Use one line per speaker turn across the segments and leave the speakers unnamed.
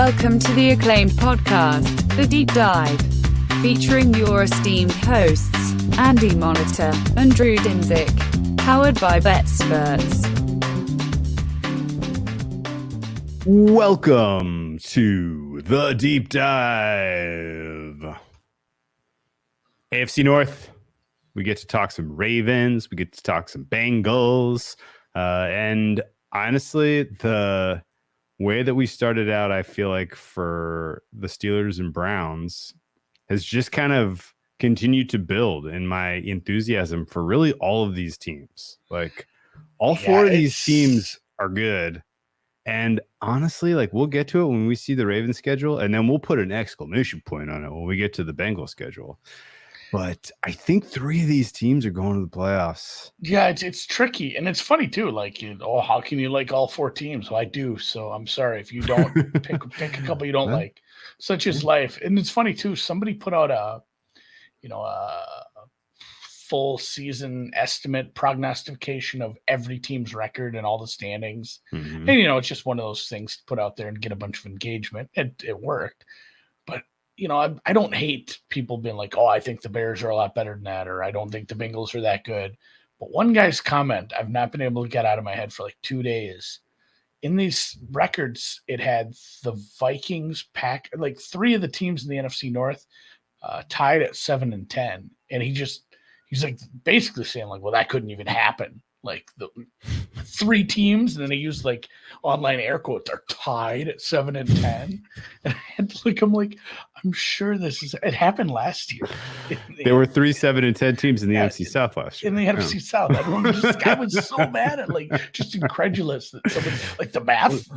Welcome to the acclaimed podcast, The Deep Dive, featuring your esteemed hosts, Andy Monitor and Drew Dinzik, powered by BetSperts.
Welcome to The Deep Dive. AFC North, we get to talk some Ravens, we get to talk some Bengals, and honestly, the way that we started out, I feel like for the Steelers and Browns has just kind of continued to build in my enthusiasm for really all of these teams. Like all four of these teams are good. And honestly, like we'll get to it when we see the Ravens schedule, and then we'll put an exclamation point on it when we get to the Bengals schedule. But I think three of these teams are going to the playoffs.
Yeah, it's tricky, and it's funny too. Like, how can you like all four teams? Well, I do, so I'm sorry if you don't pick a couple you don't like. Such is life, and it's funny too. Somebody put out a full season estimate prognostication of every team's record and all the standings, and it's just one of those things to put out there and get a bunch of engagement. It worked, but. I don't hate people being like, oh, I think the Bears are a lot better than that, or I don't think the Bengals are that good. But one guy's comment I've not been able to get out of my head for like 2 days. In these records, it had the Vikings, like three of the teams in the NFC North tied at 7-10. And he's like basically saying like, well, that couldn't even happen. Like the three teams, and then he used like online air quotes, are tied at 7-10. And I'm sure it happened last year.
There were 3 7-10 teams in the NFC South last year.
In the NFC South. This guy was so mad at just incredulous that somebody like the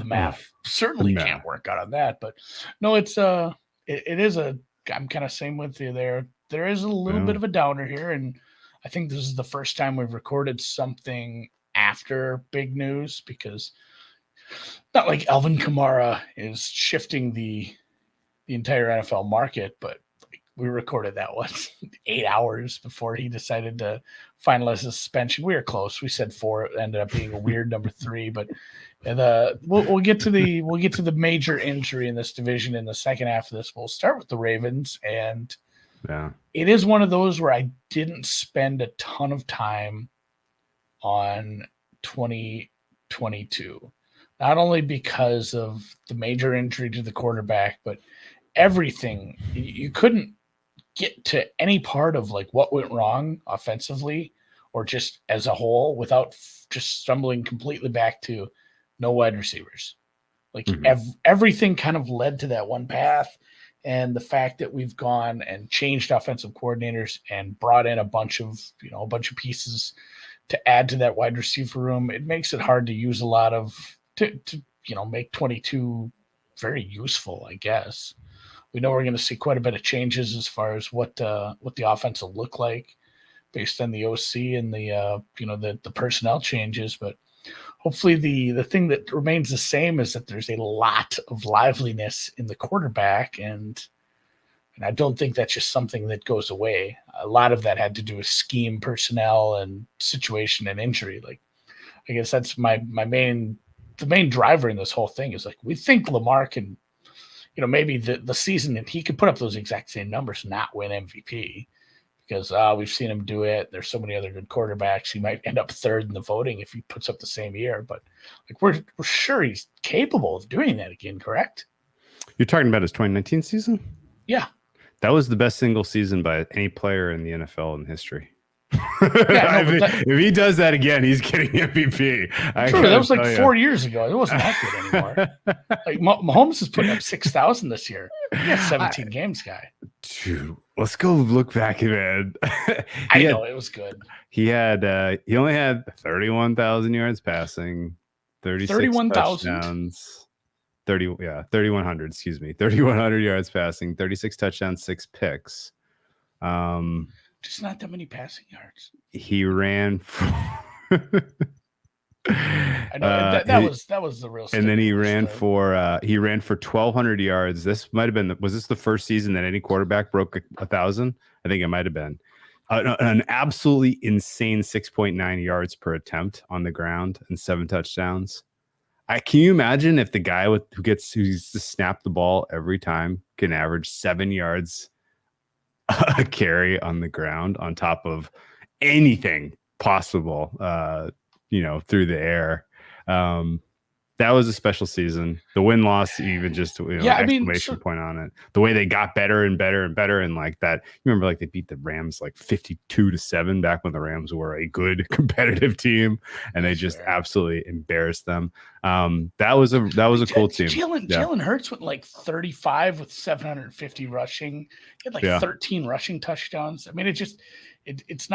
math certainly can't work out on that. But no, it is I'm kind of same with you there. There is a little bit of a downer here, and I think this is the first time we've recorded something after big news, because not like Alvin Kamara is shifting the entire NFL market, but we recorded that 8 hours before he decided to finalize the suspension. We were close. We said 4. It ended up being a weird number 3, but we'll get to the major injury in this division in the second half of this. We'll start with the Ravens, and it is one of those where I didn't spend a ton of time on 2022, not only because of the major injury to the quarterback, but everything. You couldn't get to any part of like what went wrong offensively or just as a whole without just stumbling completely back to no wide receivers. Like everything kind of led to that one path. And the fact that we've gone and changed offensive coordinators and brought in a bunch of pieces to add to that wide receiver room, it makes it hard to use a lot of to make 22 very useful, I guess. We know we're going to see quite a bit of changes as far as what the offense will look like based on the OC and the personnel changes, but hopefully the thing that remains the same is that there's a lot of liveliness in the quarterback, and I don't think that's just something that goes away. A lot of that had to do with scheme, personnel, and situation and injury. Like, I guess that's the main driver in this whole thing is like, we think Lamar can, maybe the season and he could put up those exact same numbers, not win MVP. Because we've seen him do it. There's so many other good quarterbacks. He might end up third in the voting if he puts up the same year. But like we're sure he's capable of doing that again, correct?
You're talking about his 2019 season?
Yeah.
That was the best single season by any player in the NFL in history. If he does that again, he's getting MVP.
True, that was like 4 years ago. It wasn't that good anymore. Like Mahomes is putting up 6,000 this year. He got 17 games, guy.
Dude, let's go look back, man.
It was good.
He only had 31,000 yards passing, 31,000 touchdowns, 3,100. Excuse me, 3,100 yards passing, 36 touchdowns, 6 picks.
Just not that many passing yards.
He ran for
I know that was the real.
And then he ran for 1,200 yards. This might have been was this the first season that any quarterback broke 1,000? I think it might have been an absolutely insane 6.9 yards per attempt on the ground and 7 touchdowns. Can you imagine if the guy who used to snap the ball every time can average 7 yards a carry on the ground on top of anything possible, through the air. That was a special season. The win-loss, even just exclamation point on it. The way they got better and better and better, and like that. You remember, like they beat the Rams like 52-7 back when the Rams were a good competitive team, and they just absolutely embarrassed them. That was a cool team.
Jalen Hurts went like 35 with 750 rushing. He had like 13 rushing touchdowns. I mean, it's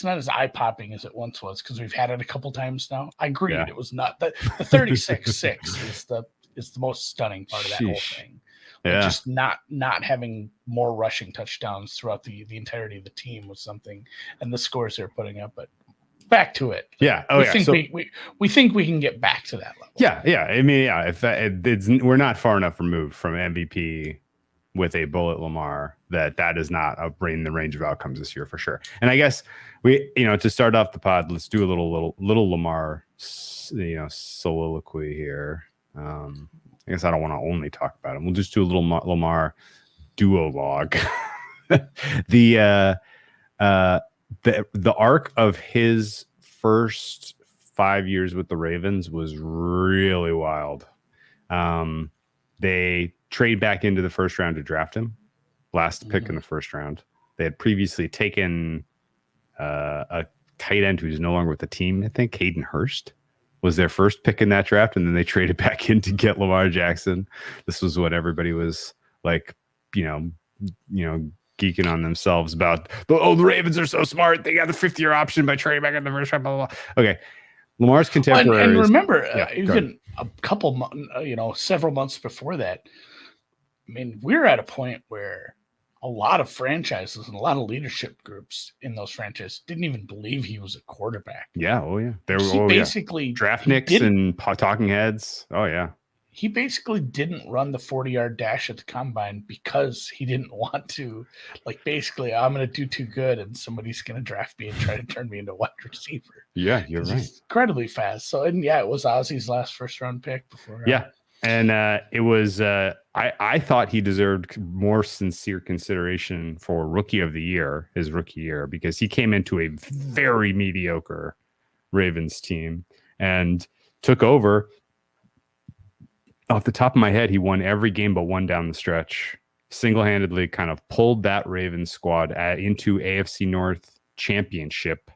not as eye-popping as it once was because we've had it a couple times now. I agree. It was not the 36-6 is the most stunning part of that whole thing. Like just not having more rushing touchdowns throughout the entirety of the team was something, and the scores they're putting up. But back to it. We think we can get back to that level.
Yeah. I mean, if we're not far enough removed from MVP with a bullet Lamar that is not in the range of outcomes this year for sure. And I guess we, to start off the pod, let's do a little Lamar, soliloquy here. I guess I don't want to only talk about him. We'll just do a little Lamar duologue. The arc of his first 5 years with the Ravens was really wild. They trade back into the first round to draft him. Last pick in the first round. They had previously taken a tight end who's no longer with the team. I think Hayden Hurst was their first pick in that draft, and then they traded back in to get Lamar Jackson. This was what everybody was like, geeking on themselves about. The Ravens are so smart. They got the 5th-year option by trading back in the first round. Blah, blah, blah. Okay, Lamar's contemporaries.
And remember, even a couple, several months before that, I mean, we're at a point where a lot of franchises and a lot of leadership groups in those franchises didn't even believe he was a quarterback.
Yeah. Oh, yeah.
They were basically
draft nicks and talking heads. Oh, yeah.
He basically didn't run the 40-yard dash at the combine because he didn't want to. Like, basically, I'm going to do too good and somebody's going to draft me and try to turn me into a wide receiver.
Yeah, you're right.
He's incredibly fast. So, and it was Ozzy's last first-round pick before.
And it was I thought he deserved more sincere consideration for rookie of the year, his rookie year, because he came into a very mediocre Ravens team and took over. Off the top of my head, he won every game but one down the stretch. Single-handedly kind of pulled that Ravens squad into AFC North championship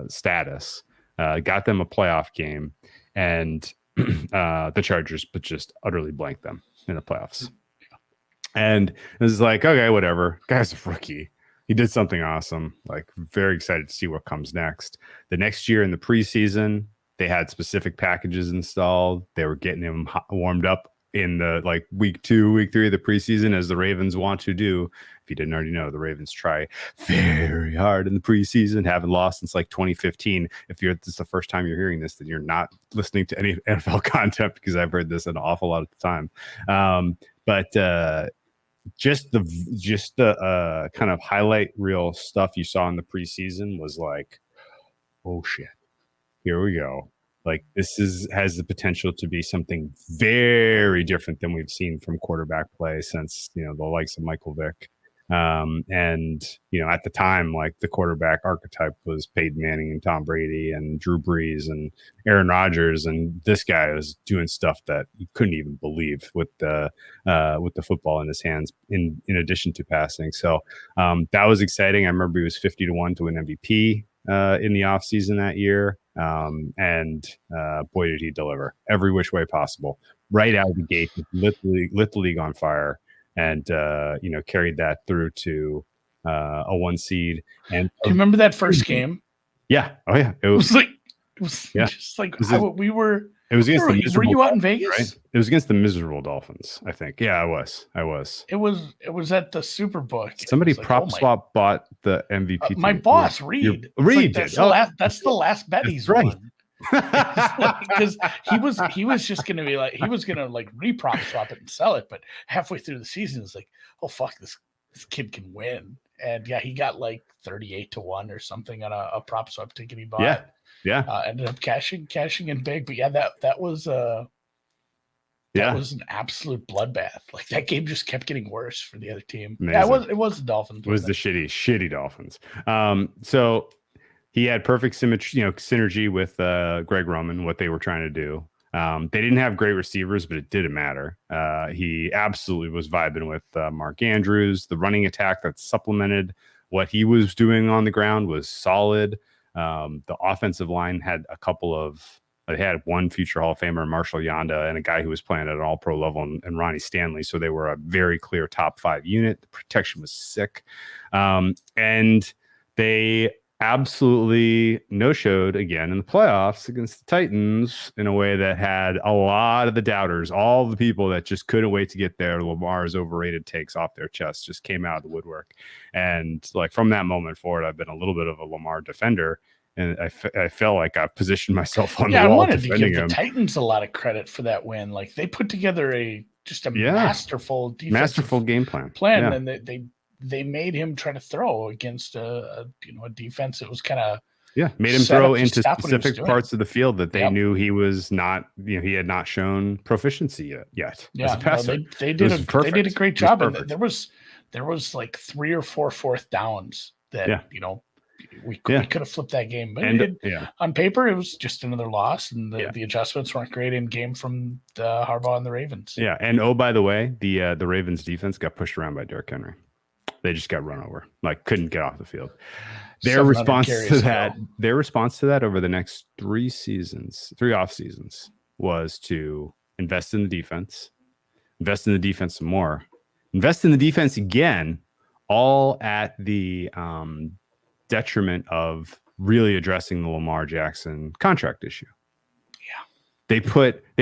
status. Got them a playoff game, and the Chargers, but just utterly blanked them in the playoffs. And it was like, okay, whatever. Guy's a rookie. He did something awesome. Like, very excited to see what comes next. The next year in the preseason, they had specific packages installed. They were getting him warmed up in the week 2, week 3 of the preseason, as the Ravens want to do. If you didn't already know, the Ravens try very hard in the preseason, haven't lost since 2015. If this is the first time you're hearing this, then you're not listening to any NFL content, because I've heard this an awful lot of the time. But just the kind of highlight reel stuff you saw in the preseason was like, oh shit, here we go. Like, this has the potential to be something very different than we've seen from quarterback play since, the likes of Michael Vick. And, at the time, the quarterback archetype was Peyton Manning and Tom Brady and Drew Brees and Aaron Rodgers. And this guy was doing stuff that you couldn't even believe with the football in his hands, in addition to passing. So that was exciting. I remember he was 50-1 to win MVP in the offseason that year. And boy, did he deliver every which way possible. Right out of the gate, lit the league on fire. And carried that through to a 1 seed. And
do you remember that first game?
Yeah. Oh yeah. It was
just like we were.
It was against the miserable.
Were you out in Vegas?
Right? It was against the miserable Dolphins, I think. Yeah, I was.
It was at the Superbook.
Somebody prop swap bought the MVP.
My boss, Reed.
Reed
did.
That's
the last bet he's
right.
won. Because he was just gonna be like, he was gonna re-prop swap it and sell it, but halfway through the season it's like, oh fuck, this kid can win. And he got 38-1 or something on a prop swap ticket he bought.
Yeah.
Ended up cashing in big. But yeah, that was an absolute bloodbath. Like that game just kept getting worse for the other team.
Amazing.
Yeah, it was the Dolphins.
It was the shitty Dolphins. So he had perfect synergy with Greg Roman, what they were trying to do. They didn't have great receivers, but it didn't matter. He absolutely was vibing with Mark Andrews. The running attack that supplemented what he was doing on the ground was solid. The offensive line had they had one future Hall of Famer, Marshall Yanda, and a guy who was playing at an all-pro level, and Ronnie Stanley. So they were a very clear top 5 unit. The protection was sick. And they absolutely no-showed again in the playoffs against the Titans in a way that had a lot of the doubters, all the people that just couldn't wait to get their Lamar's overrated takes off their chest, just came out of the woodwork. And like from that moment forward, I've been a little bit of a Lamar defender. And I felt like I positioned myself on the wall.
I wanted to give
him.
The Titans a lot of credit for that win. Like they put together masterful
game plan.
And they made him try to throw against a defense that was kind of
made him throw into specific parts of the field that they knew he was not, he had not shown proficiency yet.
Yeah, they did a great job. And there was like 3 or 4 fourth downs that we could have flipped that game, but on paper it was just another loss, and the adjustments weren't great in game from the Harbaugh and the Ravens. Yeah,
and by the way, the Ravens defense got pushed around by Derrick Henry. They just got run over, like couldn't get off the field. Their response to that over the next 3 off seasons was to invest in the defense some more, invest in the defense again, all at the detriment of really addressing the Lamar Jackson contract issue. They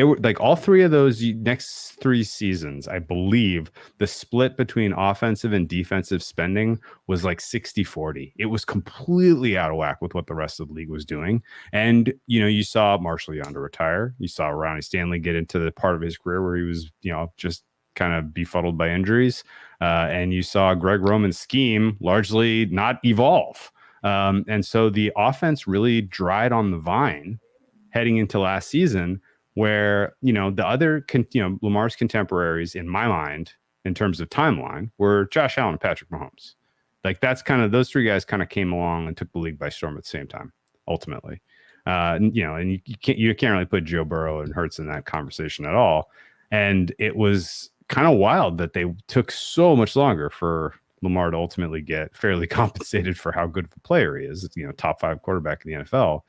were like all 3 of those next 3 seasons, I believe the split between offensive and defensive spending was like 60-40. It was completely out of whack with what the rest of the league was doing. And, you saw Marshall Yanda retire. You saw Ronnie Stanley get into the part of his career where he was, just kind of befuddled by injuries. And you saw Greg Roman's scheme largely not evolve. And so the offense really dried on the vine heading into last season, where, the other, Lamar's contemporaries in my mind, in terms of timeline, were Josh Allen and Patrick Mahomes. Like that's kind of, those 3 guys kind of came along and took the league by storm at the same time, ultimately. And you can't really put Joe Burrow and Hurts in that conversation at all. And it was kind of wild that they took so much longer for Lamar to ultimately get fairly compensated for how good of a player he is. Top 5 quarterback in the NFL.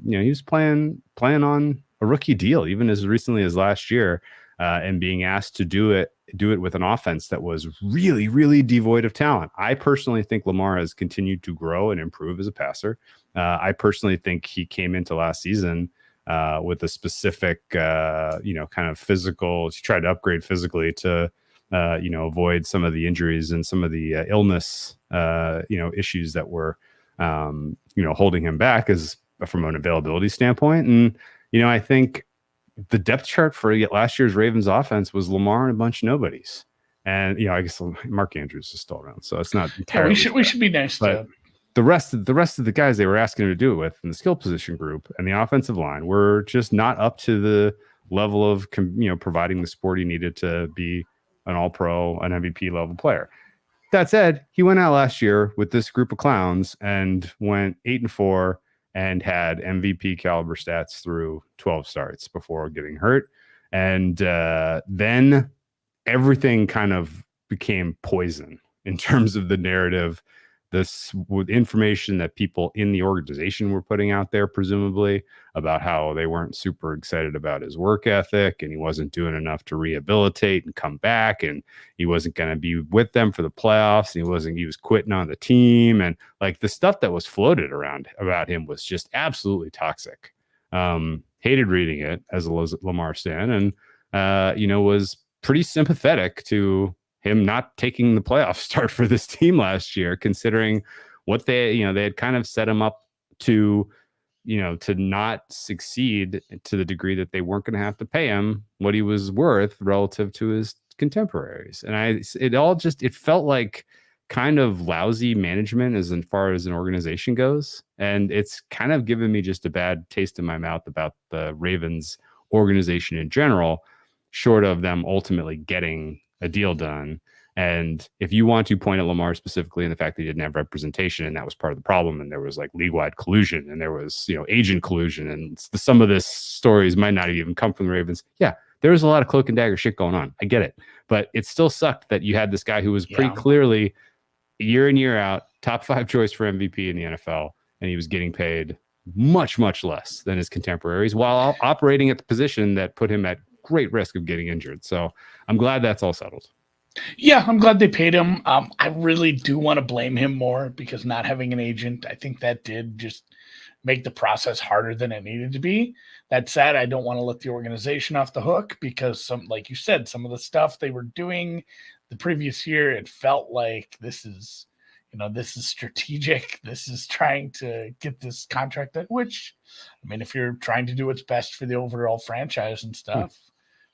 He was playing on a rookie deal even as recently as last year, and being asked to do it with an offense that was really, really devoid of talent. I personally think Lamar has continued to grow and improve as a passer. I personally think he came into last season with a specific, kind of physical. He tried to upgrade physically to, avoid some of the injuries and some of the illness, issues that were, holding him back from an availability standpoint. And, I think the depth chart for last year's Ravens offense was Lamar and a bunch of nobodies. And, I guess Mark Andrews is still around, so it's not entirely.
We should be nice to
the rest of the guys they were asking him to do it with in the skill position group and the offensive line were just not up to the level of, providing the support he needed to be an all-pro, an MVP level player. That said, he went out last year with this group of clowns and went 8-4 and had MVP caliber stats through 12 starts before getting hurt. And then everything kind of became poison in terms of the narrative, this with information that people in the organization were putting out there, presumably about how they weren't super excited about his work ethic and he wasn't doing enough to rehabilitate and come back, and he wasn't going to be with them for the playoffs, and he was quitting on the team, and like the stuff that was floated around about him was just absolutely toxic. Hated reading it as a Lamar stan, and was pretty sympathetic to him not taking the playoff start for this team last year, considering what they had kind of set him up to, to not succeed to the degree that they weren't going to have to pay him what he was worth relative to his contemporaries. And it felt like kind of lousy management as far as an organization goes. And it's kind of given me just a bad taste in my mouth about the Ravens organization in general, short of them ultimately getting a deal done. And if you want to point at Lamar specifically and the fact that he didn't have representation, and that was part of the problem, and there was like league-wide collusion, and there was, agent collusion, and some of this stories might not have even come from the Ravens. Yeah, there was a lot of cloak and dagger shit going on. I get it. But it still sucked that you had this guy who was pretty clearly year in, year out, top 5 choice for MVP in the NFL, and he was getting paid much, much less than his contemporaries while operating at the position that put him at great risk of getting injured. So I'm glad that's all settled.
Yeah, I'm glad they paid him. I really do want to blame him more because not having an agent, I think that did just make the process harder than it needed to be. That said, I don't want to let the organization off the hook because like you said, some of the stuff they were doing the previous year, it felt like this is strategic. This is trying to get this contract, which, I mean, if you're trying to do what's best for the overall franchise and stuff,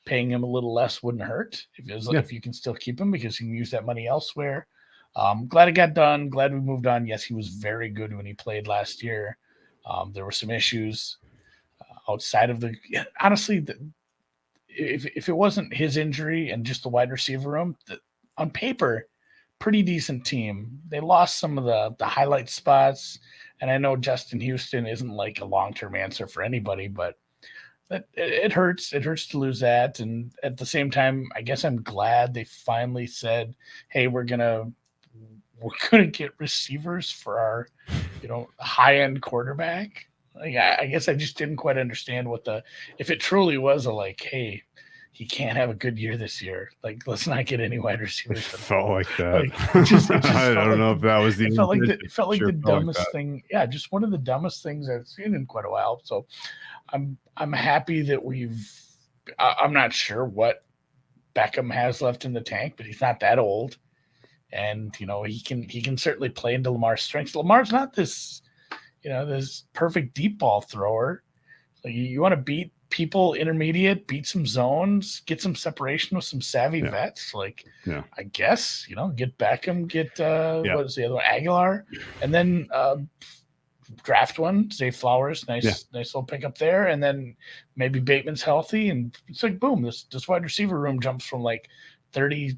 paying him a little less wouldn't hurt if you can still keep him because you can use that money elsewhere. Glad it got done. Glad we moved on. Yes, he was very good when he played last year. There were some issues outside of honestly, if it wasn't his injury and just the wide receiver room, on paper, pretty decent team. They lost some of the highlight spots. And I know Justin Houston isn't like a long-term answer for anybody, but it hurts. It hurts to lose that. And at the same time, I guess I'm glad they finally said, hey, we're gonna get receivers for our, high-end quarterback. Like, I guess I just didn't quite understand if it truly was hey, he can't have a good year this year. Like, let's not get any wide receivers.
It felt like that.
I
don't know if that was the.
It felt like the dumbest thing. Yeah, just one of the dumbest things I've seen in quite a while. So, I'm happy that I'm not sure what Beckham has left in the tank, but he's not that old, and he can certainly play into Lamar's strengths. Lamar's not this perfect deep ball thrower. Like, you want to beat people intermediate, beat some zones, get some separation with some savvy vets. I guess, get Beckham, get what is the other one? Aguilar, and then draft one, Zay Flowers, nice little pickup there, and then maybe Bateman's healthy, and it's like boom, this wide receiver room jumps from 30.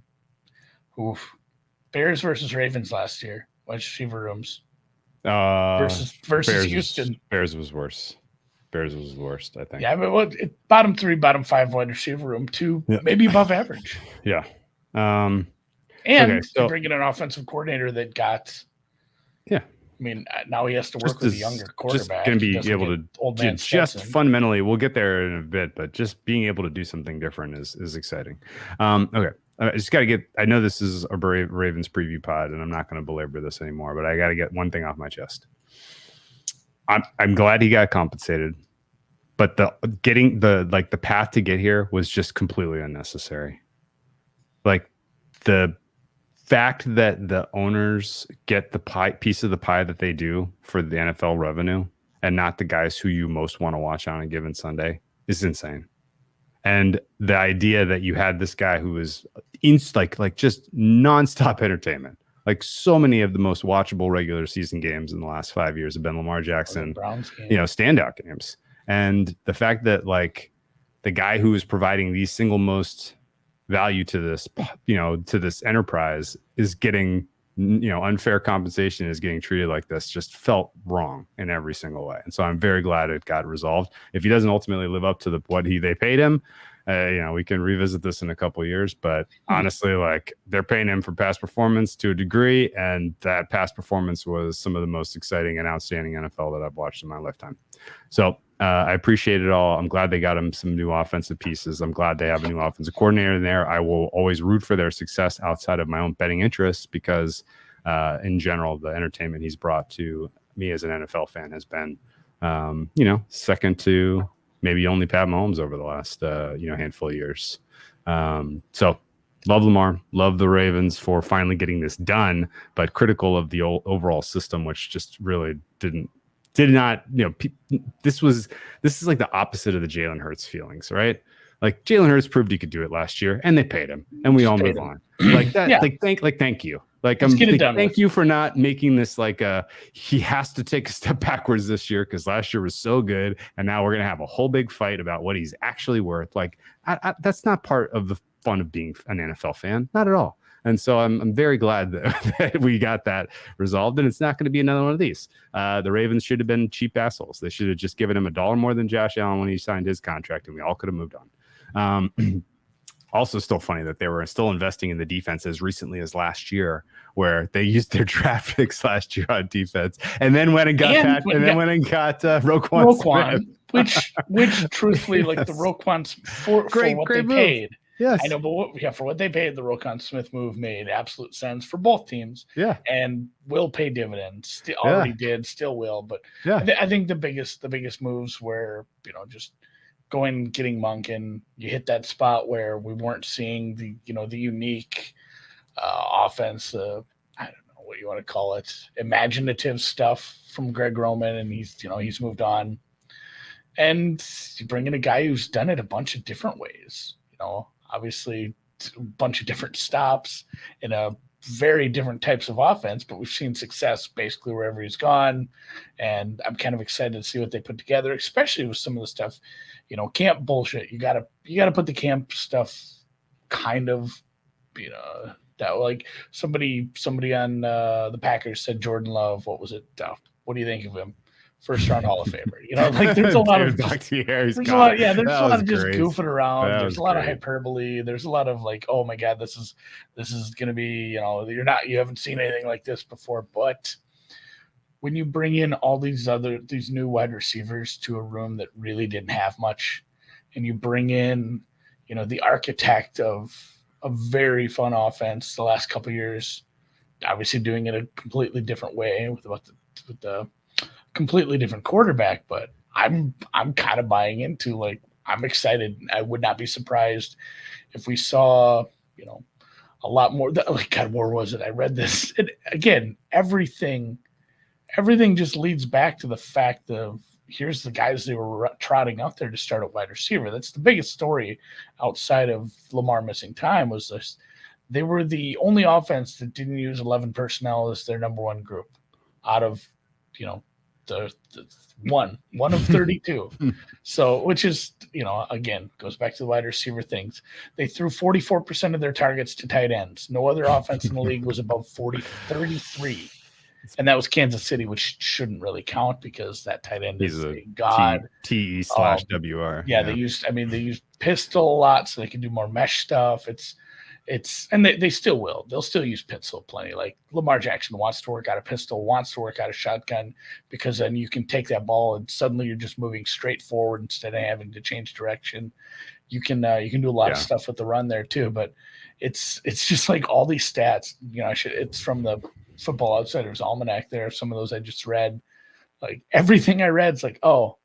Bears versus Ravens last year, wide receiver rooms. Versus
Bears
Houston.
Bears was worse. Bears was the worst, I think.
Yeah, but bottom 3, bottom 5 wide receiver room, 2 maybe above average.
Yeah.
And bringing an offensive coordinator that got. Yeah. I mean, now he has to work with a younger quarterback.
Just going to be able to just fundamentally, we'll get there in a bit, but just being able to do something different is exciting. Okay. I just got to get, I know this is a Ravens preview pod, and I'm not going to belabor this anymore, but I got to get one thing off my chest. I'm glad he got compensated, but the path to get here was just completely unnecessary. Like, the fact that the owners get the piece of the pie that they do for the NFL revenue and not the guys who you most want to watch on a given Sunday is insane. And the idea that you had this guy who was like just nonstop entertainment. Like, so many of the most watchable regular season games in the last 5 years have been Lamar Jackson, standout games. And the fact that the guy who is providing the single most value to this, to this enterprise is getting, unfair compensation, is getting treated like this, just felt wrong in every single way. And so I'm very glad it got resolved. If he doesn't ultimately live up to what they paid him, we can revisit this in a couple of years, but honestly, they're paying him for past performance to a degree, and that past performance was some of the most exciting and outstanding NFL that I've watched in my lifetime. So I appreciate it all. I'm glad they got him some new offensive pieces. I'm glad they have a new offensive coordinator in there. I will always root for their success outside of my own betting interests because, in general, the entertainment he's brought to me as an NFL fan has been, second to maybe only Pat Mahomes over the last, handful of years. So love Lamar, love the Ravens for finally getting this done, but critical of the overall system, which just really did not, this is like the opposite of the Jalen Hurts feelings, right? Like, Jalen Hurts proved he could do it last year, and they paid him, and we all move on. Like that, thank you. Like, thank you for not making this like he has to take a step backwards this year because last year was so good, and now we're gonna have a whole big fight about what he's actually worth. Like, that's not part of the fun of being an NFL fan, not at all. And so I'm very glad that we got that resolved, and it's not going to be another one of these. The Ravens should have been cheap assholes. They should have just given him $1 more than Josh Allen when he signed his contract, and we all could have moved on. Also, still funny that they were still investing in the defense as recently as last year, where they used their draft picks last year on defense, and then went and got Roquan
Smith. which truthfully, yes. Like the Roquan for what they move. Paid.
Yes,
I know, but for what they paid, the Roquan Smith move made absolute sense for both teams.
Yeah,
and will pay dividends. Already did, still will. But yeah, I think the biggest moves were just going getting Monken. You hit that spot where we weren't seeing the unique offense. I don't know what you want to call it, imaginative stuff from Greg Roman, and he's moved on. And you bring in a guy who's done it a bunch of different ways. Obviously a bunch of different stops in a very different types of offense, but we've seen success basically wherever he's gone. And I'm kind of excited to see what they put together, especially with some of the stuff, camp bullshit. You gotta put the camp stuff kind of, that like somebody on the Packers said Jordan Love, what was it? What do you think of him? First round Hall of Famer. Like there's a lot of just goofing around. There's a lot of hyperbole. There's a lot of like, oh my God, this is gonna be, you haven't seen anything like this before. But when you bring in all these new wide receivers to a room that really didn't have much, and you bring in, the architect of a very fun offense the last couple of years, obviously doing it a completely different way with the completely different quarterback, but I'm kind of buying into, like, I'm excited. I would not be surprised if we saw, a lot more. Like, God, where was it? I read this. Again, everything just leads back to the fact of here's the guys they were trotting out there to start at wide receiver. That's the biggest story outside of Lamar missing time was this. They were the only offense that didn't use 11 personnel as their number one group out of, the one of 32. So, which is, again, goes back to the wide receiver things. They threw 44% of their targets to tight ends. No other offense in the league was above 33. And that was Kansas City, which shouldn't really count because that tight end is a god.
TE/WR.
Yeah, they used pistol a lot so they can do more mesh stuff. And they still will. They'll still use pistol plenty. Like Lamar Jackson wants to work out a pistol, wants to work out a shotgun, because then you can take that ball and suddenly you're just moving straight forward instead of having to change direction. You can do a lot of stuff with the run there too. But it's just like all these stats. It's from the Football Outsiders Almanac. There, some of those I just read. Like everything I read is like, oh,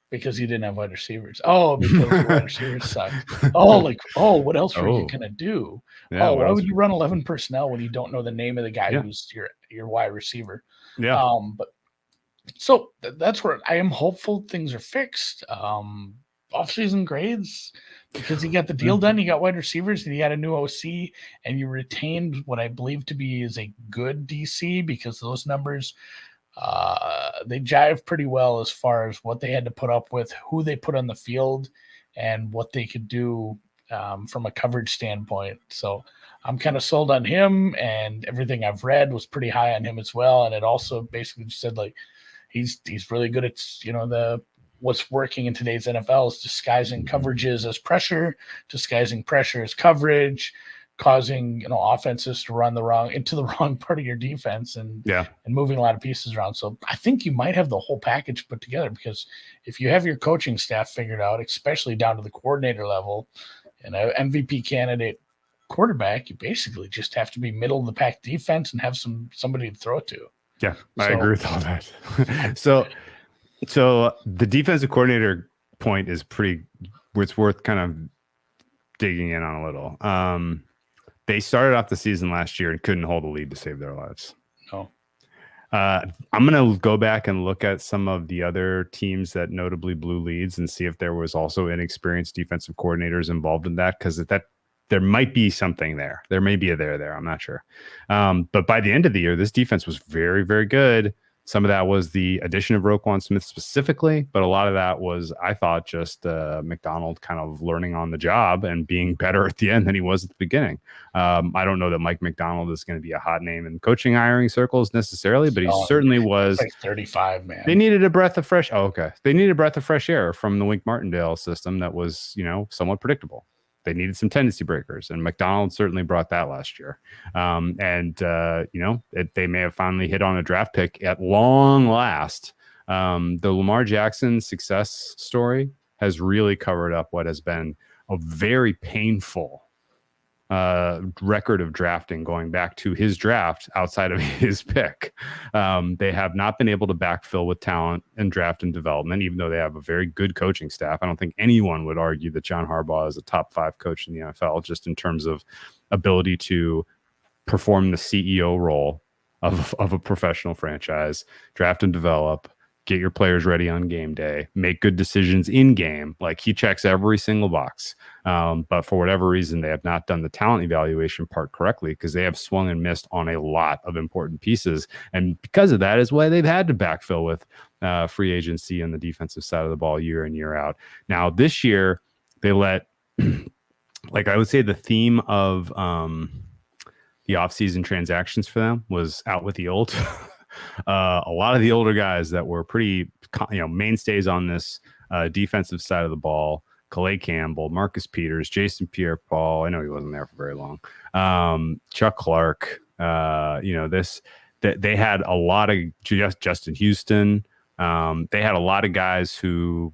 because you didn't have wide receivers. Oh, because the wide receivers sucked. What else were you gonna do?
Yeah,
why would you run 11 personnel when you don't know the name of the guy who's your wide receiver?
Yeah.
But so that's where I am hopeful things are fixed. Offseason grades, because you got the deal done, you got wide receivers, and you got a new OC, and you retained what I believe to be is a good DC, because those numbers. They jive pretty well as far as what they had to put up with, who they put on the field, and what they could do from a coverage standpoint. So I'm kind of sold on him, and everything I've read was pretty high on him as well. And it also basically said like he's really good at what's working in today's NFL is disguising coverages as pressure, disguising pressure as coverage, causing offenses to run into the wrong part of your defense and moving a lot of pieces around. So I think you might have the whole package put together, because if you have your coaching staff figured out, especially down to the coordinator level, and an MVP candidate quarterback, you basically just have to be middle of the pack defense and have somebody to throw it to.
Yeah, I agree with all that. So the defensive coordinator point is it's worth kind of digging in on a little. They started off the season last year and couldn't hold a lead to save their lives.
No.
I'm going to go back and look at some of the other teams that notably blew leads and see if there was also inexperienced defensive coordinators involved in that, because there might be something there. There may be a there. I'm not sure. But by the end of the year, this defense was very, very good. Some of that was the addition of Roquan Smith specifically, but a lot of that was, I thought, just McDonald kind of learning on the job and being better at the end than he was at the beginning. I don't know that Mike McDonald is going to be a hot name in coaching hiring circles necessarily, but he certainly was.
Like 35, man.
They needed a breath of fresh. Oh, okay. They needed a breath of fresh air from the Wink Martindale system that was, somewhat predictable. They needed some tendency breakers, and McDonald certainly brought that last year. They may have finally hit on a draft pick at long last. The Lamar Jackson success story has really covered up what has been a very painful record of drafting going back to his draft outside of his pick. They have not been able to backfill with talent and draft and development, even though they have a very good coaching staff. I don't think anyone would argue that John Harbaugh is a top 5 coach in the NFL, just in terms of ability to perform the CEO role of a professional franchise, draft and develop, get your players ready on game day, make good decisions in game. Like, he checks every single box. But for whatever reason, they have not done the talent evaluation part correctly, because they have swung and missed on a lot of important pieces. And because of that is why they've had to backfill with free agency on the defensive side of the ball year in, year out. Now, this year, they let, like, I would say the theme of the offseason transactions for them was out with the old. A lot of the older guys that were pretty, mainstays on this defensive side of the ball: Calais Campbell, Marcus Peters, Jason Pierre-Paul. I know he wasn't there for very long. Chuck Clark. They had a lot of Justin Houston. They had a lot of guys who,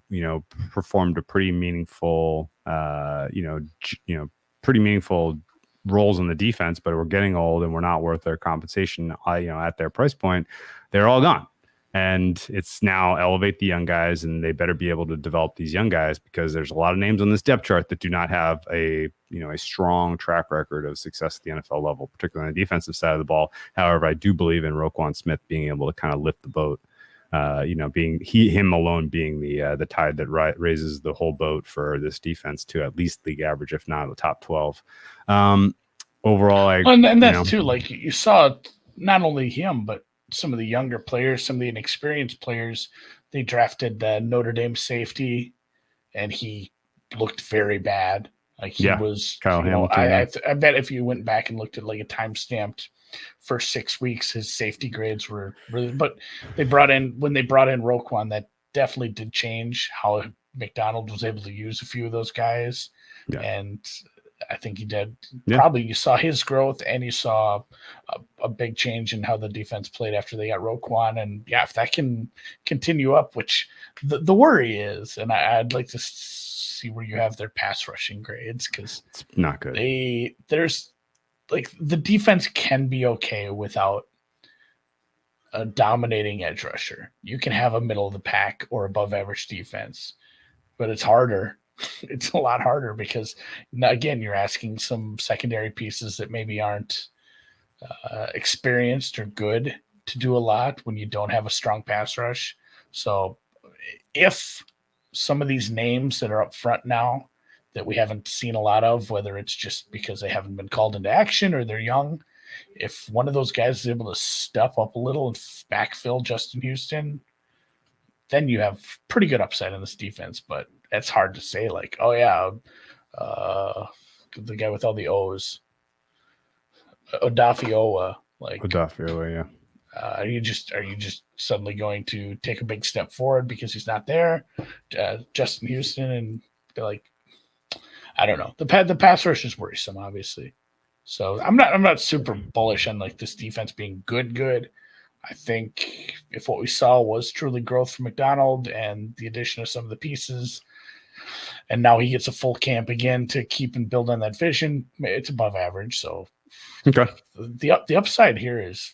performed a pretty meaningful, pretty meaningful roles in the defense, but were getting old and were not worth their compensation, at their price point. They're all gone. And it's now elevate the young guys, and they better be able to develop these young guys, because there's a lot of names on this depth chart that do not have a strong track record of success at the NFL level, particularly on the defensive side of the ball. However, I do believe in Roquan Smith being able to kind of lift the boat, being him alone being the tide that raises the whole boat for this defense to at least league average, if not the top 12. Overall,
and that's too, like, you saw not only him, but some of the younger players, some of the inexperienced players. They drafted the Notre Dame safety, and he looked very bad. Like, he was,
Kyle Hamilton.
I bet if you went back and looked at like a time-stamped first 6 weeks, his safety grades were really, but when they brought in Roquan, that definitely did change how McDonald was able to use a few of those guys. Yeah. And I think he did. Yeah. Probably you saw his growth, and you saw a big change in how the defense played after they got Roquan. And yeah, if that can continue up, which the worry is, and I'd like to see where you have their pass rushing grades, because
it's not good.
There's like, the defense can be okay without a dominating edge rusher. You can have a middle of the pack or above average defense, but it's harder. It's a lot harder, because again, you're asking some secondary pieces that maybe aren't experienced or good to do a lot when you don't have a strong pass rush. So if some of these names that are up front now that we haven't seen a lot of, whether it's just because they haven't been called into action or they're young, if one of those guys is able to step up a little and backfill Justin Houston, then you have pretty good upside in this defense. But it's hard to say, like, oh yeah, the guy with all the O's, Odafiola, like
Odafiola, yeah.
Are you just suddenly going to take a big step forward because he's not there, Justin Houston, and like, I don't know. The pass rush is worrisome, obviously. So I'm not super bullish on like this defense being good. I think if what we saw was truly growth from McDonald and the addition of some of the pieces, and now he gets a full camp again to keep and build on that vision, it's above average. So
okay,
the upside here is,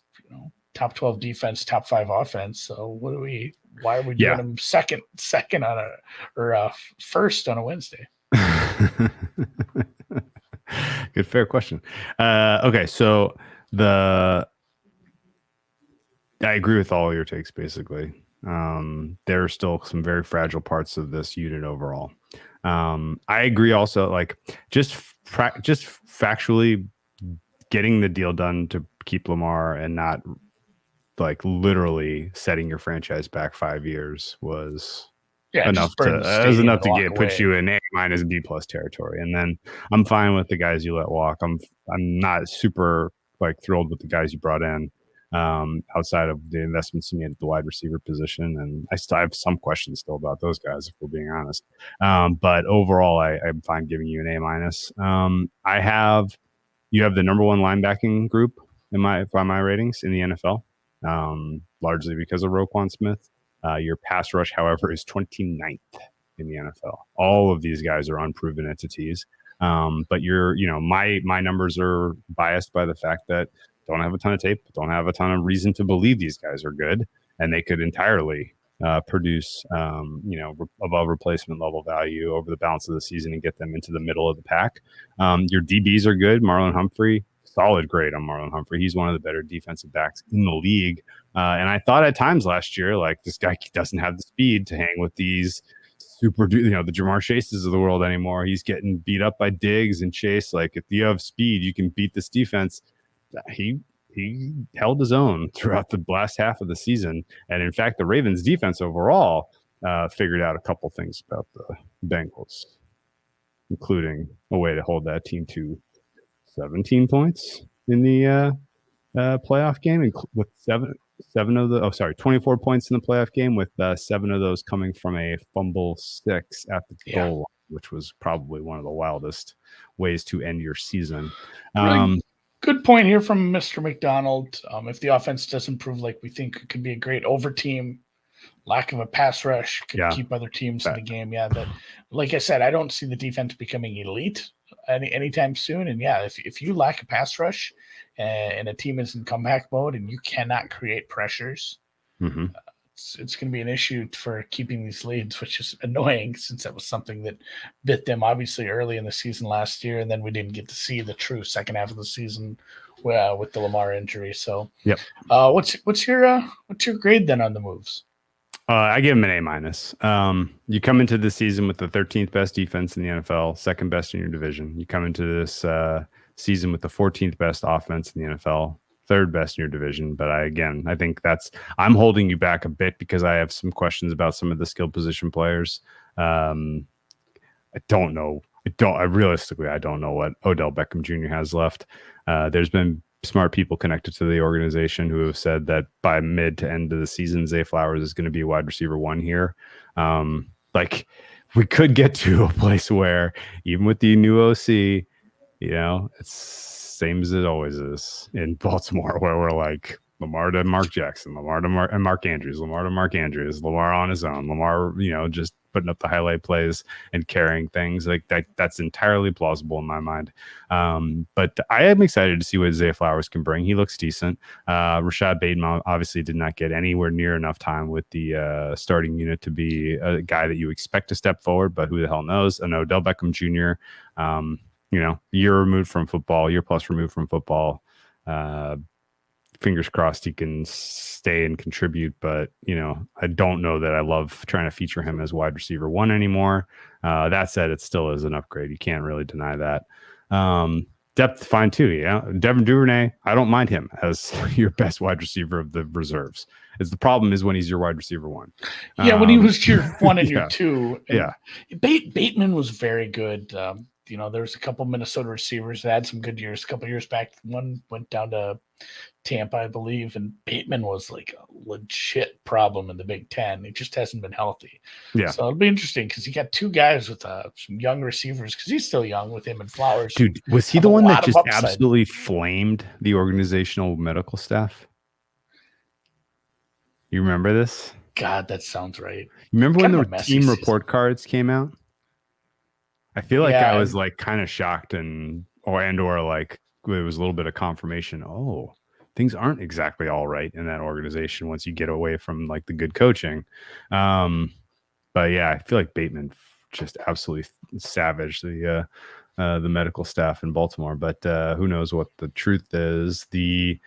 top 12 defense, top 5 offense. So why are we doing them second on first on a Wednesday?
Good, fair question. Okay, so I agree with all your takes, basically. There are still some very fragile parts of this unit overall. I agree also, like, just just factually getting the deal done to keep Lamar and not like literally setting your franchise back 5 years was enough to put you in A- B+ territory. And then I'm fine with the guys you let walk. I'm not super like thrilled with the guys you brought in outside of the investments you made at the wide receiver position. And I still have some questions still about those guys, if we're being honest. But overall, I'm fine giving you an A-. You have the number one linebacking group by my ratings in the NFL, largely because of Roquan Smith. Your pass rush, however, is 29th in the NFL. All of these guys are unproven entities. But my numbers are biased by the fact that don't have a ton of tape, don't have a ton of reason to believe these guys are good, and they could entirely produce, above replacement level value over the balance of the season and get them into the middle of the pack. Your DBs are good. Marlon Humphrey, solid grade on Marlon Humphrey. He's one of the better defensive backs in the league. And I thought at times last year, like, this guy doesn't have the speed to hang with these the Jamar Chases of the world anymore. He's getting beat up by Diggs and Chase. Like, if you have speed, you can beat this defense. He held his own throughout the last half of the season. And in fact, the Ravens defense overall figured out a couple things about the Bengals, including a way to hold that team to 17 points in the playoff game, with 24 points in the playoff game, with 7 of those coming from a fumble 6 at the goal line, which was probably one of the wildest ways to end your season.
Good point here from Mr. McDonald. If the offense does improve like we think, it could be a great over team. Lack of a pass rush could keep other teams in the game. Yeah, but like I said, I don't see the defense becoming elite anytime soon. And if you lack a pass rush and a team is in comeback mode and you cannot create pressures, it's going to be an issue for keeping these leads, which is annoying since that was something that bit them obviously early in the season last year, and then we didn't get to see the true second half of the season with the Lamar injury. So, what's your grade then on the moves?
I give him an A-. You come into this season with the 13th best defense in the NFL, second best in your division. You come into this season with the 14th best offense in the NFL, third best in your division. But I think I'm holding you back a bit because I have some questions about some of the skill position players. I don't know. Realistically, I don't know what Odell Beckham Jr. has left. There's been smart people connected to the organization who have said that by mid to end of the season, Zay Flowers is going to be wide receiver 1 here. We could get to a place where even with the new OC, it's same as it always is in Baltimore, where we're like Lamar to Mark Jackson, Lamar to Mark Andrews, Lamar to Mark Andrews, Lamar on his own, Lamar, just putting up the highlight plays and carrying things like that. That's entirely plausible in my mind. But I am excited to see what Zay Flowers can bring. He looks decent. Rashad Bateman obviously did not get anywhere near enough time with the starting unit to be a guy that you expect to step forward, but who the hell knows? And Odell Beckham Jr., year plus removed from football. Fingers crossed he can stay and contribute, but I don't know that I love trying to feature him as wide receiver 1 anymore. That said, it still is an upgrade. You can't really deny that. Depth fine too. Yeah, Devin Duvernay, I don't mind him as your best wide receiver of the reserves. The problem is when he's your wide receiver 1.
When he was your 1 and your 2.
And
Bateman was very good. There's a couple Minnesota receivers that had some good years. A couple years back, one went down to Tampa, I believe, and Bateman was like a legit problem in the Big Ten. He just hasn't been healthy. Yeah. So it'll be interesting because you got 2 guys with some young receivers because he's still young with him and Flowers.
Dude, was he the one that just absolutely flamed the organizational medical staff? You remember this?
God, that sounds right.
You remember when the team report cards came out? I feel like I was like kind of shocked or like it was a little bit of confirmation. Oh, things aren't exactly all right in that organization once you get away from like the good coaching. But yeah, I feel like Bateman just absolutely savaged the medical staff in Baltimore. But who knows what the truth is? The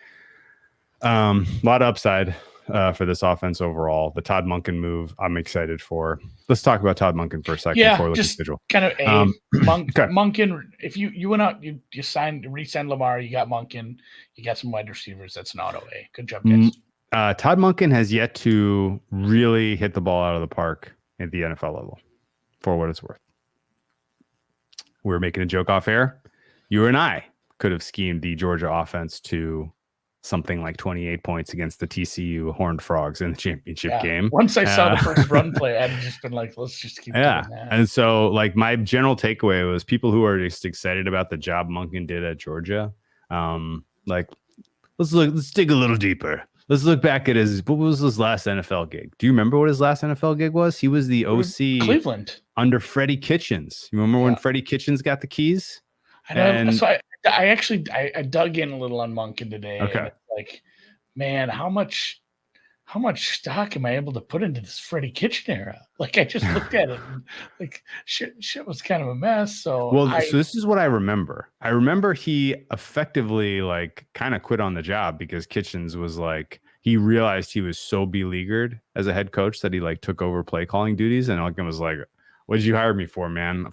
lot of upside for this offense overall. The Todd Monken move, I'm excited for. Let's talk about Todd Monken for a second before we look at the schedule.
Kind of Monken. If you went out, you re-signed Lamar, you got Monken, you got some wide receivers. That's an auto A. Good job, guys.
Todd Monken has yet to really hit the ball out of the park at the NFL level, for what it's worth. We were making a joke off air. You and I could have schemed the Georgia offense to something like 28 points against the TCU Horned Frogs in the championship game.
Once I saw the first run play, I'd just been like, let's just keep doing that.
And so, like, my general takeaway was people who are just excited about the job Monken did at Georgia. Like, let's dig a little deeper. Let's look back at what was his last NFL gig? Do you remember what his last NFL gig was? He was the OC
Cleveland
under Freddie Kitchens. You remember when Freddie Kitchens got the keys?
I know. So I dug in a little on Monken today.
Okay.
And it's like, man, how much stock am I able to put into this Freddie Kitchen era? Like, I just looked at it and like shit was kind of a mess. So
so this is what I remember. I remember he effectively like kind of quit on the job because Kitchens was like, he realized he was so beleaguered as a head coach that he like took over play calling duties, and Monken was like, what did you hire me for, man?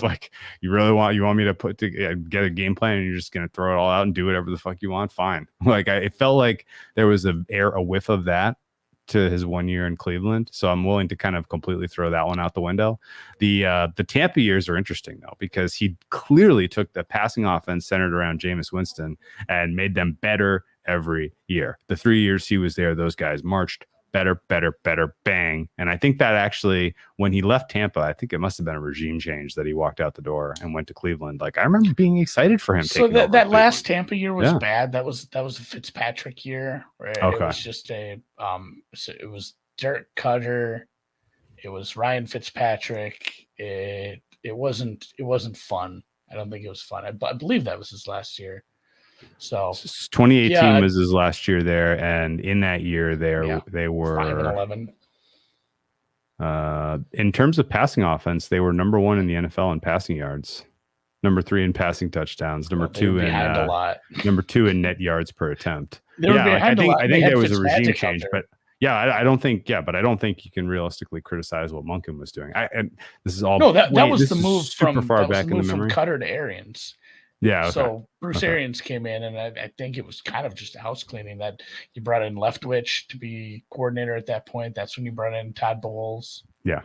Like, you want me to get a game plan and you're just going to throw it all out and do whatever the fuck you want? Fine. Like, it felt like there was a whiff of that to his 1 year in Cleveland. So I'm willing to kind of completely throw that one out the window. The Tampa years are interesting though, because he clearly took the passing offense centered around Jameis Winston and made them better every year. The 3 years he was there, those guys marched better, bang. And I think that actually, when he left Tampa, I think it must have been a regime change that he walked out the door and went to Cleveland. Like, I remember being excited for him.
So that last Tampa year was bad. That was a Fitzpatrick year. Right? Okay. It was just it was Dirk Cutter. It was Ryan Fitzpatrick. It wasn't fun. I don't think it was fun. I believe that was his last year. So
2018 was his last year there, and in that year they were
5-11.
In terms of passing offense, they were number 1 in the NFL in passing yards, number 3 in passing touchdowns, number 2 in net yards per attempt. I think there was a regime change, but I don't think you can realistically criticize what Monken was doing. This is all
that was the move from far back in the memory. From Cutter to Arians.
Yeah. Okay.
So Bruce Arians came in, and I think it was kind of just a house cleaning that you brought in Leftwich to be coordinator at that point. That's when you brought in Todd Bowles.
Yeah.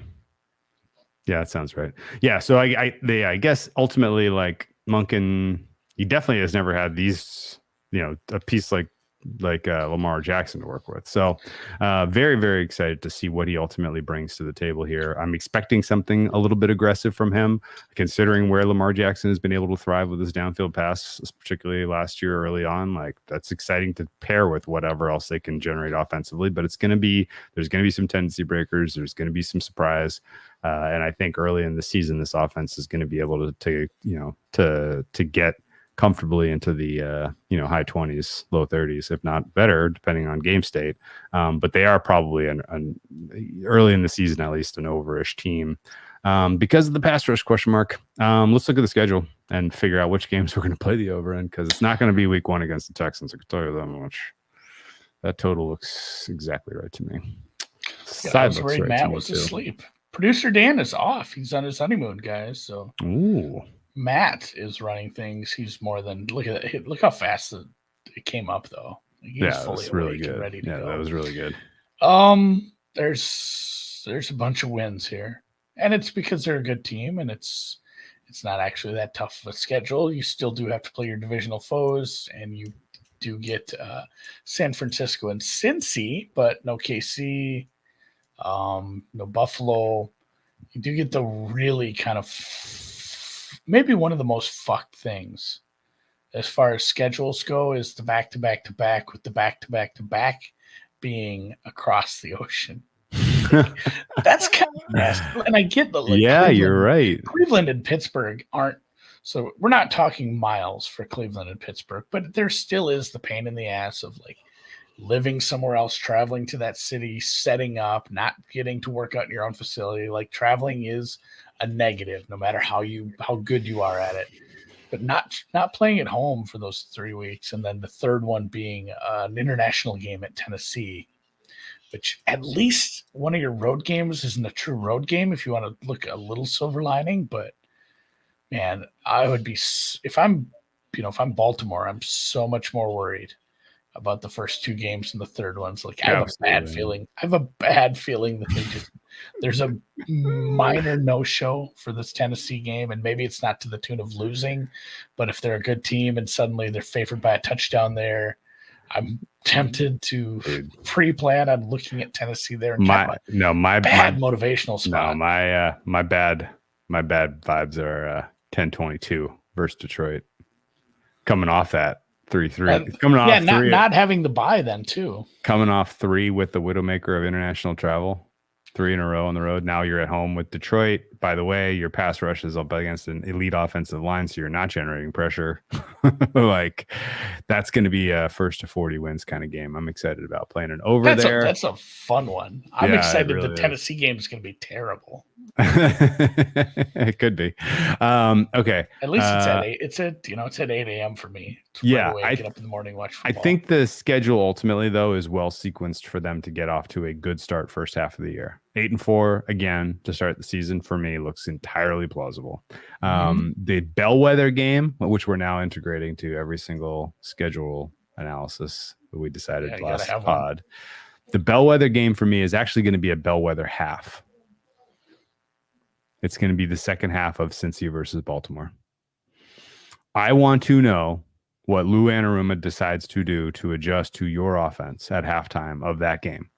Yeah, that sounds right. Yeah. So I guess ultimately, like, Monken, he definitely has never had these, a piece like Lamar Jackson to work with. So very, very excited to see what he ultimately brings to the table here. I'm expecting something a little bit aggressive from him, considering where Lamar Jackson has been able to thrive with his downfield pass, particularly last year early on. Like, that's exciting to pair with whatever else they can generate offensively, but there's going to be some tendency breakers. There's going to be some surprise. And I think early in the season, this offense is going to be able to get comfortably into the high 20s, low 30s, if not better, depending on game state. But they are probably an early in the season, at least, an overish team because of the pass rush question mark. Let's look at the schedule and figure out which games we're going to play the over in, because it's not going to be week 1 against the Texans. I can tell you that much. That total looks exactly right to me.
I was worried Matt was asleep. Producer Dan is off. He's on his honeymoon, guys. So
ooh.
Matt is running things. He's more than look how fast it came up though. He's fully
really good.
Ready to go.
That was really good.
There's a bunch of wins here, and it's because they're a good team, and it's not actually that tough of a schedule. You still do have to play your divisional foes, and you do get San Francisco and Cincy, but no KC, no Buffalo. You do get the really kind of maybe one of the most fucked things as far as schedules go is the back-to-back-to-back, with the back-to-back-to-back being across the ocean. That's kind of nasty. And I get the
you're right.
Cleveland and Pittsburgh aren't, so we're not talking miles for Cleveland and Pittsburgh, but there still is the pain in the ass of like living somewhere else, traveling to that city, setting up, not getting to work out in your own facility. Like, traveling is a negative, no matter how good you are at it. But not playing at home for those 3 weeks, and then the third one being an international game at Tennessee. which at least one of your road games isn't a true road game if you want to look a little silver lining. But man, I would be, if I'm Baltimore, I'm so much more worried about the first two games and the third one's like, I have a bad feeling. I have a bad feeling that there's a minor no-show for this Tennessee game, and maybe it's not to the tune of losing, but if they're a good team and suddenly they're favored by a touchdown there, I'm tempted to pre-plan on looking at Tennessee there and
my
motivational spot.
No, my bad vibes are 10-22 versus Detroit. Coming off that 3-3. Coming off
not having the bye then too.
Coming off 3 with the Widowmaker of international travel. 3 in a row on the road. Now you're at home with Detroit. By the way, your pass rush is up against an elite offensive line, so you're not generating pressure. Like, that's going to be a first to 40 wins kind of game. I'm excited about playing an over there.
That's a fun one. I'm excited. Really the Tennessee game is going to be terrible.
It could be. Okay.
At least it's at 8. It's at 8 a.m. for me. I get up in the morning, watch football.
I think the schedule ultimately though is well sequenced for them to get off to a good start first half of the year. 8-4 again to start the season for me looks entirely plausible. The bellwether game, which we're now integrating to every single schedule analysis that we decided last pod. The bellwether game for me is actually going to be a bellwether half. It's going to be the second half of Cincy versus Baltimore. I want to know what Lou Anarumo decides to do to adjust to your offense at halftime of that game.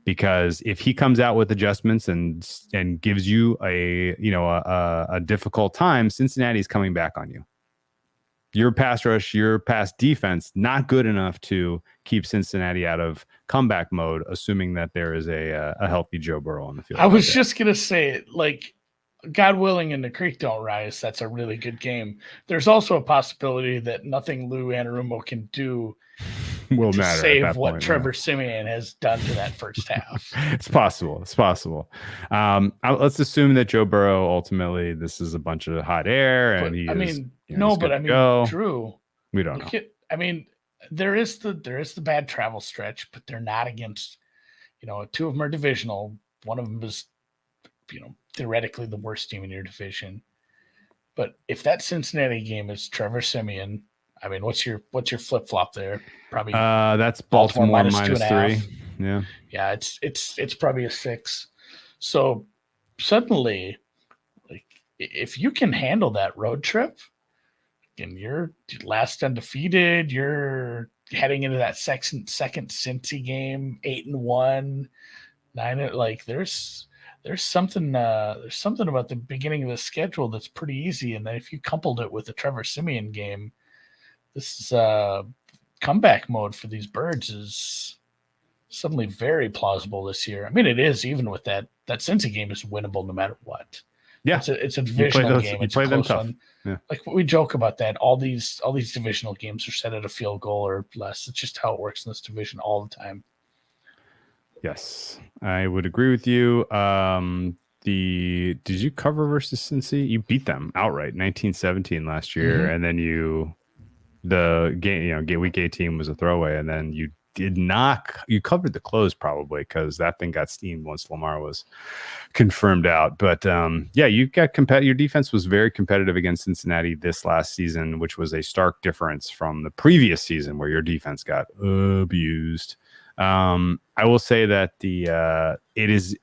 Because if he comes out with adjustments and gives you a difficult time, Cincinnati's coming back on you. Your pass rush, your pass defense, not good enough to keep Cincinnati out of comeback mode, assuming that there is a healthy Joe Burrow on the field.
I was just going to say, like, God willing and the creek don't rise, that's a really good game. There's also a possibility that nothing Lou Anarumo can do
will matter
save what Trevor Siemian has done to that first half.
It's possible. Let's assume that Joe Burrow ultimately this is a bunch of hot air, and
Drew,
we don't know.
There is the bad travel stretch, but they're not against. Two of them are divisional. One of them is, theoretically the worst team in your division. But if that Cincinnati game is Trevor Siemian, what's your flip flop there? Probably
that's Baltimore minus 3.
Yeah, it's probably a 6. So suddenly, like, if you can handle that road trip and you're last undefeated, you're heading into that second Cincy game, 8-1, 9. Like there's something about the beginning of the schedule that's pretty easy, and then if you coupled it with the Trevor Siemian game, this is comeback mode for these birds is suddenly very plausible this year. It is, even with that Cincy game is winnable no matter what.
Yeah,
it's a divisional game.
You play them tough. Yeah.
Like we joke about that. All these divisional games are set at a field goal or less. It's just how it works in this division all the time.
Yes, I would agree with you. Did you cover versus Cincy? You beat them outright, 19-17 last year, and then the game, week 18 was a throwaway, and then you did not. You covered the close probably because that thing got steamed once Lamar was confirmed out. But you got your defense was very competitive against Cincinnati this last season, which was a stark difference from the previous season where your defense got abused. I will say that it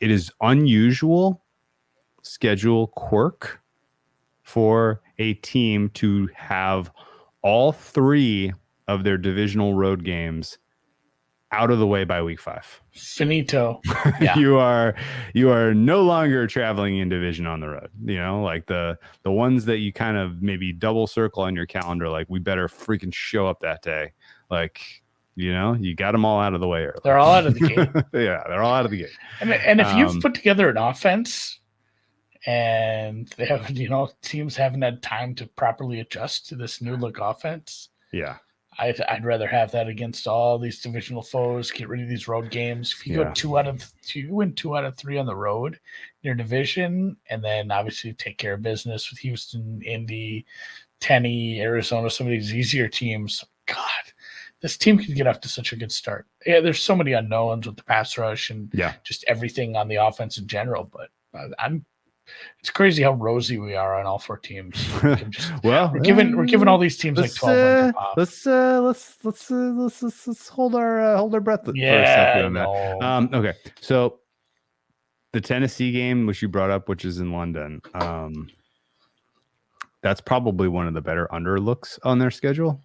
is unusual schedule quirk for a team to have all 3 of their divisional road games out of the way by week 5.
Finito. Yeah.
you are no longer traveling in division on the road. Like the ones that you kind of maybe double circle on your calendar, like we better freaking show up that day. Like, you got them all out of the way early.
They're all out of the gate.
Yeah, they're all out of the gate.
And if you've put together an offense and they have, teams haven't had time to properly adjust to this new look offense.
Yeah.
I'd rather have that against all these divisional foes. Get rid of these road games. If you go 2 out of 3 on the road in your division, and then obviously take care of business with Houston, Indy, Tennessee, Arizona, some of these easier teams. God, this team could get off to such a good start. Yeah, there's so many unknowns with the pass rush and just everything on the offense in general. But it's crazy how rosy we are on all 4 teams. We're giving all these teams like 12 off.
Let's hold our breath for a second on that. Okay, so the Tennessee game, which you brought up, which is in London, that's probably one of the better underlooks on their schedule.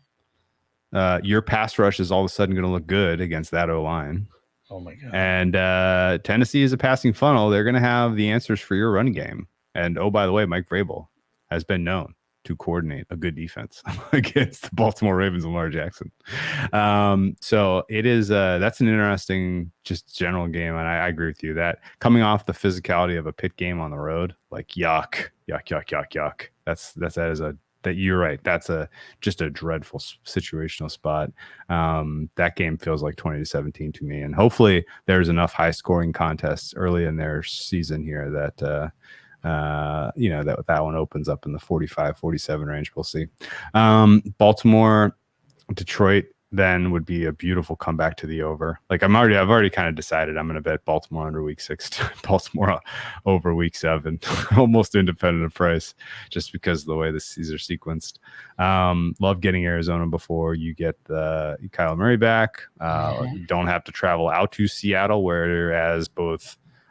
Your pass rush is all of a sudden going to look good against that O-line.
Oh my God.
And Tennessee is a passing funnel. They're going to have the answers for your run game. And oh, by the way, Mike Vrabel has been known to coordinate a good defense against the Baltimore Ravens and Lamar Jackson. So it is that's an interesting just general game. And I agree with you that coming off the physicality of a pit game on the road, like yuck. That you're right. That's just a dreadful situational spot. That game feels like 20-17 to me. And hopefully there's enough high scoring contests early in their season here that, that one opens up in the 45-47 range. We'll see. Baltimore, Detroit then would be a beautiful comeback to the over. Like I've already kind of decided I'm going to bet Baltimore under week 6, Baltimore over week 7, almost independent of price, just because of the way these are sequenced. Love getting Arizona before you get Kyler Murray back. You don't have to travel out to Seattle, whereas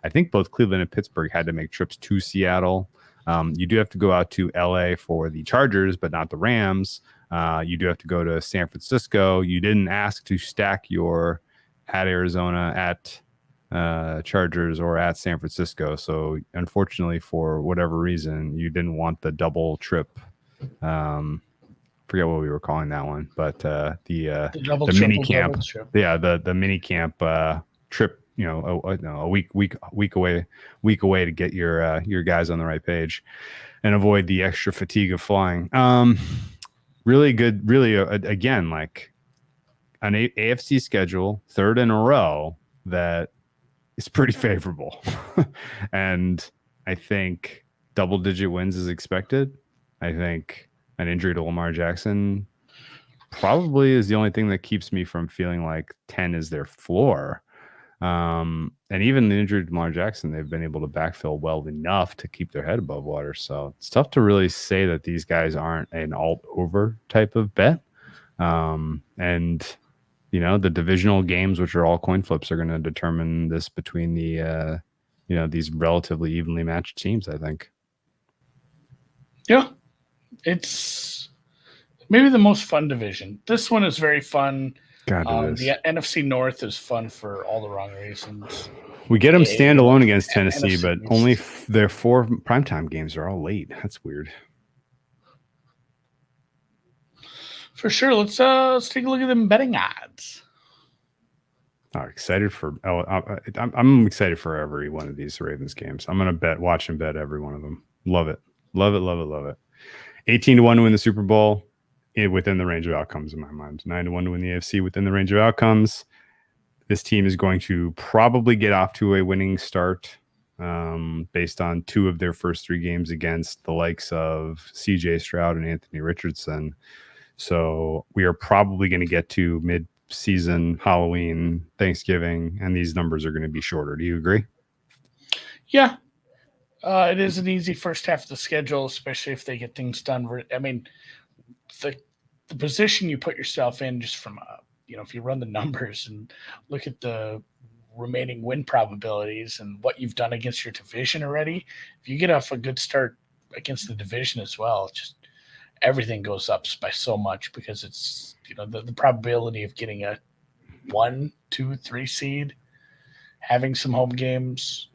I think both Cleveland and Pittsburgh had to make trips to Seattle. You do have to go out to LA for the Chargers, but not the Rams. You do have to go to San Francisco. You didn't ask to stack your at Arizona, at Chargers, or at San Francisco. So unfortunately, for whatever reason, you didn't want the double trip. Forget what we were calling that one, but the mini camp. The mini camp trip. A week away to get your guys on the right page and avoid the extra fatigue of flying. Really good, again, like an AFC schedule, 3rd in a row that is pretty favorable. And I think double-digit wins is expected. I think an injury to Lamar Jackson probably is the only thing that keeps me from feeling like 10 is their floor. And even the injury to Lamar Jackson, they've been able to backfill well enough to keep their head above water. So it's tough to really say that these guys aren't an alt over type of bet. And the divisional games, which are all coin flips, are going to determine this between the, these relatively evenly matched teams, I think.
Yeah. It's maybe the most fun division. This one is very fun. The NFC North is fun for all the wrong reasons.
We get them standalone against Tennessee, but only their 4 primetime games are all late. That's weird.
For sure. Let's take a look at them betting odds.
I'm excited for every one of these Ravens games. I'm going to watch and bet every one of them. Love it. 18-1 to win the Super Bowl. Within the range of outcomes in my mind. 9-1 to win the AFC within the range of outcomes. This team is going to probably get off to a winning start based on 2 of their first 3 games against the likes of CJ Stroud and Anthony Richardson. So we are probably going to get to mid-season, Halloween, Thanksgiving, and these numbers are going to be shorter. Do you agree?
Yeah. It is an easy first half of the schedule, especially if they get things done. I mean, the position you put yourself in just from if you run the numbers and look at the remaining win probabilities and what you've done against your division already, if you get off a good start against the division as well, just everything goes up by so much because it's the probability of getting a 1, 2, 3 seed, having some home games,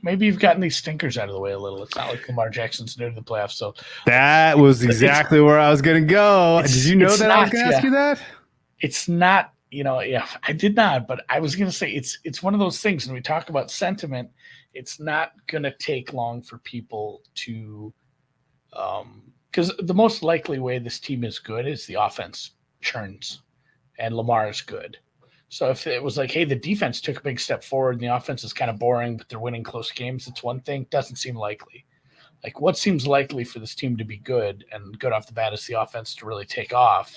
maybe you've gotten these stinkers out of the way a little. It's not like Lamar Jackson's new to the playoffs. So
that was exactly where I was going to go. Did you know that I was going to ask you that?
It's not, I did not, but I was going to say it's one of those things. When we talk about sentiment, it's not going to take long for people to, because the most likely way this team is good is the offense churns and Lamar is good. So if it was like, hey, the defense took a big step forward and the offense is kind of boring, but they're winning close games, it's one thing. Doesn't seem likely. Like what seems likely for this team to be good and good off the bat is the offense to really take off.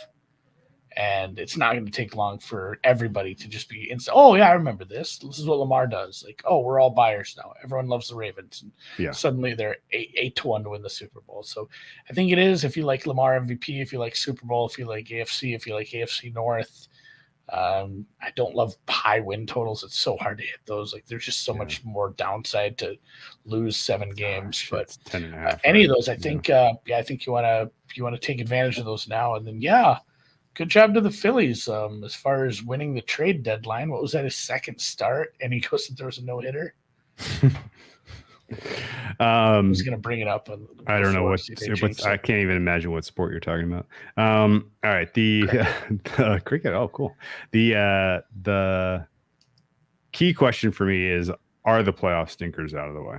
And it's not going to take long for everybody to just be instant. Oh yeah, I remember this. This is what Lamar does. Like, oh, we're all buyers now. Everyone loves the Ravens. And suddenly they're 8-1 to win the Super Bowl. So I think it is. If you like Lamar MVP, if you like Super Bowl, if you like AFC, if you like AFC North. I don't love high win totals. It's so hard to hit those. Like, there's just so much more downside to lose 7 games. But
10.5.
Any of those, I think. I think you want to take advantage of those now. And then good job to the Phillies as far as winning the trade deadline. What was that, his second start? And he goes and throws a no-hitter. I was going to bring it up.
I don't know I can't even imagine what sport you're talking about. All right. The cricket. Oh, cool. The key question for me is, are the playoff stinkers out of the way?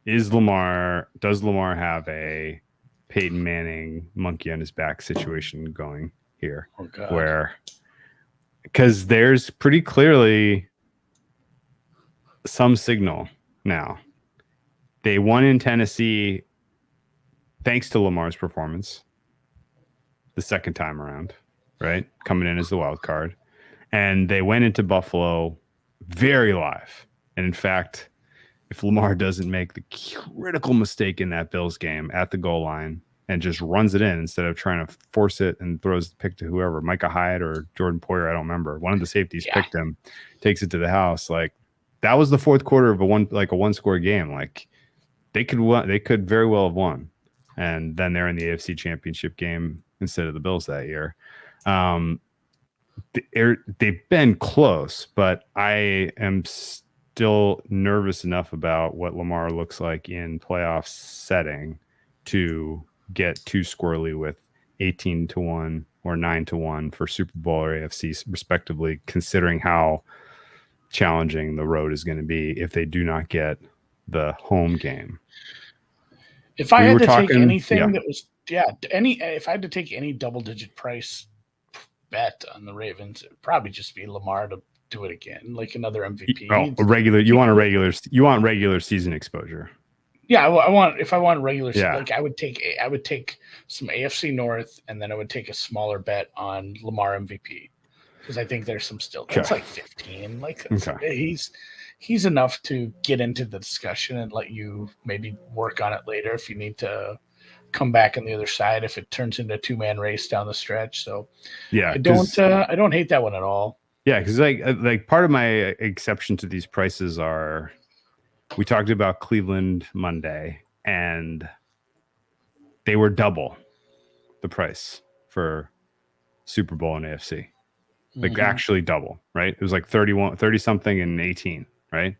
Does Lamar have a Peyton Manning monkey on his back situation going here?
Oh, God.
Because there's pretty clearly some signal now. They won in Tennessee thanks to Lamar's performance the second time around, right? Coming in as the wild card. And they went into Buffalo very live. And in fact, if Lamar doesn't make the critical mistake in that Bills game at the goal line and just runs it in instead of trying to force it and throws the pick to whoever, Micah Hyde or Jordan Poyer, I don't remember. One of the safeties picked him, takes it to the house. Like, that was the fourth quarter of a one-score game. Like, they could very well have won, and then they're in the AFC Championship game instead of the Bills that year. They've been close, but I am still nervous enough about what Lamar looks like in playoff setting to get too squirrely with 18-1 or 9-1 for Super Bowl or AFC respectively, considering how challenging the road is going to be if they do not get the home game.
If I had to take anything that was if I had to take any double-digit price bet on the Ravens, it'd probably just be Lamar to do it again, like another MVP.
You want regular season exposure.
Yeah, I want regular season, like I would take some AFC North, and then I would take a smaller bet on Lamar MVP, because I think there's some still. It's like 15. Like, he's enough to get into the discussion and let you maybe work on it later if you need to come back on the other side if it turns into a 2-man race down the stretch. So I don't hate that one at all.
Yeah, because like part of my exception to these prices are, we talked about Cleveland Monday, and they were double the price for Super Bowl and AFC. Like actually double, right? It was like 30 something and 18, right?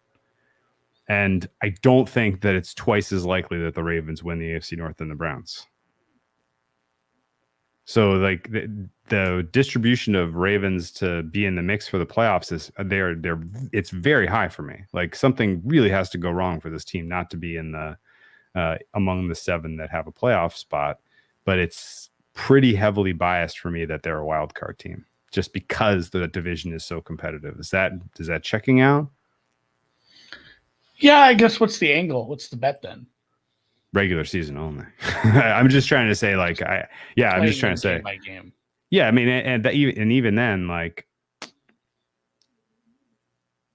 And I don't think that it's twice as likely that the Ravens win the AFC North than the Browns. So like the distribution of Ravens to be in the mix for the playoffs is it's very high for me. Like, something really has to go wrong for this team not to be in the among the 7 that have a playoff spot. But it's pretty heavily biased for me that they're a wild card team, just because the division is so competitive. Is that checking out?
Yeah, I guess. What's the angle? What's the bet then?
Regular season only. I'm just trying to say, like, I'm just trying to say,
by game.
Yeah, I mean, and even then, like,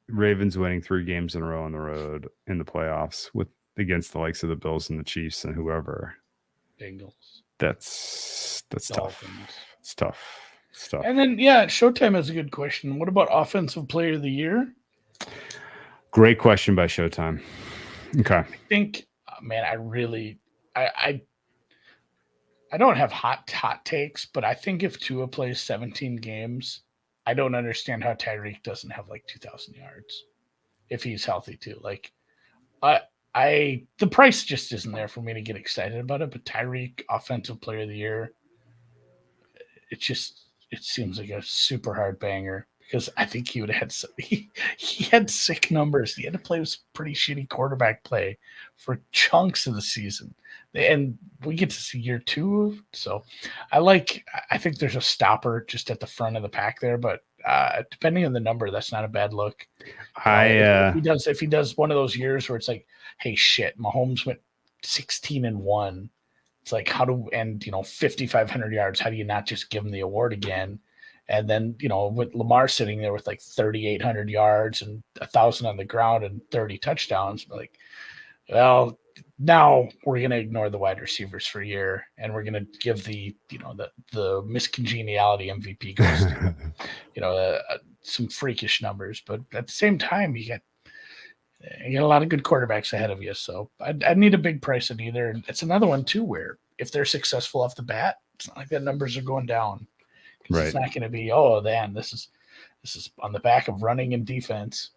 Ravens winning 3 games in a row on the road in the playoffs against the likes of the Bills and the Chiefs and whoever.
Bengals.
That's tough. It's tough.
And then Showtime has a good question. What about Offensive Player of the Year?
Great question by Showtime. Okay.
I think, man, I don't have hot takes, but I think if Tua plays 17 games, I don't understand how Tyreek doesn't have like 2,000 yards if he's healthy too. Like, the price just isn't there for me to get excited about it. But Tyreek, Offensive Player of the Year, it seems like a super hard banger, because I think he would have he had sick numbers. He had to play with pretty shitty quarterback play for chunks of the season. And we get to see year 2. So I think there's a stopper just at the front of the pack there, but depending on the number, that's not a bad look. If he does one of those years where it's like, hey, shit, Mahomes went 16-1. It's like, 5,500 yards. How do you not just give him the award again? And then, with Lamar sitting there with like 3,800 yards and 1,000 on the ground and 30 touchdowns, like, well, now we're going to ignore the wide receivers for a year, and we're going to give the miscongeniality MVP goes to, some freakish numbers. But at the same time, you got a lot of good quarterbacks ahead of you. So I'd need a big price in either. And it's another one too, where if they're successful off the bat, it's not like the numbers are going down.
Right.
It's not going to be, oh, damn, this is on the back of running and defense.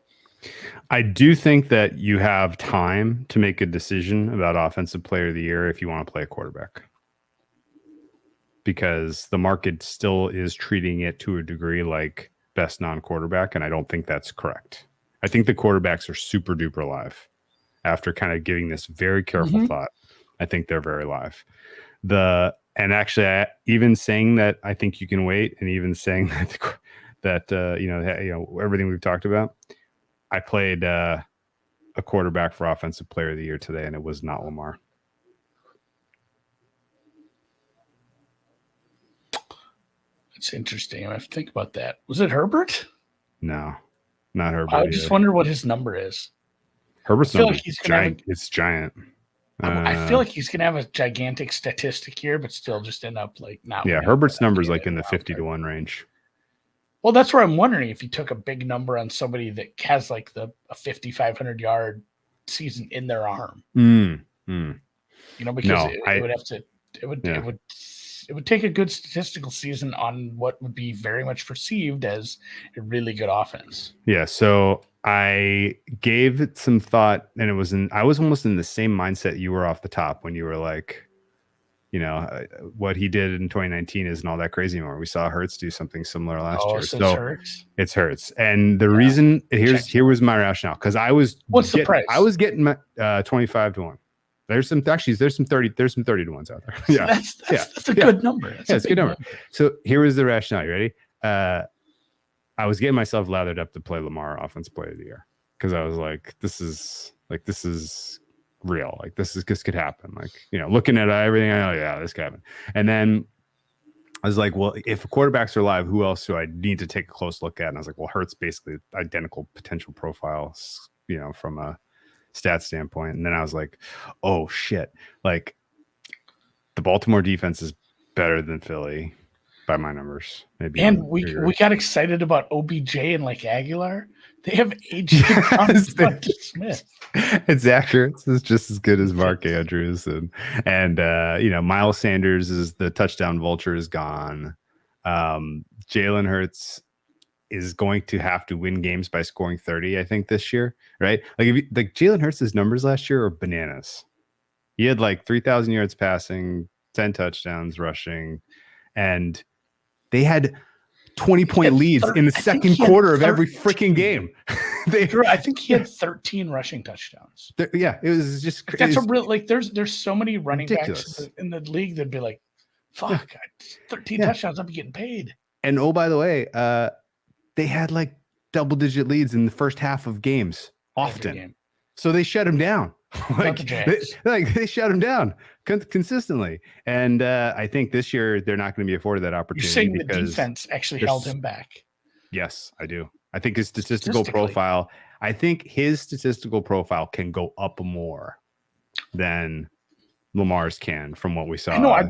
I do think that you have time to make a decision about offensive player of the year if you want to play a quarterback, because the market still is treating it to a degree like best non-quarterback, and I don't think that's correct. I think the quarterbacks are super duper live. After kind of giving this very careful thought, I think they're very live. And actually, even saying that I think you can wait, and even saying that everything we've talked about, I played a quarterback for offensive player of the year today, and it was not Lamar.
It's interesting. I have to think about that. Was it Herbert?
No, not Herbert.
I just wonder what his number is.
Herbert's number is giant. It's giant.
I feel like he's going to have a gigantic statistic here, but still just end up like not.
Yeah, Herbert's number is like in the 50-1 range.
Well, that's where I'm wondering if you took a big number on somebody that has like a 5,500 yard season in their arm. Because it would take a good statistical season on what would be very much perceived as a really good offense.
Yeah. So I gave it some thought, and I was almost in the same mindset you were off the top when you were like, what he did in 2019 isn't all that crazy anymore. We saw Hurts do something similar last year.
So
it's Hurts. And the reason here was my rationale. Cause
what's the price?
I was getting 25-1. There's some 30 to ones out there. Yeah.
That's a good number.
It's a good number. So here was the rationale. You ready? I was getting myself lathered up to play Lamar offensive player of the year, because I was like, this is real. Like this could happen. Like, looking at everything, I know, yeah, this could happen. And then I was like, well, if quarterbacks are live, who else do I need to take a close look at? And I was like, well, Hurts basically identical potential profiles, from a stat standpoint. And then I was like, oh shit, like the Baltimore defense is better than Philly by my numbers. Maybe.
And we got excited about OBJ and like Aguilar. They have AJ Smith.
It's accurate. It's just as good as Mark Andrews, and Miles Sanders is the touchdown vulture is gone. Jalen Hurts is going to have to win games by scoring 30, I think, this year, right? Like Jalen Hurts' numbers last year are bananas. He had like 3,000 yards passing, 10 touchdowns rushing, and they had 20-point leads in the second quarter of every freaking game.
I think he had 13 rushing touchdowns.
Yeah, it was just crazy.
That's a real there's so many running backs in the league that'd be like, fuck, 13 touchdowns, I'd be getting paid.
And oh, by the way, they had like double-digit leads in the first half of games often. So they shut him down. They shut him down consistently. And I think this year they're not going to be afforded that opportunity.
You're saying the defense actually held him back?
Yes, I do. I think his statistical profile can go up more than Lamar's can from what we saw.
I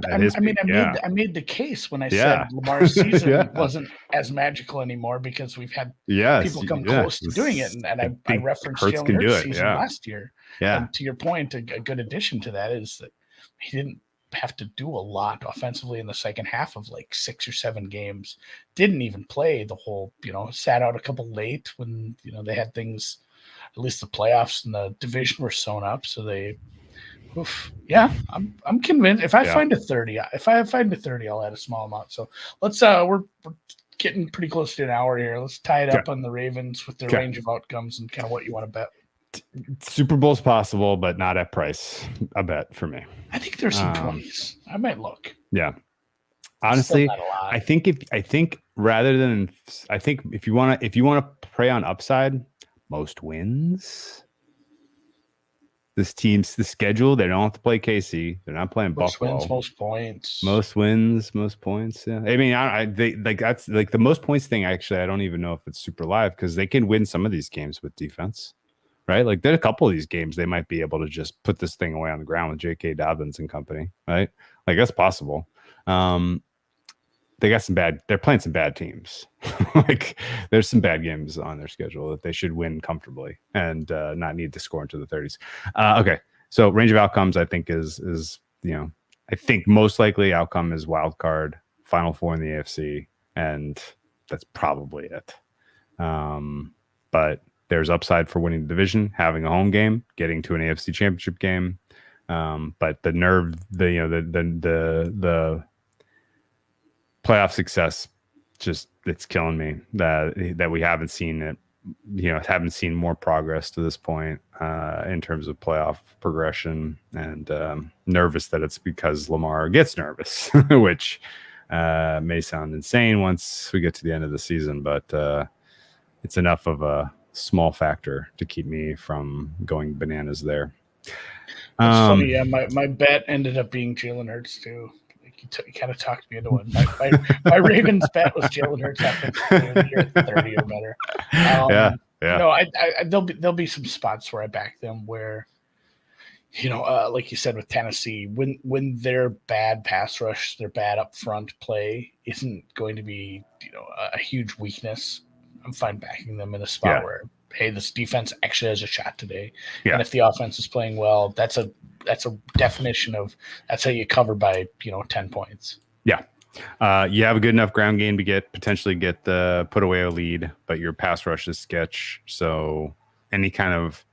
made the case when I said Lamar's season wasn't as magical anymore because we've had people come close to doing it, and I referenced Jalen Hurts' season last year.
Yeah.
And to your point, a good addition to that is that he didn't have to do a lot offensively in the second half of like 6 or 7 games. Didn't even play the whole, sat out a couple late when they had things, at least the playoffs and the division were sewn up, so they. I'm convinced. If I find a 30, I'll add a small amount. So let's we're getting pretty close to an hour here. Let's tie it up on the Ravens with their range of outcomes and kind of what you want to bet.
Super Bowl's possible, but not at price. A bet for me.
I think there's some 20s. I might look.
Yeah. Honestly, I think if you want to prey on upside, most wins. the schedule. They don't have to play KC. They're not playing Buffalo.
Wins, most points.
Most wins, most points. Yeah, I mean, they like that's like the most points thing. Actually, I don't even know if it's super live because they can win some of these games with defense, right? Like there are a couple of these games they might be able to just put this thing away on the ground with J.K. Dobbins and company, right? Like that's possible. They got they're playing some bad teams. Like there's some bad games on their schedule that they should win comfortably and not need to score into the 30s. Okay. So range of outcomes, I think is, I think most likely outcome is wild card, Final Four in the AFC. And that's probably it. But there's upside for winning the division, having a home game, getting to an AFC championship game. But the playoff success, just it's killing me that we haven't seen it, haven't seen more progress to this point in terms of playoff progression, and nervous that it's because Lamar gets nervous, which may sound insane once we get to the end of the season, but it's enough of a small factor to keep me from going bananas there.
It's funny, yeah. My bet ended up being Jalen Hurts too. You kind of talked me into one. My Ravens bet was Jalen Hurts after 30 or better.
Yeah.
There'll be some spots where I back them where, like you said with Tennessee, when their bad pass rush, their bad up front play isn't going to be a huge weakness. I'm fine backing them in a spot where, hey, this defense actually has a shot today, and if the offense is playing well, that's a definition of that's how you cover by 10 points. You
have a good enough ground game to potentially get the put away a lead, but your pass rush is sketch. So any kind of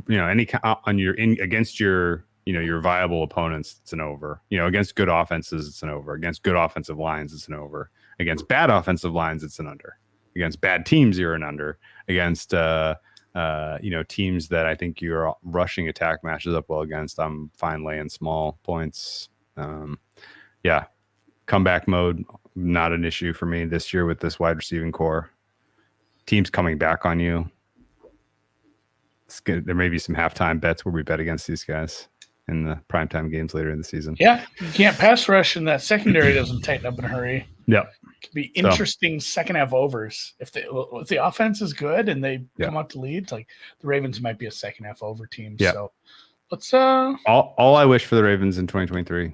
against your your viable opponents, it's an over. Against good offenses, it's an over. Against good offensive lines, it's an over. Against bad offensive lines, it's an under. Against bad teams, you're an under. Against teams that I think your rushing attack matches up well against, I'm fine laying small points. Comeback mode, not an issue for me this year with this wide receiving core. Teams coming back on you. It's good. There may be some halftime bets where we bet against these guys in the primetime games later in the season.
Yeah, you can't pass rush, and that secondary doesn't tighten up in a hurry.
Yep.
Could be interesting second half overs if the offense is good and they come out to lead. Like the Ravens might be a second half over team. Yeah. So let's
all I wish for the Ravens in 2023: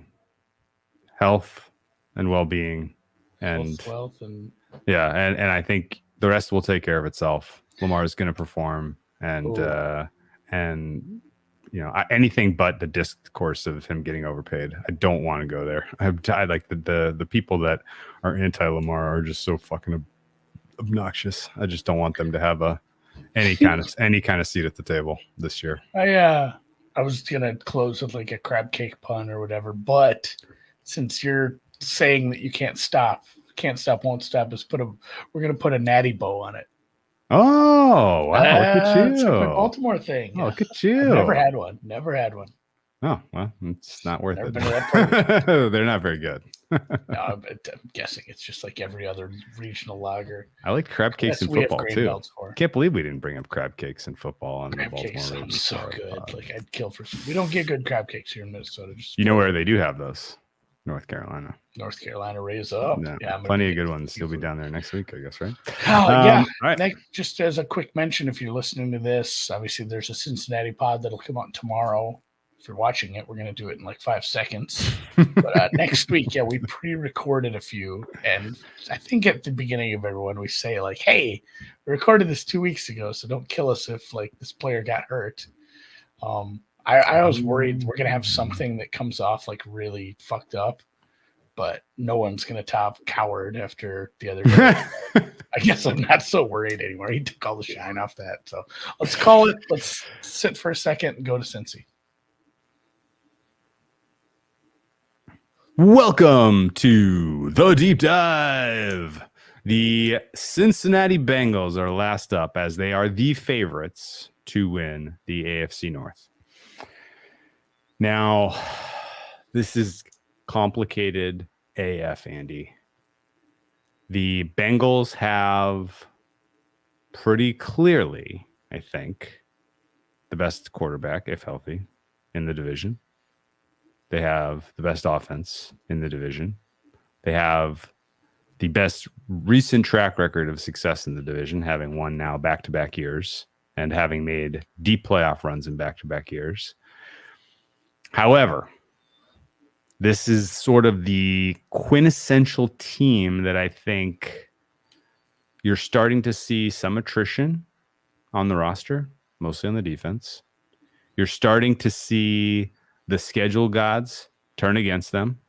health and well-being, and
wealth and
I think the rest will take care of itself. Lamar is going to perform, and anything but the discourse of him getting overpaid. I don't want to go there. I like the people that are anti-Lamar are just so fucking obnoxious. I just don't want them to have any kind of seat at the table this year.
I was gonna close with like a crab cake pun or whatever, but since you're saying that you can't stop, won't stop, we're gonna put a natty bow on it.
Oh, wow. Look at you.
It's a Baltimore thing.
Oh, look at you.
I've never had one.
Oh, well, it's not worth it. They're not very good.
No, I'm guessing it's just like every other regional lager.
I like crab cakes in football, too. Can't believe we didn't bring up crab cakes in football on
crab
the Baltimore
cakes
Ravens.
Sounds so good. Like I'd kill for some. We don't get good crab cakes here in Minnesota.
Where they do have those? North Carolina.
Raise up.
No, plenty of good ones. You'll be down there next week, I guess, right?
Yeah.
Right.
Just as a quick mention, if you're listening to this, obviously there's a Cincinnati pod that'll come out tomorrow. If you're watching it, we're going to do it in like 5 seconds. But next week, we pre-recorded a few. And I think at the beginning of everyone, we say like, hey, we recorded this 2 weeks ago, so don't kill us if like this player got hurt. I was worried we're going to have something that comes off like really fucked up, but no one's going to top Coward after the other day. I guess I'm not so worried anymore. He took all the shine off that. So let's call it. Let's sit for a second and go to Cincy.
Welcome to the deep dive. The Cincinnati Bengals are last up as they are the favorites to win the AFC North. Now, this is complicated AF, Andy. The Bengals have pretty clearly, I think, the best quarterback, if healthy, in the division. They have the best offense in the division. They have the best recent track record of success in the division, having won now back-to-back years and having made deep playoff runs in back-to-back years. However, this is sort of the quintessential team that I think you're starting to see some attrition on the roster, mostly on the defense. You're starting to see the schedule gods turn against them.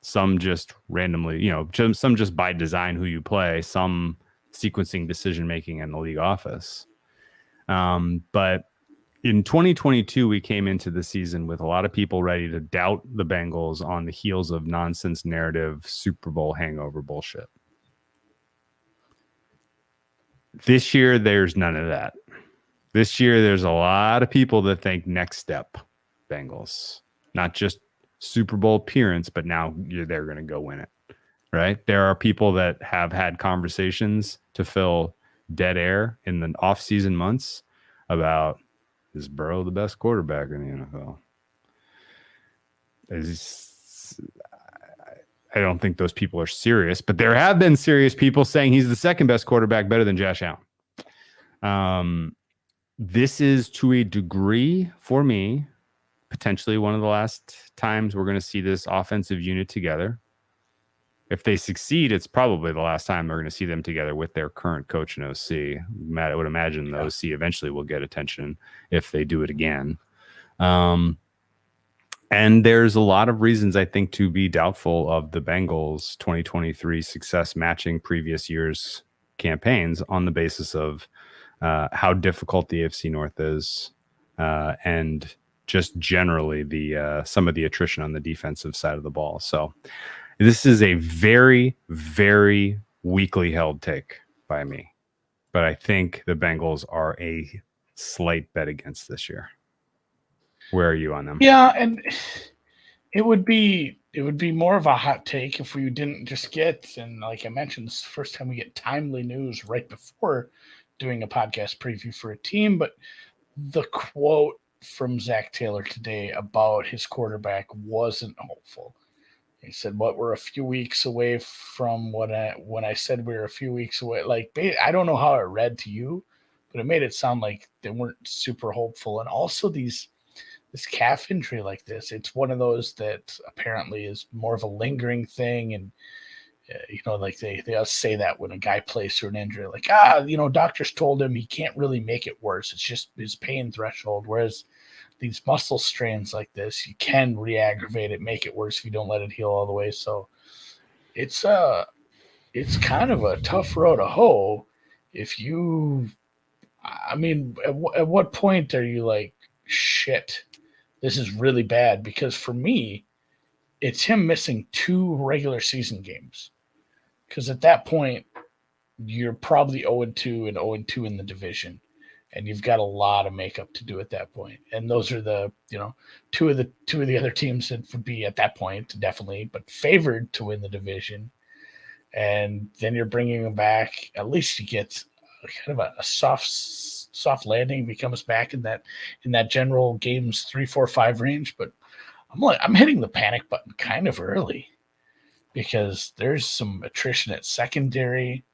Some just randomly, some just by design who you play, some sequencing decision-making in the league office. But in 2022, we came into the season with a lot of people ready to doubt the Bengals on the heels of nonsense narrative, Super Bowl hangover bullshit. This year, there's none of that. This year, there's a lot of people that think next step Bengals, not just Super Bowl appearance, but now they're going to go win it, right? There are people that have had conversations to fill dead air in the offseason months about, is Burrow the best quarterback in the NFL? I don't think those people are serious, but there have been serious people saying he's the second best quarterback, better than Josh Allen. This is, to a degree, for me, potentially one of the last times we're going to see this offensive unit together. If they succeed, it's probably the last time we're going to see them together with their current coach and OC. I would imagine the OC eventually will get attention if they do it again. And there's a lot of reasons, I think, to be doubtful of the Bengals' 2023 success matching previous year's campaigns on the basis of how difficult the AFC North is and just generally the some of the attrition on the defensive side of the ball. So this is a very, very weakly held take by me. But I think the Bengals are a slight bet against this year. Where are you on them?
Yeah, and it would be more of a hot take if we didn't just get, and like I mentioned, this is the first time we get timely news right before doing a podcast preview for a team. But the quote from Zach Taylor today about his quarterback wasn't hopeful. He said, "What we're a few weeks away from when I said we were a few weeks away." Like, I don't know how it read to you, but it made it sound like they weren't super hopeful. And also this calf injury like this, it's one of those that apparently is more of a lingering thing. And, like they say that when a guy plays through an injury, like, doctors told him he can't really make it worse. It's just his pain threshold. Whereas these muscle strains like this, you can re-aggravate it, make it worse if you don't let it heal all the way. So it's kind of a tough road to hoe. At what point are you like, shit, this is really bad? Because for me, it's him missing 2 regular season games. Because at that point, you're probably 0-2 and 0-2 in the division. And you've got a lot of makeup to do at that point. And those are the, two of the other teams that would be at that point definitely, but favored to win the division. And then you're bringing him back. At least he gets kind of a soft landing. He comes back in that general games 3, 4, 5 range. But I'm hitting the panic button kind of early because there's some attrition at secondary.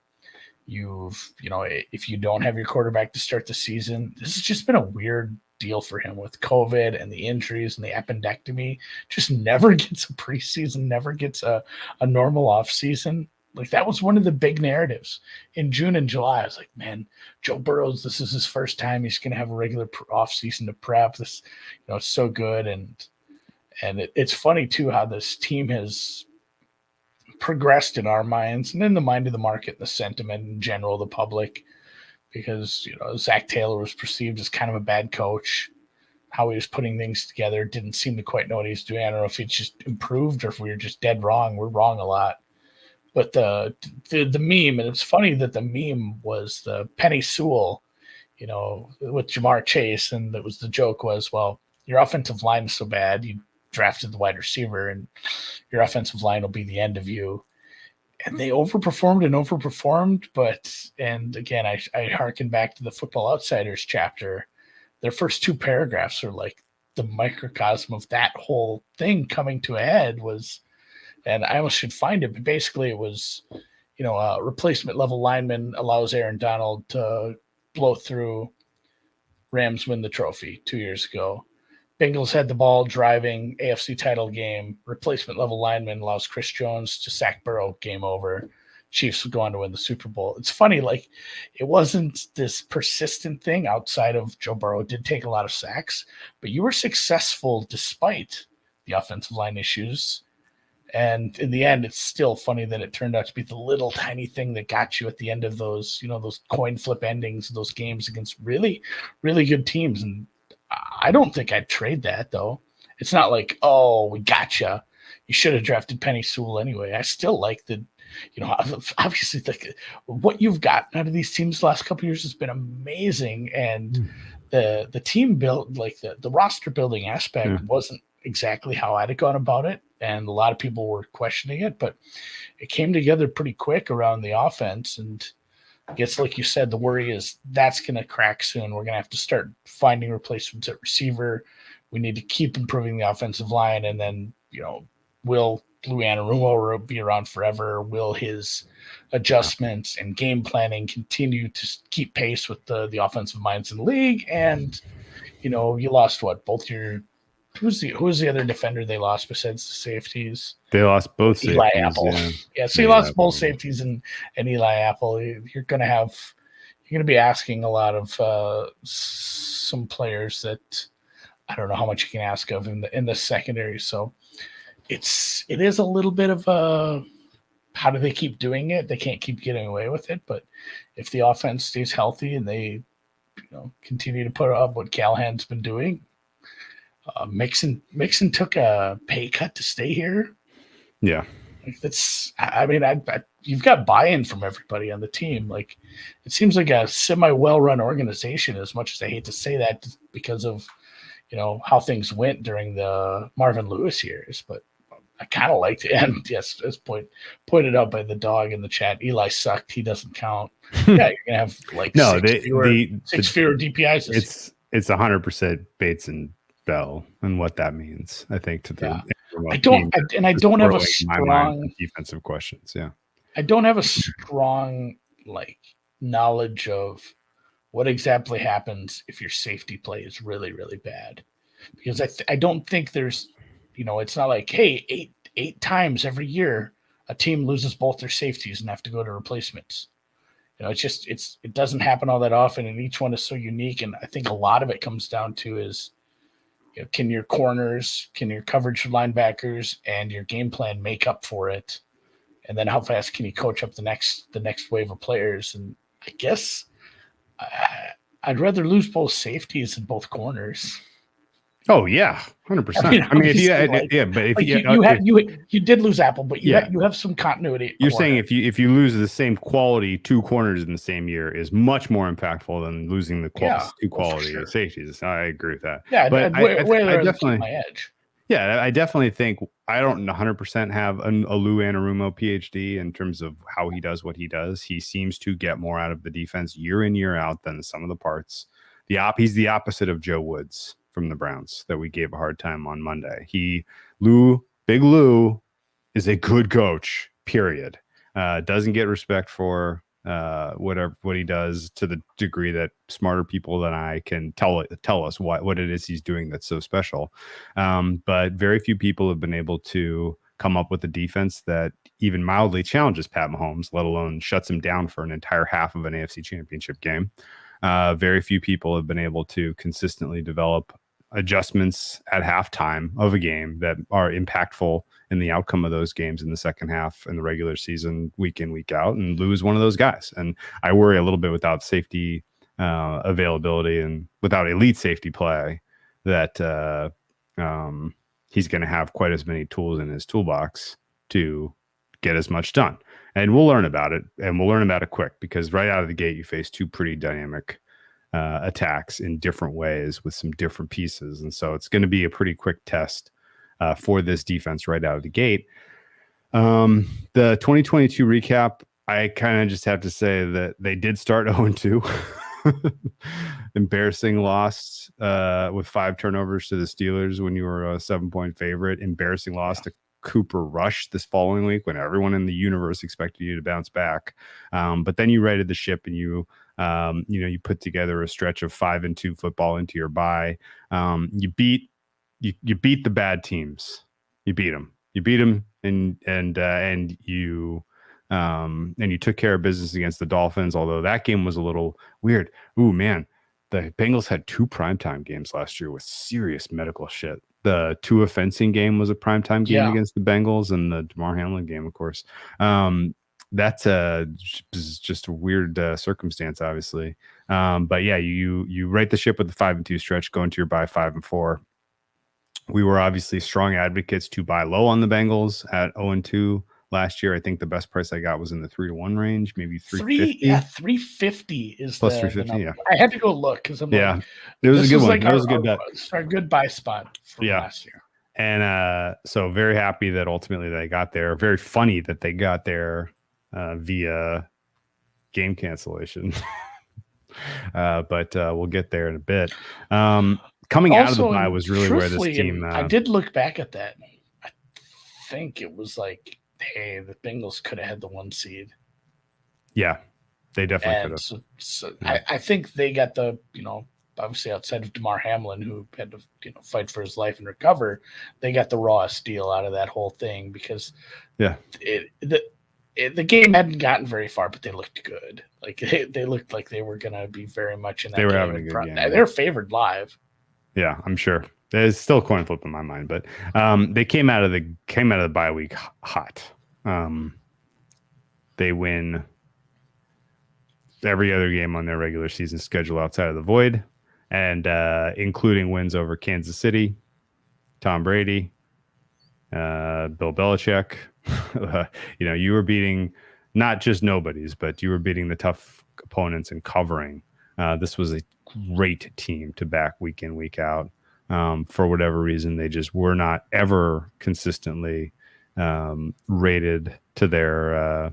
If you don't have your quarterback to start the season, this has just been a weird deal for him with COVID and the injuries and the appendectomy. Just never gets a preseason, never gets a normal off season. Like, that was one of the big narratives in June and July. I was like, man, Joe Burrow, this is his first time. He's going to have a regular off season to prep. This, it's so good. And it's funny too, how this team has progressed in our minds and in the mind of the market, the sentiment in general, the public, because Zach Taylor was perceived as kind of a bad coach. How he was putting things together didn't seem to quite know what he was doing. I don't know if it's just improved or if we were just dead wrong. We're wrong a lot. But the meme, and it's funny that the meme was the Penny Sewell, with Jamar Chase, and the joke was, well, your offensive line is so bad, you drafted the wide receiver, and your offensive line will be the end of you. And they overperformed. And again, I harken back to the Football Outsiders chapter their first two paragraphs are like the microcosm of that whole thing coming to a head was, and I almost should find it, but basically it was, a replacement level lineman allows Aaron Donald to blow through. Rams win the trophy 2 years ago. Bengals had the ball driving AFC title game. Replacement level lineman allows Chris Jones to sack Burrow. Game over. Chiefs would go on to win the Super Bowl. It's funny, like it wasn't this persistent thing outside of Joe Burrow did take a lot of sacks, but you were successful despite the offensive line issues. And in the end, it's still funny that it turned out to be the little tiny thing that got you at the end of those, those coin flip endings, those games against really, really good teams. And I don't think I'd trade that, though. It's not like, oh, we gotcha. You should have drafted Penny Sewell anyway. I still like the, obviously what you've gotten out of these teams the last couple of years has been amazing. And the team built, like the roster building aspect wasn't exactly how I'd have gone about it. And a lot of people were questioning it, but it came together pretty quick around the offense. And I guess, like you said, the worry is that's going to crack soon. We're going to have to start finding replacements at receiver. We need to keep improving the offensive line. And then, will Lou Anarumo be around forever? Will his adjustments and game planning continue to keep pace with the offensive minds in the league? And, you lost what? Both your – who was the other defender they lost besides the safeties?
They lost both safeties.
Eli Apple. Yeah, so you lost both safeties and Eli Apple. You're going to be asking a lot of some players that I don't know how much you can ask of in the secondary. So it is a little bit of a, how do they keep doing it? They can't keep getting away with it. But if the offense stays healthy and they continue to put up what Callahan's been doing, Mixon took a pay cut to stay here.
Yeah,
like that's. I mean, you've got buy-in from everybody on the team. Like, it seems like a semi-well-run organization. As much as I hate to say that, because of how things went during the Marvin Lewis years, but I kind of liked it. And yes, as pointed out by the dog in the chat, Eli sucked. He doesn't count. Yeah, you're gonna have like six fewer DPIs.
It's 100% Bates and Bell and what that means, I think, to the
I don't have a strong
defensive questions. Yeah,
I don't have a strong knowledge of what exactly happens if your safety play is really, really bad, because I don't think there's it's not like, hey, eight times every year a team loses both their safeties and have to go to replacements. It doesn't happen all that often, and each one is so unique. And I think a lot of it comes down to is, can your corners, can your coverage linebackers, and your game plan make up for it? And then how fast can you coach up the next wave of players? And I guess I'd rather lose both safeties than both corners.
Oh yeah, 100%. I mean, if
you did lose Apple, but you have some continuity.
You're saying if you lose the same quality two corners in the same year is much more impactful than losing the two quality of safeties. I agree with that.
Yeah,
but
I
definitely
my edge.
Yeah, I definitely think I don't 100% have a Lou Anarumo PhD in terms of how he does what he does. He seems to get more out of the defense year in, year out than some of the parts. He's the opposite of Joe Woods from the Browns that we gave a hard time on Monday. Big Lou is a good coach, period. Doesn't get respect for what he does to the degree that smarter people than I can tell us what it is he's doing that's so special. But very few people have been able to come up with a defense that even mildly challenges Pat Mahomes, let alone shuts him down for an entire half of an AFC Championship game. Very few people have been able to consistently develop adjustments at halftime of a game that are impactful in the outcome of those games in the second half and the regular season, week in, week out. And Lou is one of those guys. And I worry a little bit without safety availability and without elite safety play that he's going to have quite as many tools in his toolbox to get as much done. And we'll learn about it, and we'll learn about it quick, because right out of the gate, you face two pretty dynamic attacks in different ways with some different pieces. And so it's going to be a pretty quick test for this defense right out of the gate. The 2022 recap, I kind of just have to say that they did start 0-2. embarrassing loss with 5 turnovers to the Steelers when you were a 7-point favorite. Embarrassing loss to Cooper Rush this following week when everyone in the universe expected you to bounce back. But then you righted the ship and you put together a stretch of 5-2 football into your bye. You beat the bad teams. You beat them. And you took care of business against the Dolphins, although that game was a little weird. Ooh, man, the Bengals had 2 primetime games last year with serious medical shit. The Tua fencing game was a primetime game against the Bengals, and the Damar Hamlin game, of course. That's just a weird circumstance, obviously. But yeah, you right the ship with the 5-2 stretch, going to your bye 5-4. We were obviously strong advocates to buy low on the Bengals at 0-2 last year. I think the best price I got was in the 3-1 range, maybe 350.
350 is
plus
the
350.
Yeah, I had to go look because I'm
like, it was a good one. Like it was a good bet.
Our good buy spot from last year.
And so very happy that ultimately they got there. Very funny that they got there via game cancellation. But we'll get there in a bit. Coming out of the bye was really where this team.
I did look back at that. I think it was like, hey, the Bengals could have had the 1 seed.
Yeah, they definitely could have.
So I think they got the, obviously outside of Damar Hamlin, who had to, fight for his life and recover, they got the rawest deal out of that whole thing because the game hadn't gotten very far, but they looked good. Like they looked like they were going to be very much in that game.
They were having a good game.
They were favored live.
Yeah, I'm sure. There's still a coin flip in my mind, but they came out of the bye week hot. They win every other game on their regular season schedule outside of the void, and including wins over Kansas City, Tom Brady, Bill Belichick. You were beating not just nobodies, but you were beating the tough opponents and covering. This was a great team to back week in, week out. For whatever reason, they just were not ever consistently rated to their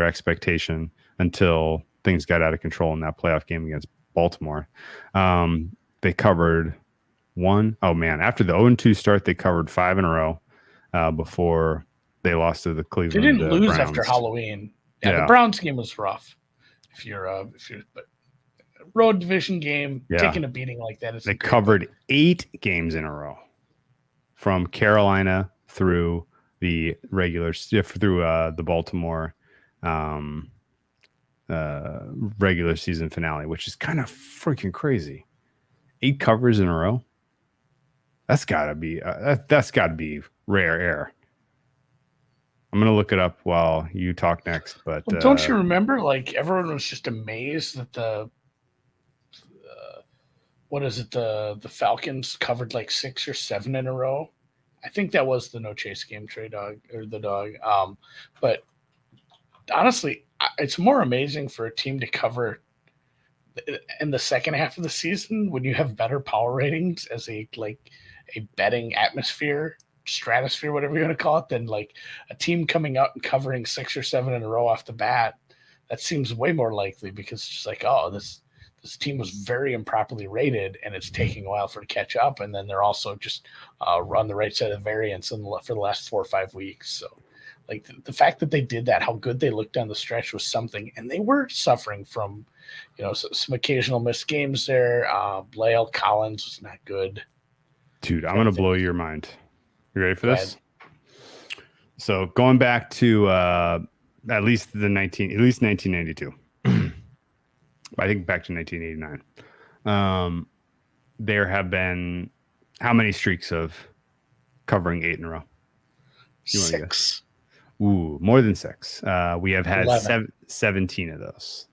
expectation until things got out of control in that playoff game against Baltimore. They covered after the 0-2 start, they covered 5 in a row before they lost to the Cleveland.
They didn't lose
Browns.
After Halloween. Yeah, the Browns game was rough. But road division game, taking a beating like that is.
They covered 8 games in a row, from Carolina through the the Baltimore regular season finale, which is kind of freaking crazy. 8 covers in a row. That's gotta be rare air. I'm gonna look it up while you talk next. But
don't you remember? Like everyone was just amazed that the the Falcons covered like 6 or 7 in a row. I think that was the no chase game, Trey Dog or the dog. But honestly, it's more amazing for a team to cover in the second half of the season when you have better power ratings as a betting atmosphere, stratosphere, whatever you want to call it, than like a team coming out and covering 6 or 7 in a row off the bat. That seems way more likely because it's just like, oh, this team was very improperly rated and it's taking a while for it to catch up. And then they're also just on the right side of the variance for the last 4 or 5 weeks. So like the fact that they did that, how good they looked down the stretch was something. And they were suffering from, some occasional missed games there. La'el Collins was not good.
Dude, I'm going to blow your mind. You ready for this? So going back to at least 1992. I think back to 1989. There have been how many streaks of covering 8 in a row?
6.
Ooh, more than 6. We have had 17 of those.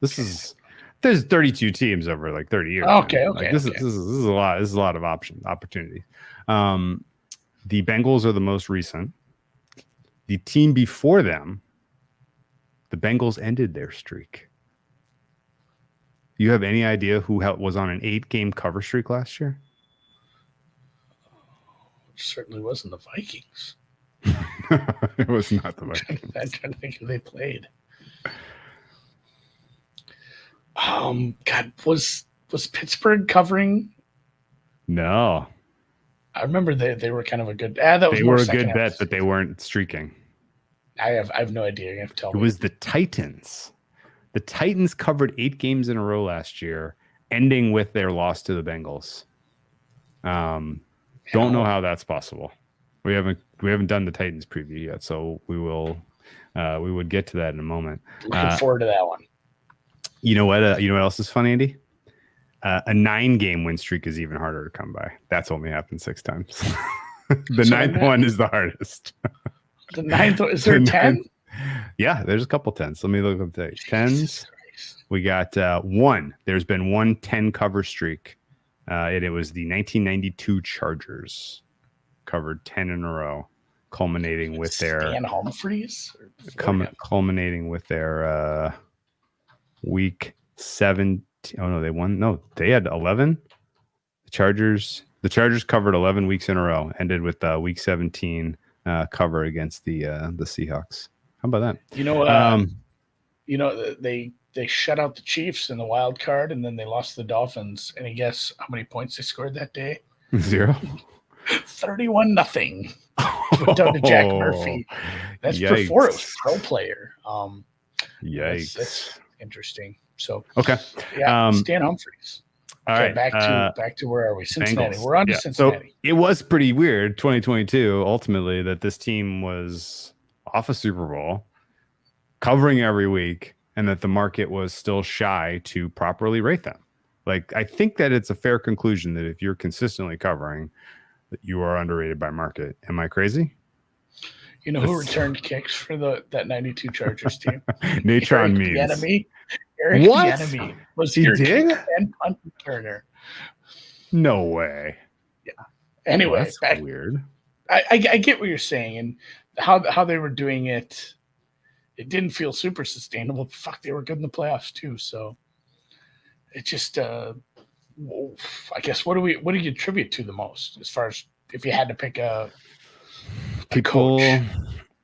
There's 32 teams over like 30 years.
Okay.
This is a lot. This is a lot of opportunity. The Bengals are the most recent. The team before them, the Bengals ended their streak. Do you have any idea who was on an 8-game cover streak last year?
It certainly wasn't the Vikings.
It was not the Vikings.
I'm trying to think who they played. God, was Was Pittsburgh covering?
No.
I remember they were kind of a good. That was
They
more
were a
second
good
half.
bet, but they weren't streaking.
I have no idea. You have to tell
It
me.
was the Titans. The Titans covered 8 games in a row last year, ending with their loss to the Bengals. Don't know how that's possible. We haven't done the Titans preview yet, so we would get to that in a moment.
Looking forward to that one.
You know what? You know what else is fun, Andy? A 9-game win streak is even harder to come by. That's only happened 6 times. The 9th one is the hardest.
The 9th, is there 10?
Yeah, there's a couple 10s. Let me look up the 10s. We got 1. There's been 1 10 cover streak. And it was the 1992 Chargers covered 10 in a row, culminating with their
Stan Humphries.
Culminating with their week 7. Oh no, they won. No, they had 11. The Chargers covered 11 weeks in a row. Ended with week 17 cover against the Seahawks. How about that?
They shut out the Chiefs in the wild card, and then they lost to the Dolphins. And guess how many points they scored that day?
0.
31-0. Put down to Jack Murphy. That's before it was pro player.
Yikes.
That's interesting. So
okay.
Yeah, Stan Humphries.
All right.
Back to where are we? Cincinnati.
Bengals.
We're on to Cincinnati.
So it was pretty weird, 2022, ultimately, that this team was off a Super Bowl, covering every week, and that the market was still shy to properly rate them. Like, I think that it's a fair conclusion that if you're consistently covering, that you are underrated by market. Am I crazy?
You know who returned kicks for that 92 Chargers team?
Natron Means.
Eric Bieniemy was
he
your
did?
kicker and punt returner.
No way.
Yeah. Anyway,
that's weird.
I get what you're saying, and how they were doing it. It didn't feel super sustainable. Fuck, they were good in the playoffs too. So it just, I guess, what do you attribute to the most, as far as if you had to pick a coach?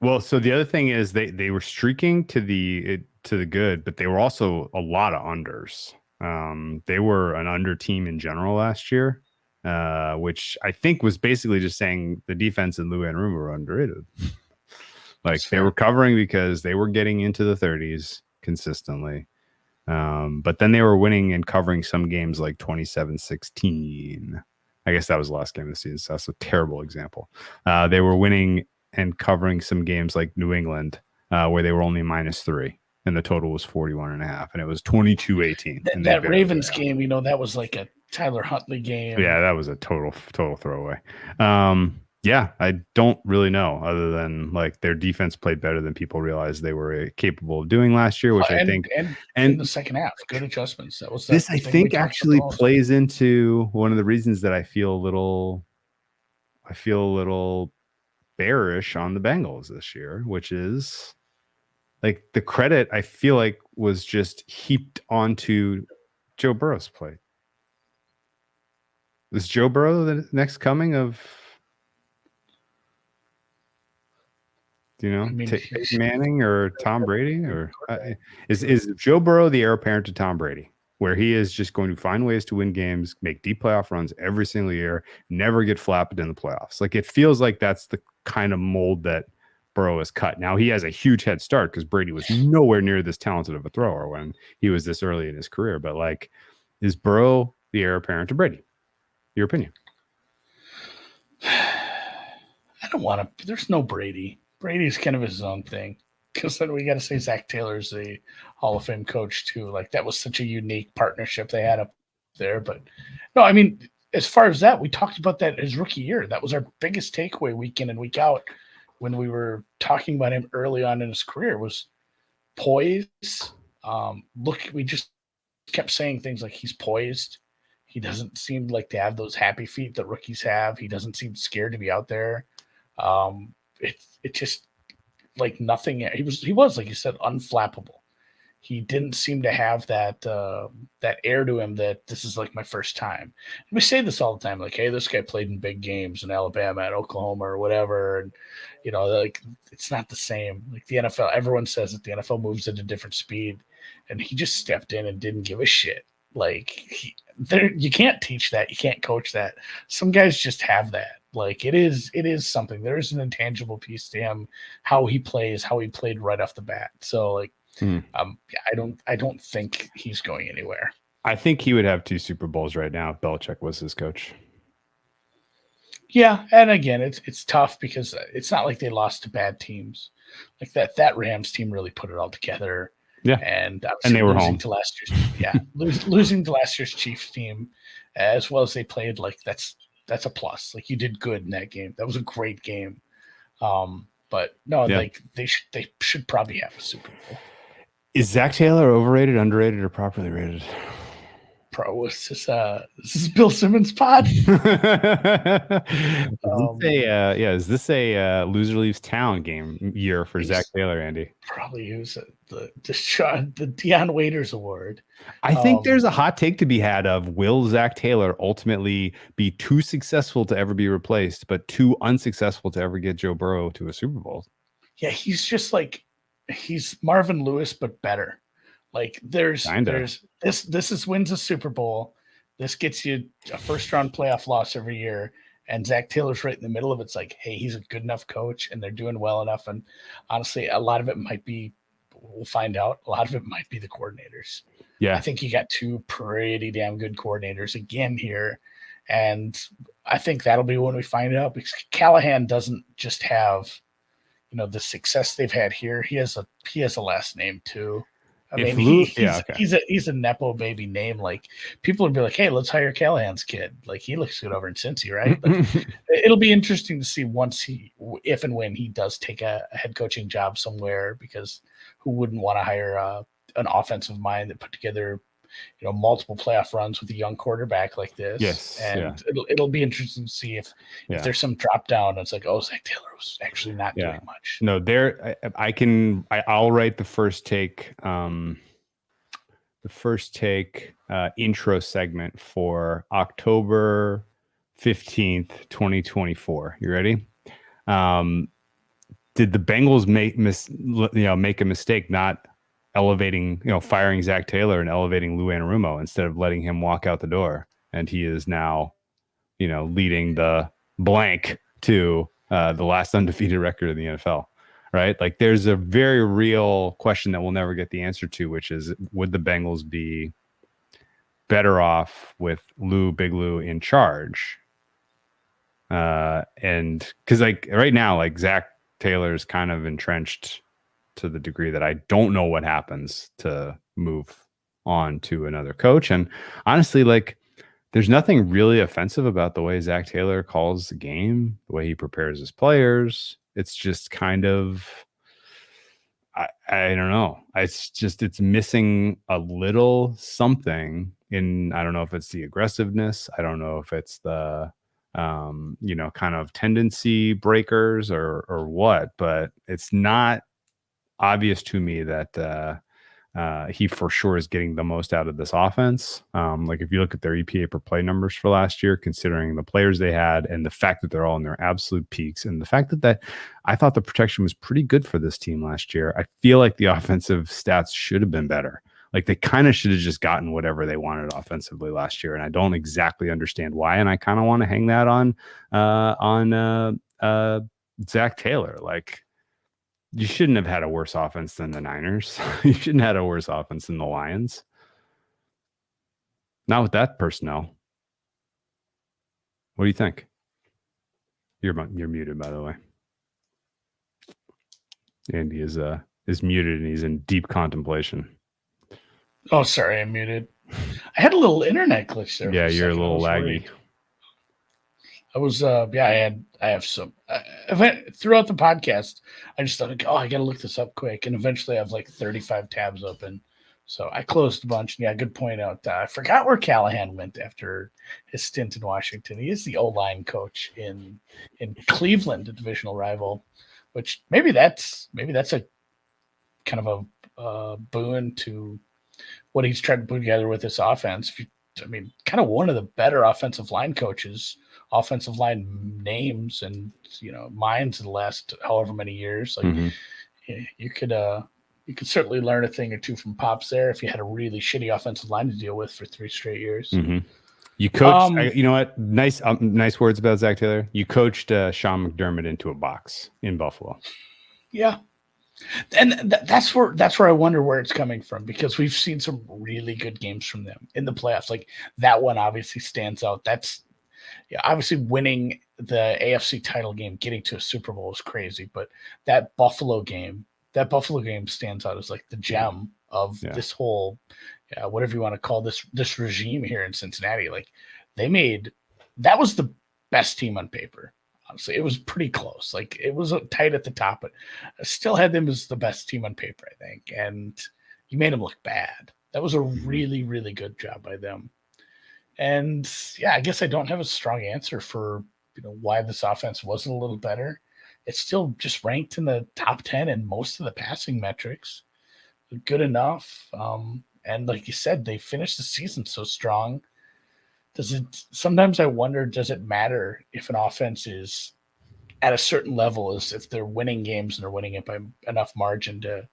Well, so the other thing is they were streaking to the good, but they were also a lot of unders. They were an under team in general last year, which I think was basically just saying the defense and Lou Anrumo were underrated. Like, they were covering because they were getting into the 30s consistently. But then they were winning and covering some games like 27-16. I guess that was the last game of the season. So that's a terrible example. They were winning and covering some games like New England, where they were only -3. And the total was 41.5. And it was 22-18.
That Ravens game, that was like a Tyler Huntley game.
Yeah, that was a total throwaway. Yeah, I don't really know, other than like their defense played better than people realized they were capable of doing last year, which I think
and in the second half, good adjustments. That was
this. I think actually plays into one of the reasons that I feel a little bearish on the Bengals this year, which is like the credit I feel like was just heaped onto Joe Burrow's plate. Is Joe Burrow the next coming of? Peyton Manning or Tom Brady, or is Joe Burrow the heir apparent to Tom Brady, where he is just going to find ways to win games, make deep playoff runs every single year, never get flapped in the playoffs? Like, it feels like that's the kind of mold that Burrow has cut. Now he has a huge head start because Brady was nowhere near this talented of a thrower when he was this early in his career. But like, is Burrow the heir apparent to Brady? Your opinion?
I don't want to. There's no Brady. Brady's kind of his own thing, because then we got to say Zach Taylor's the Hall of Fame coach too. Like, that was such a unique partnership they had up there. But no, I mean, as far as that, we talked about that his rookie year. That was our biggest takeaway week in and week out when we were talking about him early on in his career, was poise. We just kept saying things like he's poised. He doesn't seem like to have those happy feet that rookies have. He doesn't seem scared to be out there. It just, like, nothing. He was like you said, unflappable. He didn't seem to have that air to him that this is like my first time. And we say this all the time, like, hey, this guy played in big games in Alabama and Oklahoma or whatever, and like, it's not the same. Like, the NFL, everyone says that the NFL moves at a different speed, and he just stepped in and didn't give a shit. Like you can't teach that. You can't coach that. Some guys just have that. Like it is something. There is an intangible piece to him, how he plays, how he played right off the bat. So like, I don't think he's going anywhere.
I think he would have 2 Super Bowls right now if Belichick was his coach.
Yeah, and again, it's tough because it's not like they lost to bad teams. Like that Rams team really put it all together.
Yeah,
and
they were
losing
home
to last year's losing to last year's Chiefs team, as well as they played. Like that's a plus. Like you did good in that game. That was a great game. But no, like they should probably have a Super Bowl.
Is Zach Taylor overrated, underrated, or properly rated?
Pro, this is Bill Simmons pod.
Is this a loser leaves town game year for Zach Taylor, Andy?
Probably use the Deion Waiters Award.
I think there's a hot take to be had of, will Zach Taylor ultimately be too successful to ever be replaced, but too unsuccessful to ever get Joe Burrow to a Super Bowl?
Yeah, he's just like, he's Marvin Lewis, but better. Like there's this wins a Super Bowl. This gets you a first round playoff loss every year. And Zach Taylor's right in the middle of it. It's like, hey, he's a good enough coach and they're doing well enough. And honestly, a lot of it might be, we'll find out. A lot of it might be the coordinators.
Yeah.
I think you got 2 pretty damn good coordinators again here. And I think that'll be when we find out, because Callahan doesn't just have, the success they've had here. He has a last name too. I mean, he's a Nepo baby name. Like people would be like, hey, let's hire Callahan's kid. Like he looks good over in Cincy, right? Like, it'll be interesting to see if and when he does take a head coaching job somewhere, because who wouldn't want to hire an offensive mind that put together, multiple playoff runs with a young quarterback like this.
Yes.
And it'll be interesting to see if there's some drop down. It's like, oh, Zach Taylor was actually not doing much.
No, I'll write the first take, intro segment for October 15th, 2024. You ready? Did the Bengals make a mistake not elevating, firing Zach Taylor and elevating Lou Anarumo instead of letting him walk out the door? And he is now, leading the blank to the last undefeated record in the NFL, right? Like there's a very real question that we'll never get the answer to, which is, would the Bengals be better off with Big Lou in charge? And because like right now, like Zach Taylor's kind of entrenched to the degree that I don't know what happens to move on to another coach. And honestly, like there's nothing really offensive about the way Zach Taylor calls the game, the way he prepares his players. It's just kind of, I don't know. It's missing a little something in, I don't know if it's the aggressiveness. I don't know if it's the, kind of tendency breakers or what, but it's not obvious to me that he for sure is getting the most out of this offense. Like if you look at their EPA per play numbers for last year, considering the players they had and the fact that they're all in their absolute peaks, and the fact that I thought the protection was pretty good for this team last year, I feel like the offensive stats should have been better. Like they kind of should have just gotten whatever they wanted offensively last year, and I don't exactly understand why. And I kind of want to hang that on Zach Taylor. Like, you shouldn't have had a worse offense than the Niners. You shouldn't have had a worse offense than the Lions. Not with that personnel. What do you think? You're muted, by the way. Andy is muted and he's in deep contemplation.
Oh, sorry, I'm muted. I had a little internet glitch there.
Yeah, you're a little laggy.
I was, I have some throughout the podcast. I just thought, I got to look this up quick. And eventually I have like 35 tabs open. So I closed a bunch. Yeah, good point out. I forgot where Callahan went after his stint in Washington. He is the O-line coach in Cleveland, a divisional rival, which maybe that's a kind of a boon to what he's trying to put together with this offense. Kind of one of the better offensive line coaches, offensive line names, and minds in the last however many years. Like you could you could certainly learn a thing or two from Pops there if you had a really shitty offensive line to deal with for 3 straight years.
Mm-hmm. You coached, you know what? Nice words about Zach Taylor. You coached Sean McDermott into a box in Buffalo.
Yeah. And that's where I wonder where it's coming from, because we've seen some really good games from them in the playoffs. Like that one obviously stands out. That's obviously winning the AFC title game, getting to a Super Bowl is crazy, but that Buffalo game stands out as like the gem of this whole, whatever you want to call this regime here in Cincinnati. Like that was the best team on paper. Honestly, it was pretty close. Like it was tight at the top, but I still had them as the best team on paper, I think. And you made them look bad. That was a really, really good job by them. And yeah, I guess I don't have a strong answer for why this offense wasn't a little better. It's still just ranked in the top 10 in most of the passing metrics. Good enough. And like you said, they finished the season so strong. Sometimes I wonder, does it matter if an offense is at a certain level, as if they're winning games and they're winning it by enough margin to,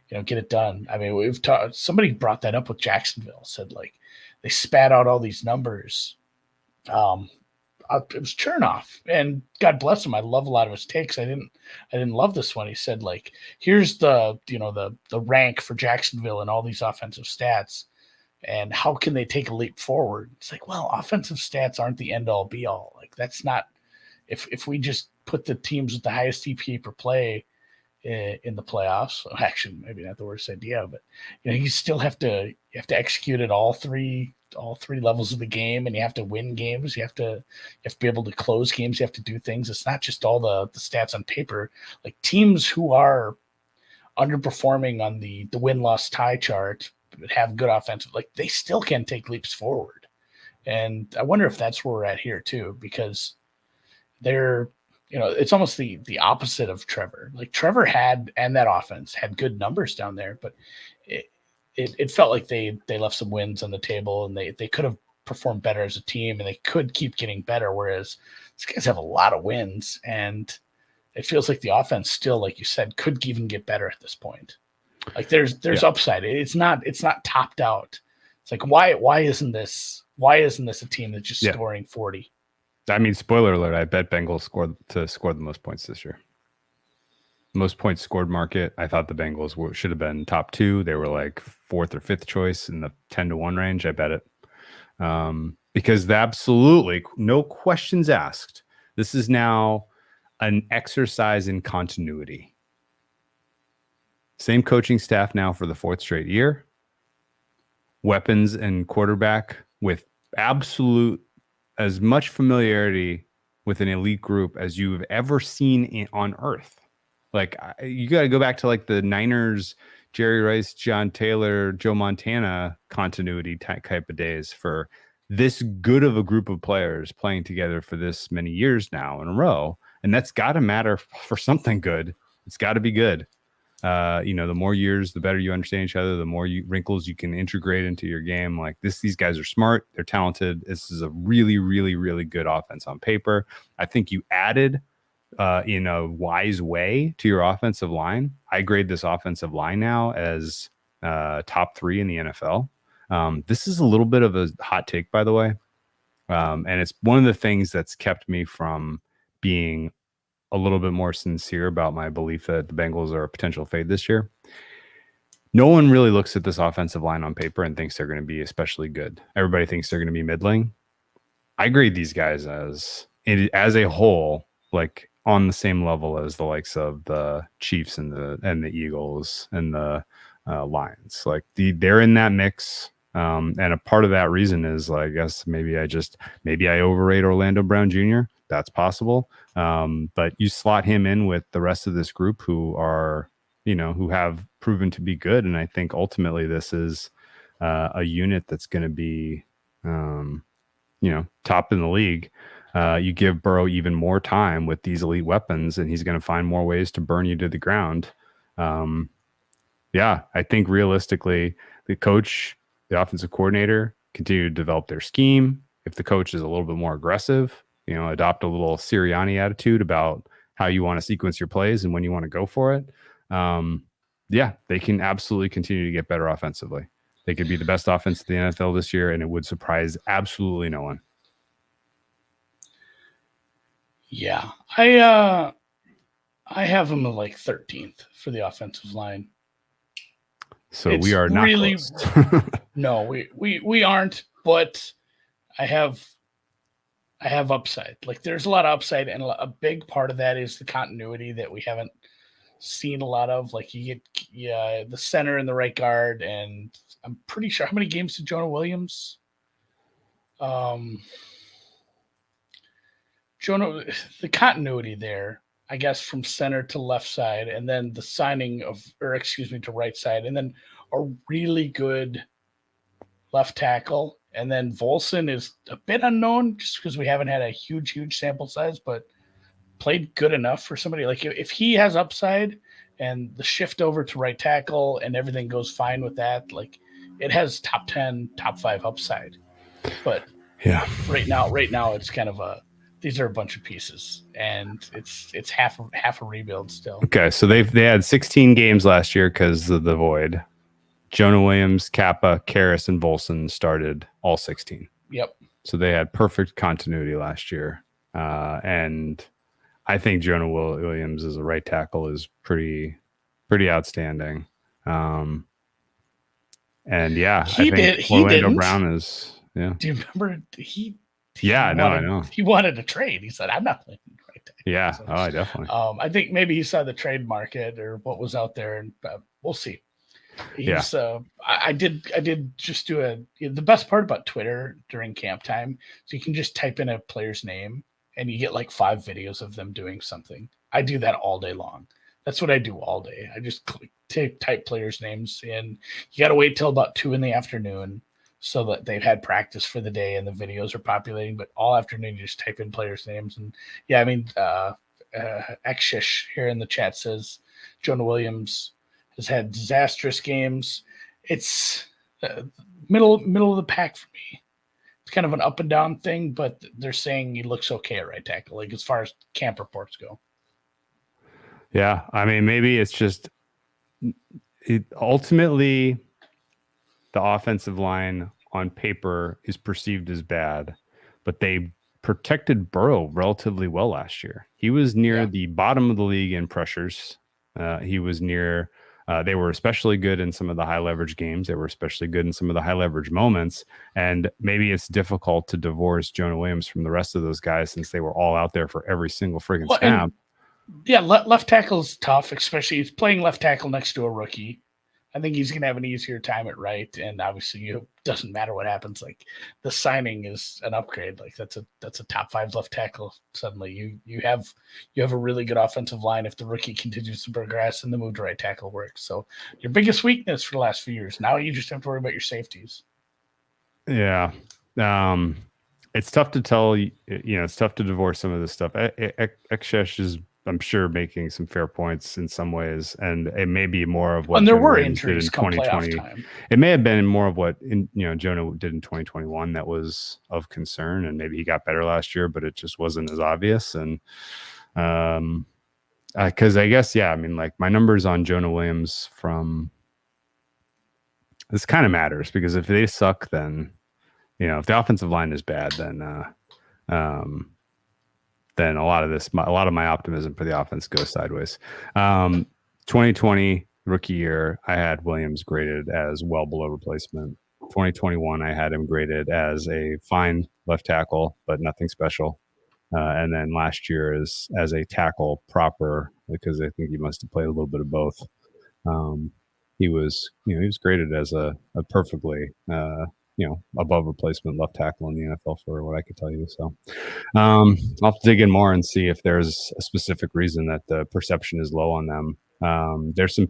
get it done? I mean, somebody brought that up with Jacksonville, said like they spat out all these numbers. It was Chernoff, and God bless him. I love a lot of his takes. I didn't love this one. He said like, here's the rank for Jacksonville and all these offensive stats, and how can they take a leap forward? It's like, well, offensive stats aren't the end all be all. Like that's not, if we just put the teams with the highest EPA per play in the playoffs, actually maybe not the worst idea, but you still have to execute at all three levels of the game, and you have to win games. You have to be able to close games. You have to do things. It's not just all the stats on paper. Like teams who are underperforming on the win-loss tie chart but have good offensive, like they still can take leaps forward. And I wonder if that's where we're at here too, because they're, it's almost the opposite of Trevor. Like Trevor and that offense had good numbers down there, but it felt like they left some wins on the table, and they could have performed better as a team, and they could keep getting better. Whereas these guys have a lot of wins, and it feels like the offense still, like you said, could even get better at this point. Like there's upside. It's not topped out. It's like, why isn't this a team that's just scoring 40?
I mean, spoiler alert, I bet Bengals scored the most points this year. Most points scored market. I thought the Bengals should have been top 2. They were like 4th or 5th choice in the 10-1 range. I bet it. Because absolutely, no questions asked. This is now an exercise in continuity. Same coaching staff now for the 4th straight year. Weapons and quarterback with absolute as much familiarity with an elite group as you've ever seen on earth. Like you got to go back to like the Niners, Jerry Rice, John Taylor, Joe Montana continuity type of days for this good of a group of players playing together for this many years now in a row. And that's got to matter for something good. It's got to be good. The more years, the better you understand each other, the more wrinkles you can integrate into your game. Like these guys are smart. They're talented. This is a really, really, really good offense on paper. I think you added in a wise way to your offensive line. I grade this offensive line now as top 3 in the NFL. This is a little bit of a hot take, by the way. And it's one of the things that's kept me from being a little bit more sincere about my belief that the Bengals are a potential fade this year. No one really looks at this offensive line on paper and thinks they're going to be especially good. Everybody thinks they're going to be middling. I grade these guys as a whole, like on the same level as the likes of the Chiefs and the Eagles and the Lions. Like they're in that mix. And a part of that reason is, I guess maybe I overrate Orlando Brown Jr. That's possible. But you slot him in with the rest of this group who are, who have proven to be good. And I think ultimately this is a unit that's going to be, top in the league. You give Burrow even more time with these elite weapons, and he's going to find more ways to burn you to the ground. I think realistically, the coach, the offensive coordinator continue to develop their scheme. If the coach is a little bit more aggressive, adopt a little Sirianni attitude about how you want to sequence your plays and when you want to go for it. yeah, they can absolutely continue to get better offensively. They could be the best offense in the NFL this year, and it would surprise absolutely no one.
Yeah, I have them like 13th for the offensive line.
So we are not really close.
No, we aren't, but I have upside. Like there's a lot of upside, and a big part of that is the continuity that we haven't seen a lot of. Like you get the center and the right guard, and I'm pretty sure how many games did Jonah Williams? Jonah, the continuity there, I guess, from center to left side, and then the signing to right side, and then a really good left tackle. And then Volson is a bit unknown just because we haven't had a huge sample size, but played good enough for somebody. Like if he has upside and the shift over to right tackle and everything goes fine with that, like it has top 10, top 5 upside. But
yeah,
right now it's kind of these are a bunch of pieces, and it's half a rebuild still.
Okay, so they had 16 games last year because of the void. Jonah Williams, Kappa, Karras, and Volson started all 16.
Yep.
So they had perfect continuity last year, and I think Jonah Williams as a right tackle is pretty outstanding. And yeah, I think Orlando Brown is. Yeah.
Do you remember he
I know.
He wanted to trade. He said, "I'm not playing right tackle."
Yeah.
So,
I definitely.
I think maybe he saw the trade market or what was out there, and we'll see. He's, I did just do the best part about Twitter during camp time. So you can just type in a player's name and you get like 5 videos of them doing something. I do that all day long. That's what I do all day. I just type players' names in. You got to wait till about 2 in the afternoon so that they've had practice for the day and the videos are populating. But all afternoon, you just type in players' names. And yeah, I mean, Xshish here in the chat says Jonah Williams has had disastrous games. It's middle of the pack for me. It's kind of an up and down thing, but they're saying he looks okay at right tackle, like as far as camp reports go.
Yeah, I mean, maybe it's just ultimately the offensive line on paper is perceived as bad, but they protected Burrow relatively well last year. He was near the bottom of the league in pressures. He was near. They were especially good in some of the high leverage games. They were especially good in some of the high leverage moments. And maybe it's difficult to divorce Jonah Williams from the rest of those guys since they were all out there for every single friggin' snap.
Yeah, left tackle's tough, especially he's playing left tackle next to a rookie. I think he's going to have an easier time at right, and obviously it doesn't matter what happens. Like the signing is an upgrade. Like that's a top 5 left tackle. Suddenly you have a really good offensive line if the rookie continues to progress and the move to right tackle works. So your biggest weakness for the last few years. Now you just have to worry about your safeties.
Yeah, it's tough to tell. It's tough to divorce some of this stuff. Xshish is, I'm sure, making some fair points in some ways, and it may be more of what.
And there were injuries in 2020.
It may have been more of what Jonah did in 2021 that was of concern, and maybe he got better last year, but it just wasn't as obvious. And because I guess, I mean, like my numbers on Jonah Williams from this kind of matters because if they suck, then if the offensive line is bad, then a lot of my optimism for the offense goes sideways. 2020 rookie year, I had Williams graded as well below replacement. 2021, I had him graded as a fine left tackle, but nothing special. And then last year as a tackle proper, because I think he must have played a little bit of both. He was graded as a perfectly above replacement left tackle in the NFL for what I could tell you. So I'll have to dig in more and see if there's a specific reason that the perception is low on them. There's some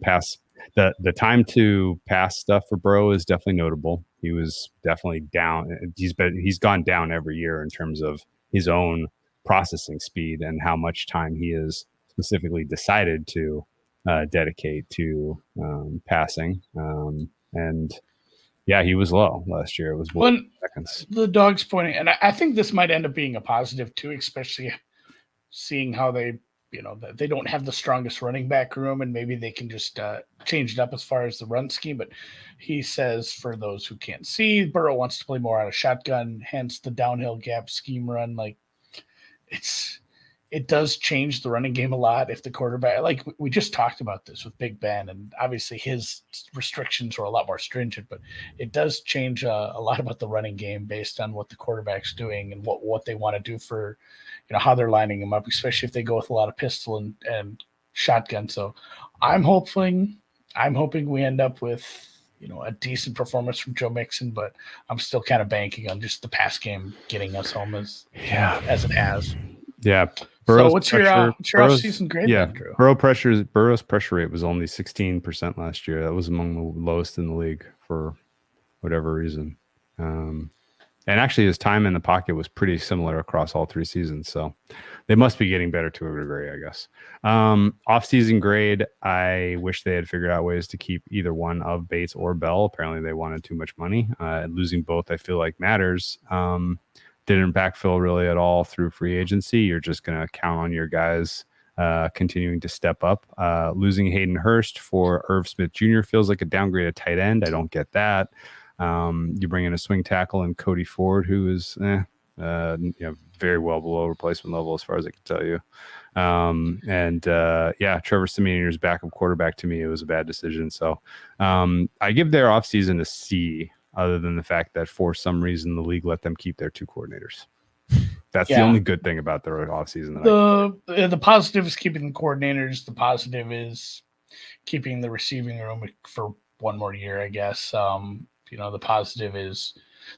the time to pass stuff for Burrow is definitely notable. He was definitely down. He's gone down every year in terms of his own processing speed and how much time he has specifically decided to dedicate to passing. And yeah, he was low last year. It was seconds.
The dog's pointing, and I think this might end up being a positive too, especially seeing how they that they don't have the strongest running back room, and maybe they can just change it up as far as the run scheme. But he says, for those who can't see, Burrow wants to play more out of shotgun, hence the downhill gap scheme run. Like it does change the running game a lot if the quarterback, like we just talked about this with Big Ben, and obviously his restrictions are a lot more stringent, but it does change a lot about the running game based on what the quarterback's doing and what they want to do for, how they're lining them up, especially if they go with a lot of pistol and shotgun. So I'm hoping we end up with, a decent performance from Joe Mixon, but I'm still kind of banking on just the pass game getting us home as it has.
Yeah.
So what's your off-season grade then, Drew?
Burrow's pressure rate was only 16% last year. That was among the lowest in the league for whatever reason. And actually his time in the pocket was pretty similar across all 3 seasons. So they must be getting better to a degree, I guess. Off-season grade, I wish they had figured out ways to keep either one of Bates or Bell. Apparently they wanted too much money. Losing both, I feel like, matters. Didn't backfill really at all through free agency. You're just going to count on your guys continuing to step up. Losing Hayden Hurst for Irv Smith Jr. feels like a downgrade at tight end. I don't get that. You bring in a swing tackle and Cody Ford, who is very well below replacement level as far as I can tell you. Trevor Siemian's backup quarterback, to me, it was a bad decision. So I give their offseason a C, other than the fact that for some reason the league let them keep their 2 coordinators. That's the only good thing about their offseason.
The positive is keeping the coordinators. The positive is keeping the receiving room for one more year, I guess. The positive is,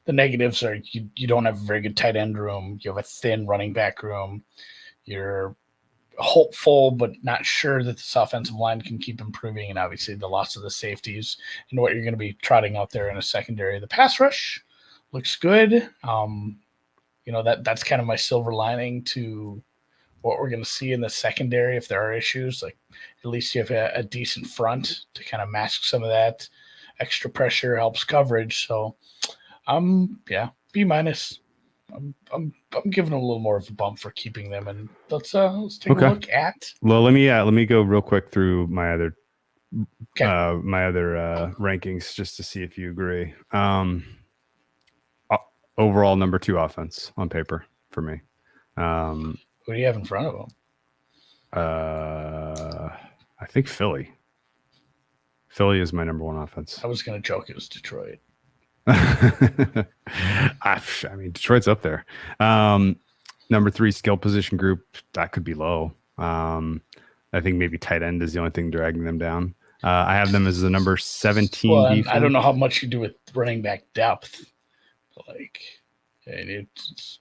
the negatives are you don't have a very good tight end room. You have a thin running back room. You're hopeful but not sure that this offensive line can keep improving, and obviously the loss of the safeties and what you're going to be trotting out there in a secondary. The pass rush looks good. That's kind of my silver lining to what we're going to see in the secondary. If there are issues, like at least you have a decent front to kind of mask some of that. Extra pressure helps coverage. So B-. I'm giving a little more of a bump for keeping them, and let's take a look at.
Well, let me go real quick through my other rankings just to see if you agree. Overall, number 2 offense on paper for me.
Who do you have in front of
them? I think Philly. Philly is my number 1 offense.
I was going to joke it was Detroit.
I mean, Detroit's up there. Number 3 skill position group, that could be low. I think maybe tight end is the only thing dragging them down. I have them as the number 17.
Well, I don't know how much you do with running back depth. Like, it's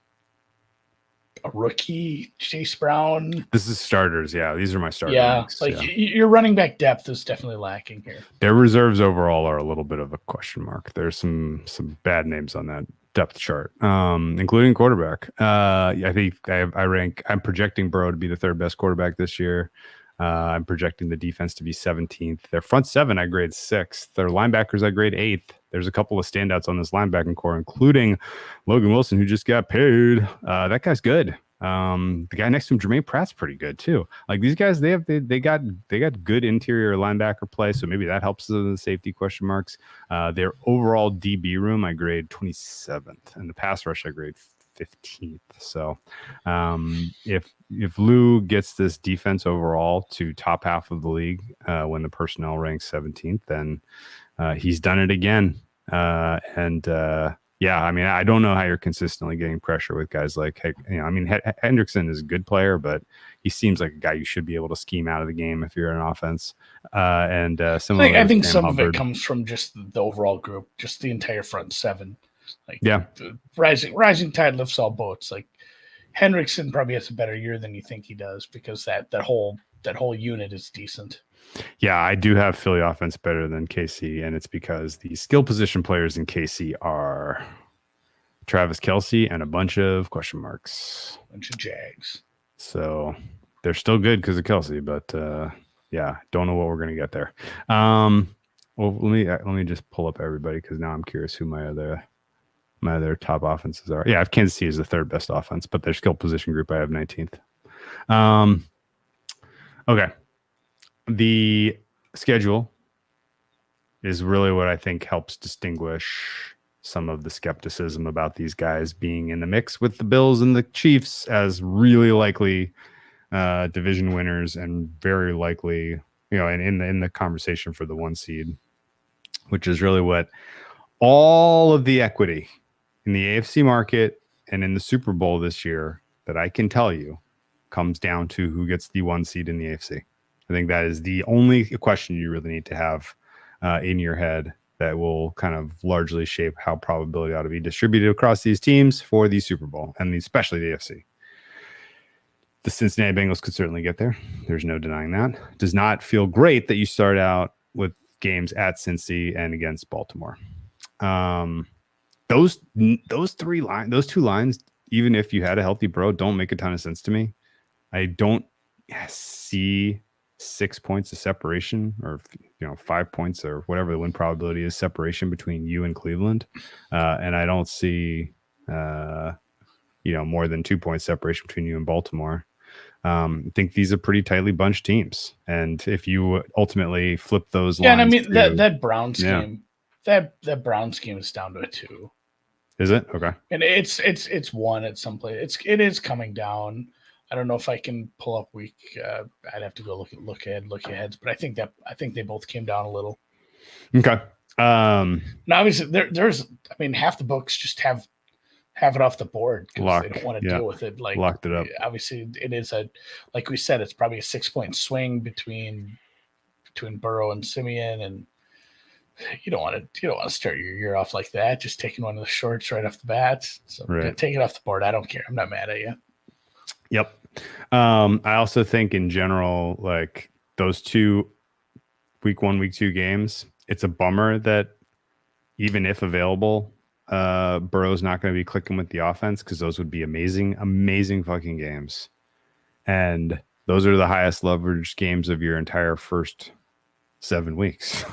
a rookie, Chase Brown.
This is starters. Yeah, these are my starters.
Yeah, your running back depth is definitely lacking here.
Their reserves overall are a little bit of a question mark. There's some bad names on that depth chart, including quarterback. I think I'm projecting Burrow to be the 3rd best quarterback this year. I'm projecting the defense to be 17th. Their front 7, I grade 6th. Their linebackers, I grade 8th. There's a couple of standouts on this linebacking core, including Logan Wilson, who just got paid. That guy's good. The guy next to him, Jermaine Pratt's pretty good too. Like, these guys, they got good interior linebacker play, so maybe that helps the safety question marks. Their overall DB room, I grade 27th, and the pass rush, I grade 15th. So if Lou gets this defense overall to top half of the league when the personnel ranks 17th, then he's done it again. I mean, I don't know how you're consistently getting pressure with guys like, Hendrickson is a good player, but he seems like a guy you should be able to scheme out of the game if you're an offense. Similarly,
I think some of it comes from just the overall group, just the entire front 7. Like, the rising tide lifts all boats. Like, Hendrickson probably has a better year than you think he does, because that whole unit is decent.
Yeah, I do have Philly offense better than KC, and it's because the skill position players in KC are Travis Kelce and a bunch of question marks.
Bunch of Jags.
So they're still good because of Kelce, but don't know what we're going to get there. Well, let me just pull up everybody, because now I'm curious who my other top offenses are. Yeah, I have Kansas City as the 3rd best offense, but their skill position group I have 19th. Okay. The schedule is really what I think helps distinguish some of the skepticism about these guys being in the mix with the Bills and the Chiefs as really likely division winners and very likely, and in the conversation for the 1 seed, which is really what all of the equity in the AFC market and in the Super Bowl this year that I can tell you comes down to who gets the 1 seed in the AFC. I think that is the only question you really need to have in your head that will kind of largely shape how probability ought to be distributed across these teams for the Super Bowl, and especially the AFC. The Cincinnati Bengals could certainly get there. There's no denying that. It does not feel great that you start out with games at Cincy and against Baltimore. Those two lines, even if you had a healthy Burrow, don't make a ton of sense to me. I don't see 6 points of separation, or 5 points, or whatever the win probability is, separation between you and Cleveland, and I don't see more than 2 points separation between you and Baltimore. I think these are pretty tightly bunched teams, and if you ultimately flip those lines,
and I mean that Browns game, that Browns game is down to a 2.
Is it? Okay.
And it's 1 at some place. It is coming down. I don't know if I can pull up week. I'd have to go look ahead. But I think they both came down a little.
Okay.
Now obviously there's half the books just have it off the board because they don't want to deal with it. Like,
locked it up.
Obviously, it is like we said, it's probably a 6-point swing between Burrow and Simeon, and you don't want to start your year off like that, just taking one of the shorts right off the bat. So take it off the board. I don't care. I'm not mad at you.
Yep. I also think in general, like those two week 1, week 2 games, it's a bummer that even if available, Burrow's not going to be clicking with the offense, because those would be amazing fucking games. And those are the highest leverage games of your entire first 7 weeks.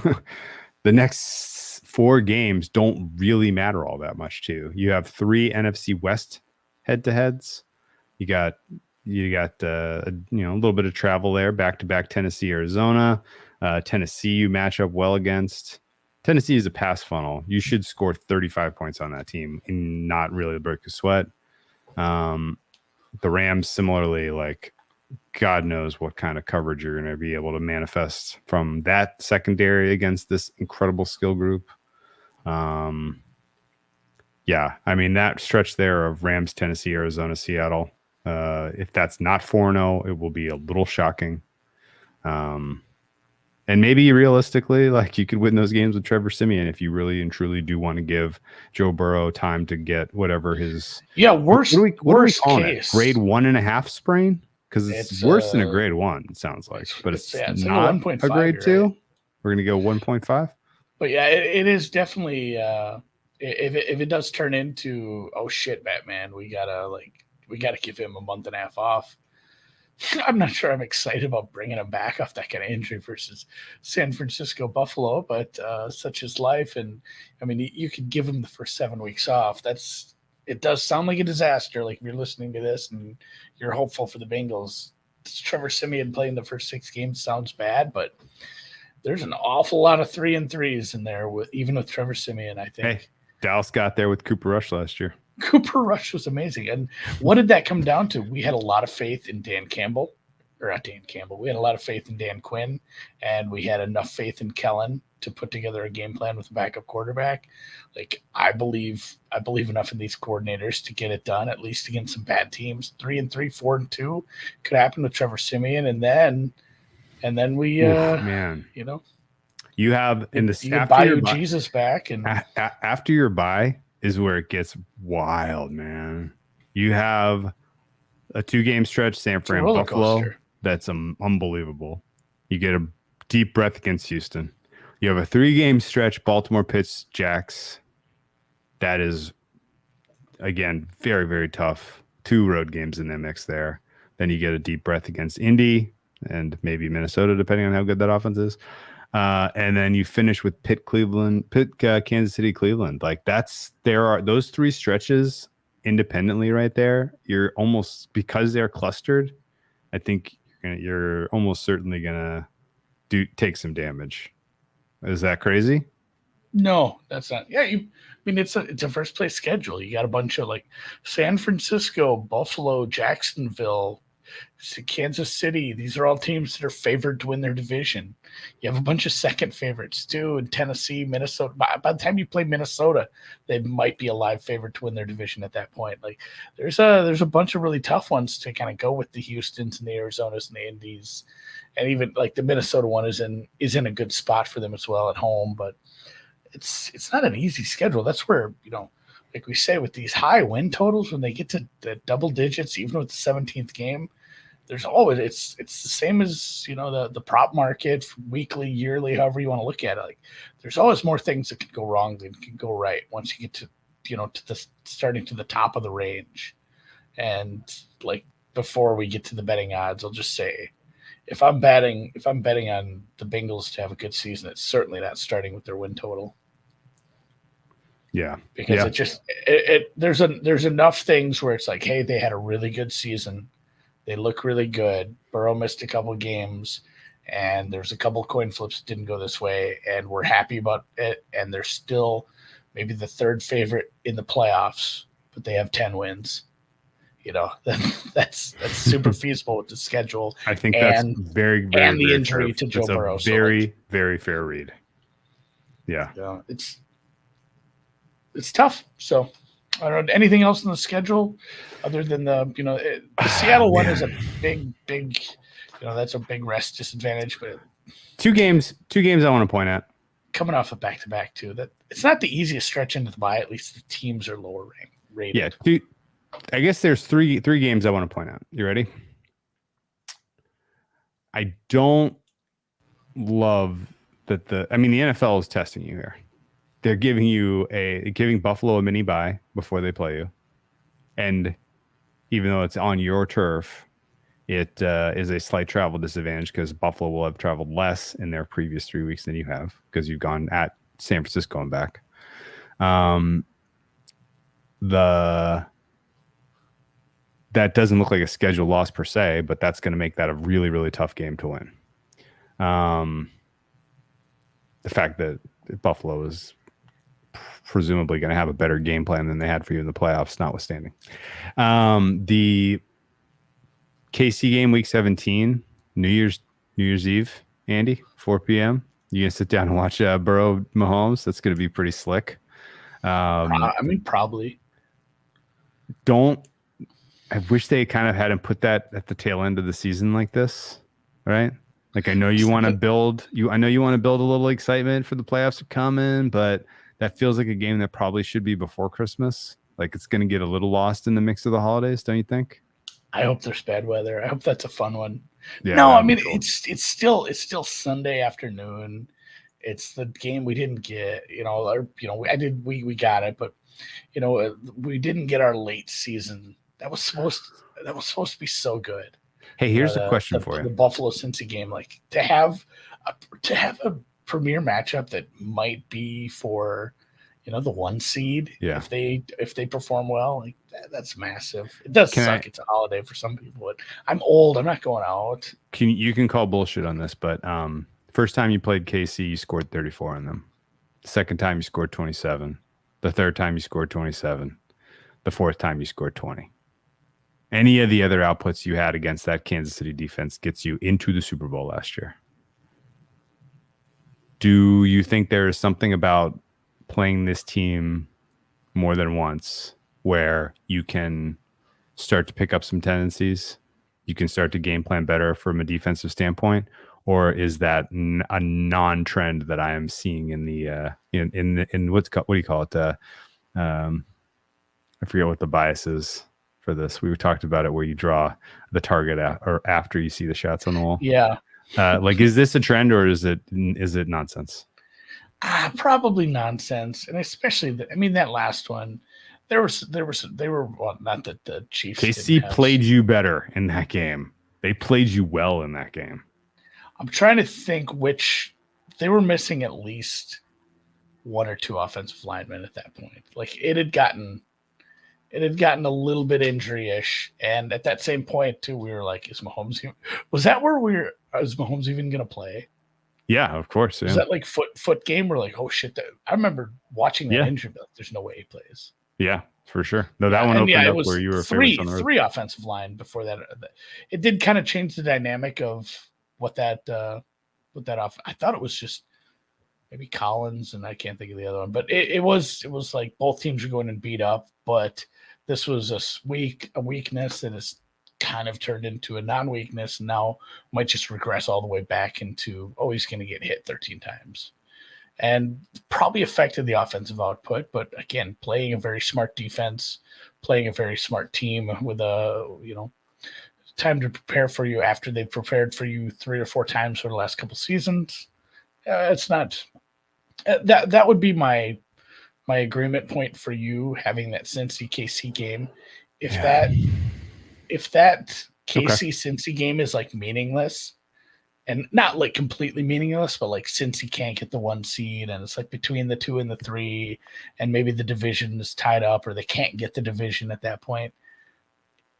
The next 4 games don't really matter all that much too. You have 3 NFC West head-to-heads. You got a little bit of travel there, back-to-back Tennessee, Arizona. Tennessee you match up well against. Tennessee is a pass funnel. You should score 35 points on that team and not really break a sweat. The Rams similarly, like, God knows what kind of coverage you're going to be able to manifest from that secondary against this incredible skill group. That stretch there of Rams, Tennessee, Arizona, Seattle, if that's not 4-0, it will be a little shocking. And maybe realistically, like, you could win those games with Trevor Siemian if you really and truly do want to give Joe Burrow time to get whatever his
worst case
grade 1.5 sprain, because it's worse than a grade 1. It sounds like, but it's not
like
a grade 2.
Right?
We're gonna go 1.5.
But yeah, it is definitely. If it does turn into, oh shit, Batman, we gotta give him a month and a half off. I'm not sure I'm excited about bringing him back off that kind of injury versus San Francisco, Buffalo, but such is life. And I mean, you could give him the first 7 weeks off. It does sound like a disaster. Like, if you're listening to this and you're hopeful for the Bengals, Trevor Siemian playing the first 6 games sounds bad, but there's an awful lot of 3-3s in there even with Trevor Siemian, I think.
Hey, Dallas got there with Cooper Rush last year.
Cooper Rush was amazing. And what did that come down to? We had a lot of faith in Dan Campbell. Or not Dan Campbell. We had a lot of faith in Dan Quinn, and we had enough faith in Kellen to put together a game plan with a backup quarterback. Like, I believe enough in these coordinators to get it done, at least against some bad teams. 3-3, 4-2 could happen with Trevor Siemian, and then we, you have
in the
you buy your Jesus back, and
after your bye is where it gets wild, man. You have a 2-game stretch, San Fran, Buffalo. That's unbelievable. You get a deep breath against Houston. You have a 3-game stretch, Baltimore, Pitts, Jacks. That is, again, very, very tough. 2 road games in the mix there. Then you get a deep breath against Indy and maybe Minnesota, depending on how good that offense is. And then you finish with Kansas City, Cleveland. Like, there are those 3 stretches independently right there. You're almost, because they're clustered, I think you're almost certainly gonna take some damage. Is that crazy?
No, that's not. Yeah, it's a first place schedule. You got a bunch of like San Francisco, Buffalo, Jacksonville, Kansas City. These are all teams that are favored to win their division. You have a bunch of second favorites too, in Tennessee, Minnesota. By the time you play Minnesota, they might be a live favorite to win their division at that point. Like there's a bunch of really tough ones to kind of go with the Houstons and the Arizonas and the Indies, and even like the Minnesota one is in a good spot for them as well at home. But it's not an easy schedule. That's where, like we say, with these high win totals, when they get to the double digits, even with the 17th game, there's always it's the same as the prop market, weekly, yearly, however you want to look at it. Like there's always more things that can go wrong than can go right once you get to to the starting to the top of the range. And like before we get to the betting odds, I'll just say, if I'm betting on the Bengals to have a good season, it's certainly not starting with their win total.
Yeah,
because there's enough things where it's like, hey, they had a really good season, they look really good. Burrow missed a couple games, and there's a couple coin flips that didn't go this way, and we're happy about it. And they're still maybe the third favorite in the playoffs, but they have 10 wins. That's super feasible with the schedule.
I think that's very, very,
and the
very
injury
fair.
to Joe Burrow.
Very, very fair read. Yeah.
It's tough. So I don't know anything else in the schedule other than the Seattle one is a big, that's a big rest disadvantage. But
two games I want to point out.
Coming off a back-to-back too, that it's not the easiest stretch into the bye. At least the teams are lower rated.
Yeah. I guess there's three games I want to point out. You ready? I don't love that the NFL is testing you here. They're giving Buffalo a mini bye before they play you. And even though it's on your turf, it is a slight travel disadvantage because Buffalo will have traveled less in their previous 3 weeks than you have because you've gone at San Francisco and back. That doesn't look like a schedule loss per se, but that's going to make that a really, really tough game to win. The fact that Buffalo is presumably going to have a better game plan than they had for you in the playoffs, notwithstanding. The KC game, week 17, New Year's Eve, Andy, 4 p.m. You going to sit down and watch Burrow Mahomes? That's going to be pretty slick.
Probably.
I wish they kind of hadn't put that at the tail end of the season like this, right? Like I know you want to build a little excitement for the playoffs to come in, but that feels like a game that probably should be before Christmas. Like it's going to get a little lost in the mix of the holidays, don't you think?
I hope there's bad weather. I hope that's a fun one.
Yeah,
no,
cool.
it's still Sunday afternoon. It's the game we didn't get, we got it, but we didn't get our late season. That was supposed to be so good.
Hey, here's a question for you.
The Buffalo Cincy game, like to have a premier matchup that might be for the 1 seed.
Yeah.
If they perform well, like that's massive. It does suck. It's a holiday for some people, but I'm old. I'm not going out.
You can call bullshit on this, but first time you played KC, you scored 34 on them. The second time you scored 27. The third time you scored 27. The fourth time you scored 20. Any of the other outputs you had against that Kansas City defense gets you into the Super Bowl last year. Do you think there is something about playing this team more than once where you can start to pick up some tendencies? You can start to game plan better from a defensive standpoint? Or is that a non-trend that I am seeing in the in what do you call it? I forget what the bias is for this. We talked about it where you draw the target or after you see the shots on the wall.
Yeah.
Is this a trend or is it nonsense?
Probably nonsense, and especially that last one. They were well, not that the Chiefs.
KC played you better in that game. They played you well in that game.
I'm trying to think which they were missing at least one or two offensive linemen at that point. Like it had gotten it had gotten a little bit injury-ish. And at that same point, too, we were like, is Mahomes was that where is Mahomes even going to play?
Yeah, of course. Yeah.
Was that like foot game? We're like, oh shit! I remember watching that injury. But there's no way he plays.
Yeah, for sure. No, that one opened up where you were
three offensive line before that. It did kind of change the dynamic of what that off. I thought it was just maybe Collins, and I can't think of the other one. But it was like both teams are going and beat up. But this was a weakness that is kind of turned into a non-weakness, and now might just regress all the way back into, he's going to get hit 13 times. And probably affected the offensive output. But again, playing a very smart defense, playing a very smart team with time to prepare for you after they've prepared for you 3 or 4 times for the last couple seasons. It's not that would be my agreement point for you having that Cincy KC game. If that KC Cincy game is like meaningless, and not like completely meaningless, but like Cincy can't get the 1 seed, and it's like between the 2 and the 3, and maybe the division is tied up, or they can't get the division at that point.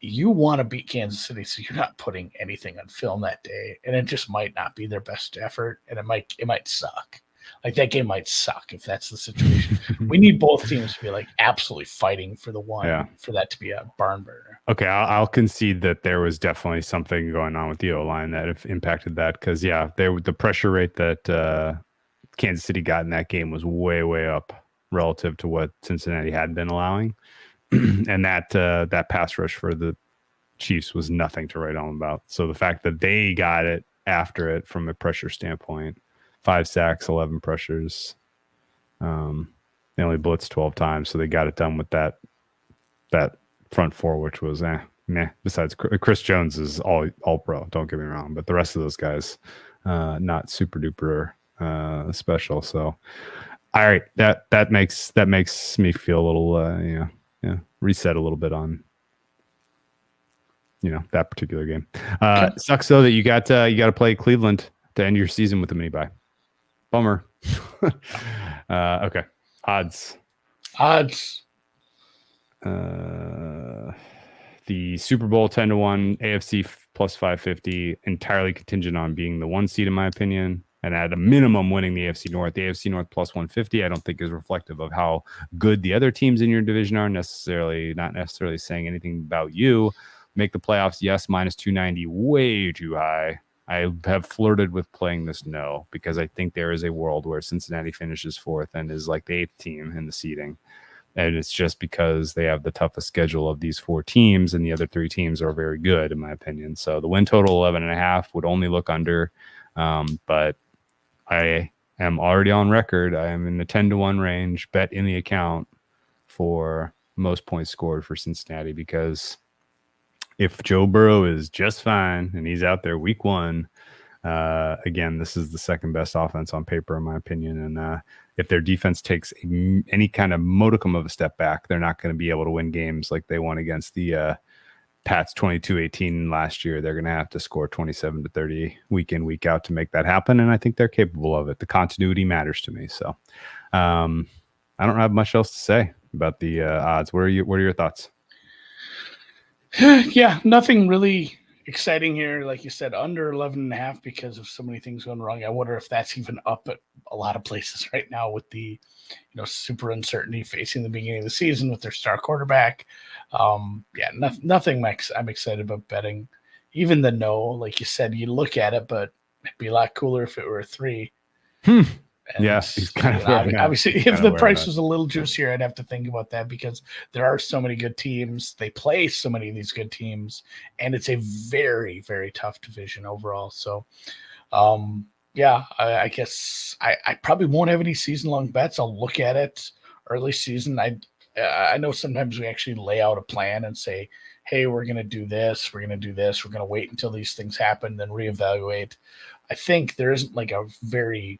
You want to beat Kansas City, so you're not putting anything on film that day, and it just might not be their best effort, and it might suck. Like that game might suck if that's the situation. We need both teams to be like absolutely fighting for the one, for that to be a barn burner.
Okay, I'll concede that there was definitely something going on with the O-line that have impacted that, because the pressure rate that Kansas City got in that game was way up relative to what Cincinnati had been allowing, and that pass rush for the Chiefs was nothing to write home about. So the fact that they got it after it from a pressure standpoint, 5 sacks, 11 pressures. They only blitzed 12 times, so they got it done with that front four, which was meh. Besides, Chris Jones is all pro. Don't get me wrong, but the rest of those guys, not super duper special. So, all right, that makes me feel a little reset a little bit on that particular game. Sucks though that you got to play Cleveland to end your season with a mini bye. Bummer. Okay. Odds. The Super Bowl 10-1, AFC plus 550, entirely contingent on being the 1 seed, in my opinion, and at a minimum winning the AFC North. The AFC North plus 150, I don't think is reflective of how good the other teams in your division are. Not necessarily saying anything about you. Make the playoffs, yes, minus 290, way too high. I have flirted with playing this no, because I think there is a world where Cincinnati finishes 4th and is like the 8th team in the seeding. And it's just because they have the toughest schedule of these 4 teams, and the other 3 teams are very good, in my opinion. So the win total 11.5 would only look under. But I am already on record. I am in the 10-1 range, bet in the account for most points scored for Cincinnati, because if Joe Burrow is just fine and he's out there week 1, again, this is the second best offense on paper, in my opinion. And if their defense takes any kind of modicum of a step back, they're not going to be able to win games like they won against the Pats 22-18 last year. They're going to have to score 27-30 week in, week out to make that happen. And I think they're capable of it. The continuity matters to me. So I don't have much else to say about the odds. What are your thoughts?
Yeah, nothing really exciting here. Like you said, under 11.5 because of so many things going wrong. I wonder if that's even up at a lot of places right now with the super uncertainty facing the beginning of the season with their star quarterback. Nothing I'm excited about betting. Even the no, like you said, you look at it, but it'd be a lot cooler if it were a 3.
He's kind of
obviously if the price was a little juicier, I'd have to think about that, because there are so many good teams. They play so many of these good teams, and it's a very, very tough division overall. So, I guess I probably won't have any season-long bets. I'll look at it early season. I know sometimes we actually lay out a plan and say, hey, we're going to do this. We're going to do this. We're going to wait until these things happen, then reevaluate. I think there isn't like a very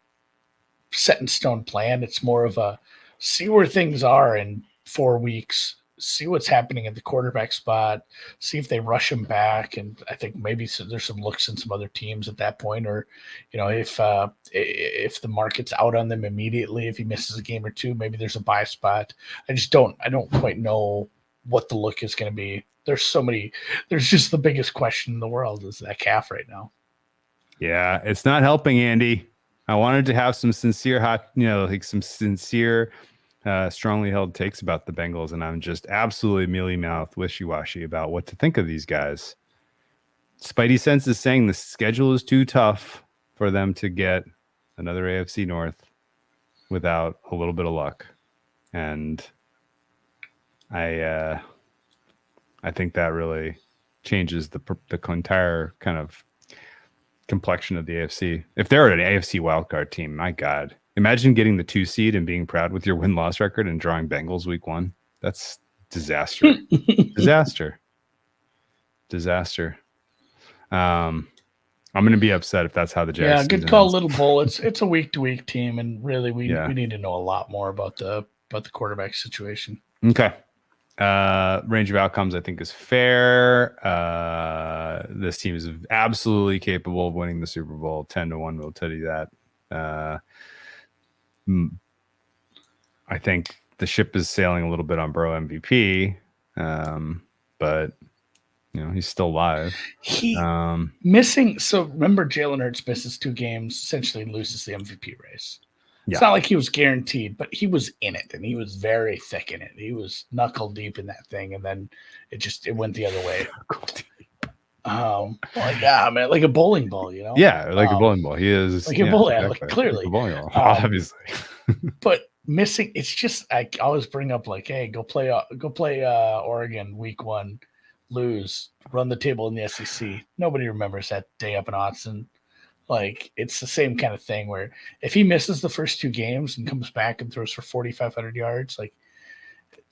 set in stone plan. It's more of a see where things are in 4 weeks, see what's happening at the quarterback spot, see if they rush him back. And I think maybe there's some looks in some other teams at that point, or if the market's out on them immediately, if he misses a game or 2, maybe there's a buy spot. I don't quite know what the look is going to be. There's just the biggest question in the world is that calf right now.
Yeah, it's not helping, Andy. I wanted to have some sincere strongly held takes about the Bengals, and I'm just absolutely mealy-mouthed, wishy-washy about what to think of these guys. Spidey sense is saying the schedule is too tough for them to get another AFC North without a little bit of luck. And I think that really changes the entire kind of complexion of the AFC. If they're an AFC wildcard team, my God, imagine getting the 2 seed and being proud with your win-loss record and drawing Bengals week 1. That's disaster. Disaster. I'm going to be upset if that's how the Jags.
Yeah, good call, ends. Little Bull. It's a week-to-week team, and really we need to know a lot more about the quarterback situation.
Okay. Range of outcomes, I think, is fair. This team is absolutely capable of winning the Super Bowl. 10-1 will tell you that. I think the ship is sailing a little bit on Burrow MVP, but he's still alive.
He missing. So remember, Jalen Hurts misses 2 games, essentially loses the MVP race. Yeah. It's not like he was guaranteed, but he was in it, and he was very thick in it. He was knuckle deep in that thing, and then it went the other way. Man, like a bowling ball,
Yeah, like a bowling ball. He is
like a bowling, exactly. Clearly,
like a bowling ball, obviously.
But missing, it's just I always bring up like, hey, go play Oregon week 1, lose, run the table in the SEC. Nobody remembers that day up in Austin. Like, it's the same kind of thing where if he misses the first 2 games and comes back and throws for 4,500 yards, like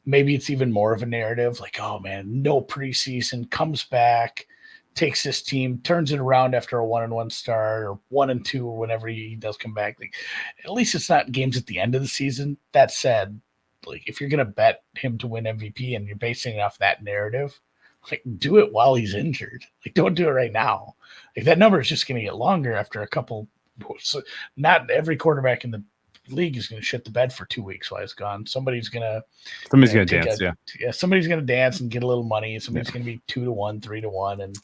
maybe it's even more of a narrative. Like, oh man, no preseason, comes back, takes this team, turns it around after a 1-1 start or 1-2 or whenever he does come back. Like, at least it's not games at the end of the season. That said, like if you're gonna bet him to win MVP and you're basing it off that narrative, like do it while he's injured. Like don't do it right now. Like that number is just going to get longer after a couple. So not every quarterback in the league is going to shit the bed for 2 weeks while he's gone. Somebody's going to
dance.
Somebody's going to dance and get a little money. Somebody's going to be 2-1, 3-1, and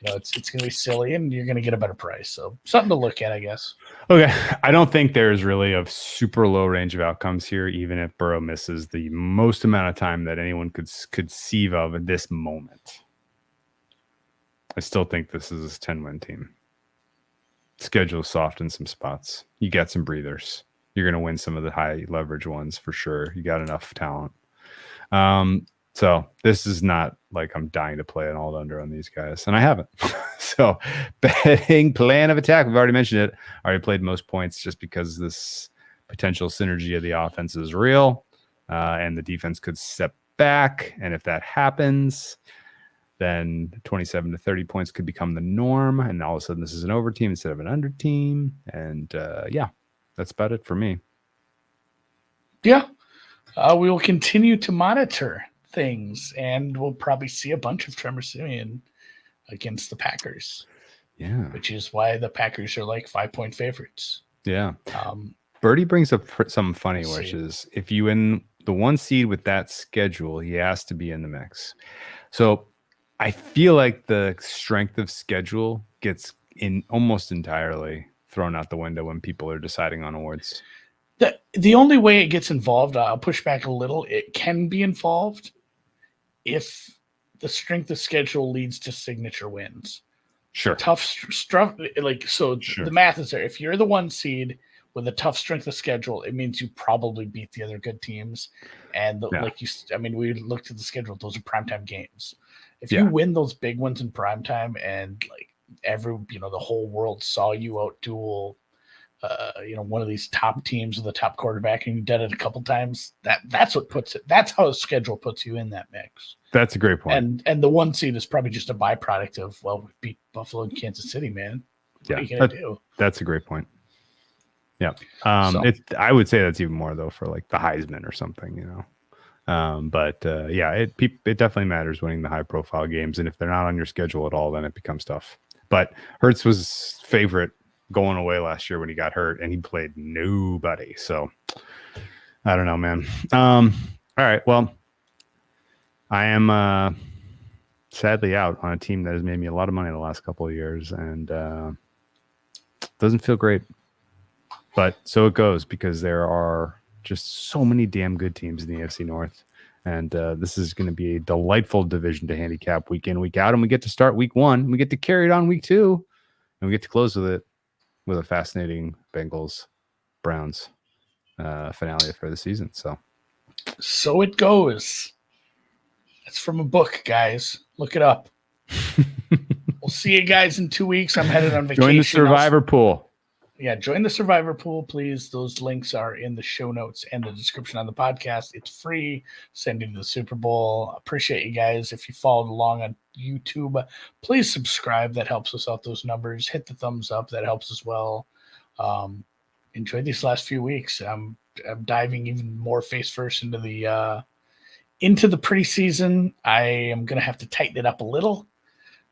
it's going to be silly, and you're going to get a better price. So something to look at, I guess.
Okay, I don't think there's really a super low range of outcomes here, even if Burrow misses the most amount of time that anyone could conceive of at this moment. I still think this is a 10-win team. Schedule soft in some spots. You got some breathers. You're going to win some of the high leverage ones for sure. You got enough talent. So this is not like I'm dying to play an all under on these guys, and I haven't. So betting plan of attack, we've already mentioned it. I already played most points just because this potential synergy of the offense is real, and the defense could step back. And if that happens, then 27 to 30 points could become the norm. And all of a sudden this is an over team instead of an under team. And that's about it for me.
Yeah. We will continue to monitor things, and we'll probably see a bunch of Trevor Siemian against the Packers.
Yeah.
Which is why the Packers are like 5-point favorites.
Yeah. Birdie brings up something funny, which is if you win the 1 seed with that schedule, he has to be in the mix. So I feel like the strength of schedule gets in almost entirely thrown out the window when people are deciding on awards.
The only way it gets involved, I'll push back a little, it can be involved if the strength of schedule leads to signature wins.
Sure.
Tough stuff, the math is there. If you're the 1 seed with a tough strength of schedule, it means you probably beat the other good teams. And we looked at the schedule; those are primetime games. If you win those big ones in primetime, and like the whole world saw you out duel, one of these top teams with a top quarterback, and you did it a couple times, that's what puts it. That's how the schedule puts you in that mix.
That's a great point.
And the 1 seed is probably just a byproduct of, we beat Buffalo and Kansas City, man. What are you gonna do? That's
a great point. Yeah. I would say that's even more though for like the Heisman or something, it definitely matters winning the high profile games. And if they're not on your schedule at all, then it becomes tough. But Hurts was favorite going away last year when he got hurt, and he played nobody. So I don't know, man. All right. Well, I am sadly out on a team that has made me a lot of money the last couple of years, and doesn't feel great. But so it goes, because there are just so many damn good teams in the AFC North. And this is going to be a delightful division to handicap week in, week out. And we get to start week 1. We get to carry it on week 2. And we get to close with it with a fascinating Bengals-Browns finale for the season.
So it goes. That's from a book, guys. Look it up. We'll see you guys in 2 weeks. I'm headed on vacation.
Join the Survivor pool.
Yeah, join the Survivor pool, please. Those links are in the show notes and the description on the podcast. It's free. Send you to the Super Bowl. Appreciate you guys. If you followed along on YouTube, please subscribe. That helps us out, those numbers. Hit the thumbs up. That helps as well. Enjoy these last few weeks. I'm diving even more face first into the preseason. I am going to have to tighten it up a little.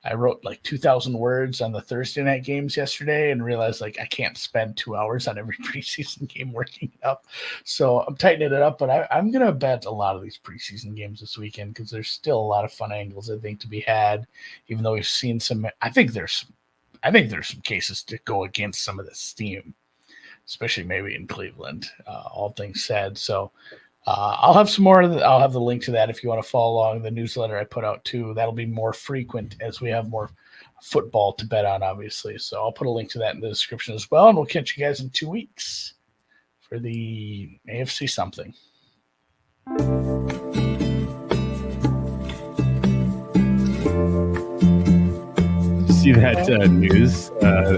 I wrote like 2,000 words on the Thursday night games yesterday and realized like I can't spend 2 hours on every preseason game working it up. So I'm tightening it up, but I'm going to bet a lot of these preseason games this weekend because there's still a lot of fun angles, I think, to be had, even though we've seen some. I think there's some cases to go against some of this steam, especially maybe in Cleveland, all things said. So I'll have some more. I'll have the link to that if you want to follow along the newsletter I put out too. That'll be more frequent as we have more football to bet on, obviously. So I'll put a link to that in the description as well. And we'll catch you guys in 2 weeks for the AFC something.
See that news?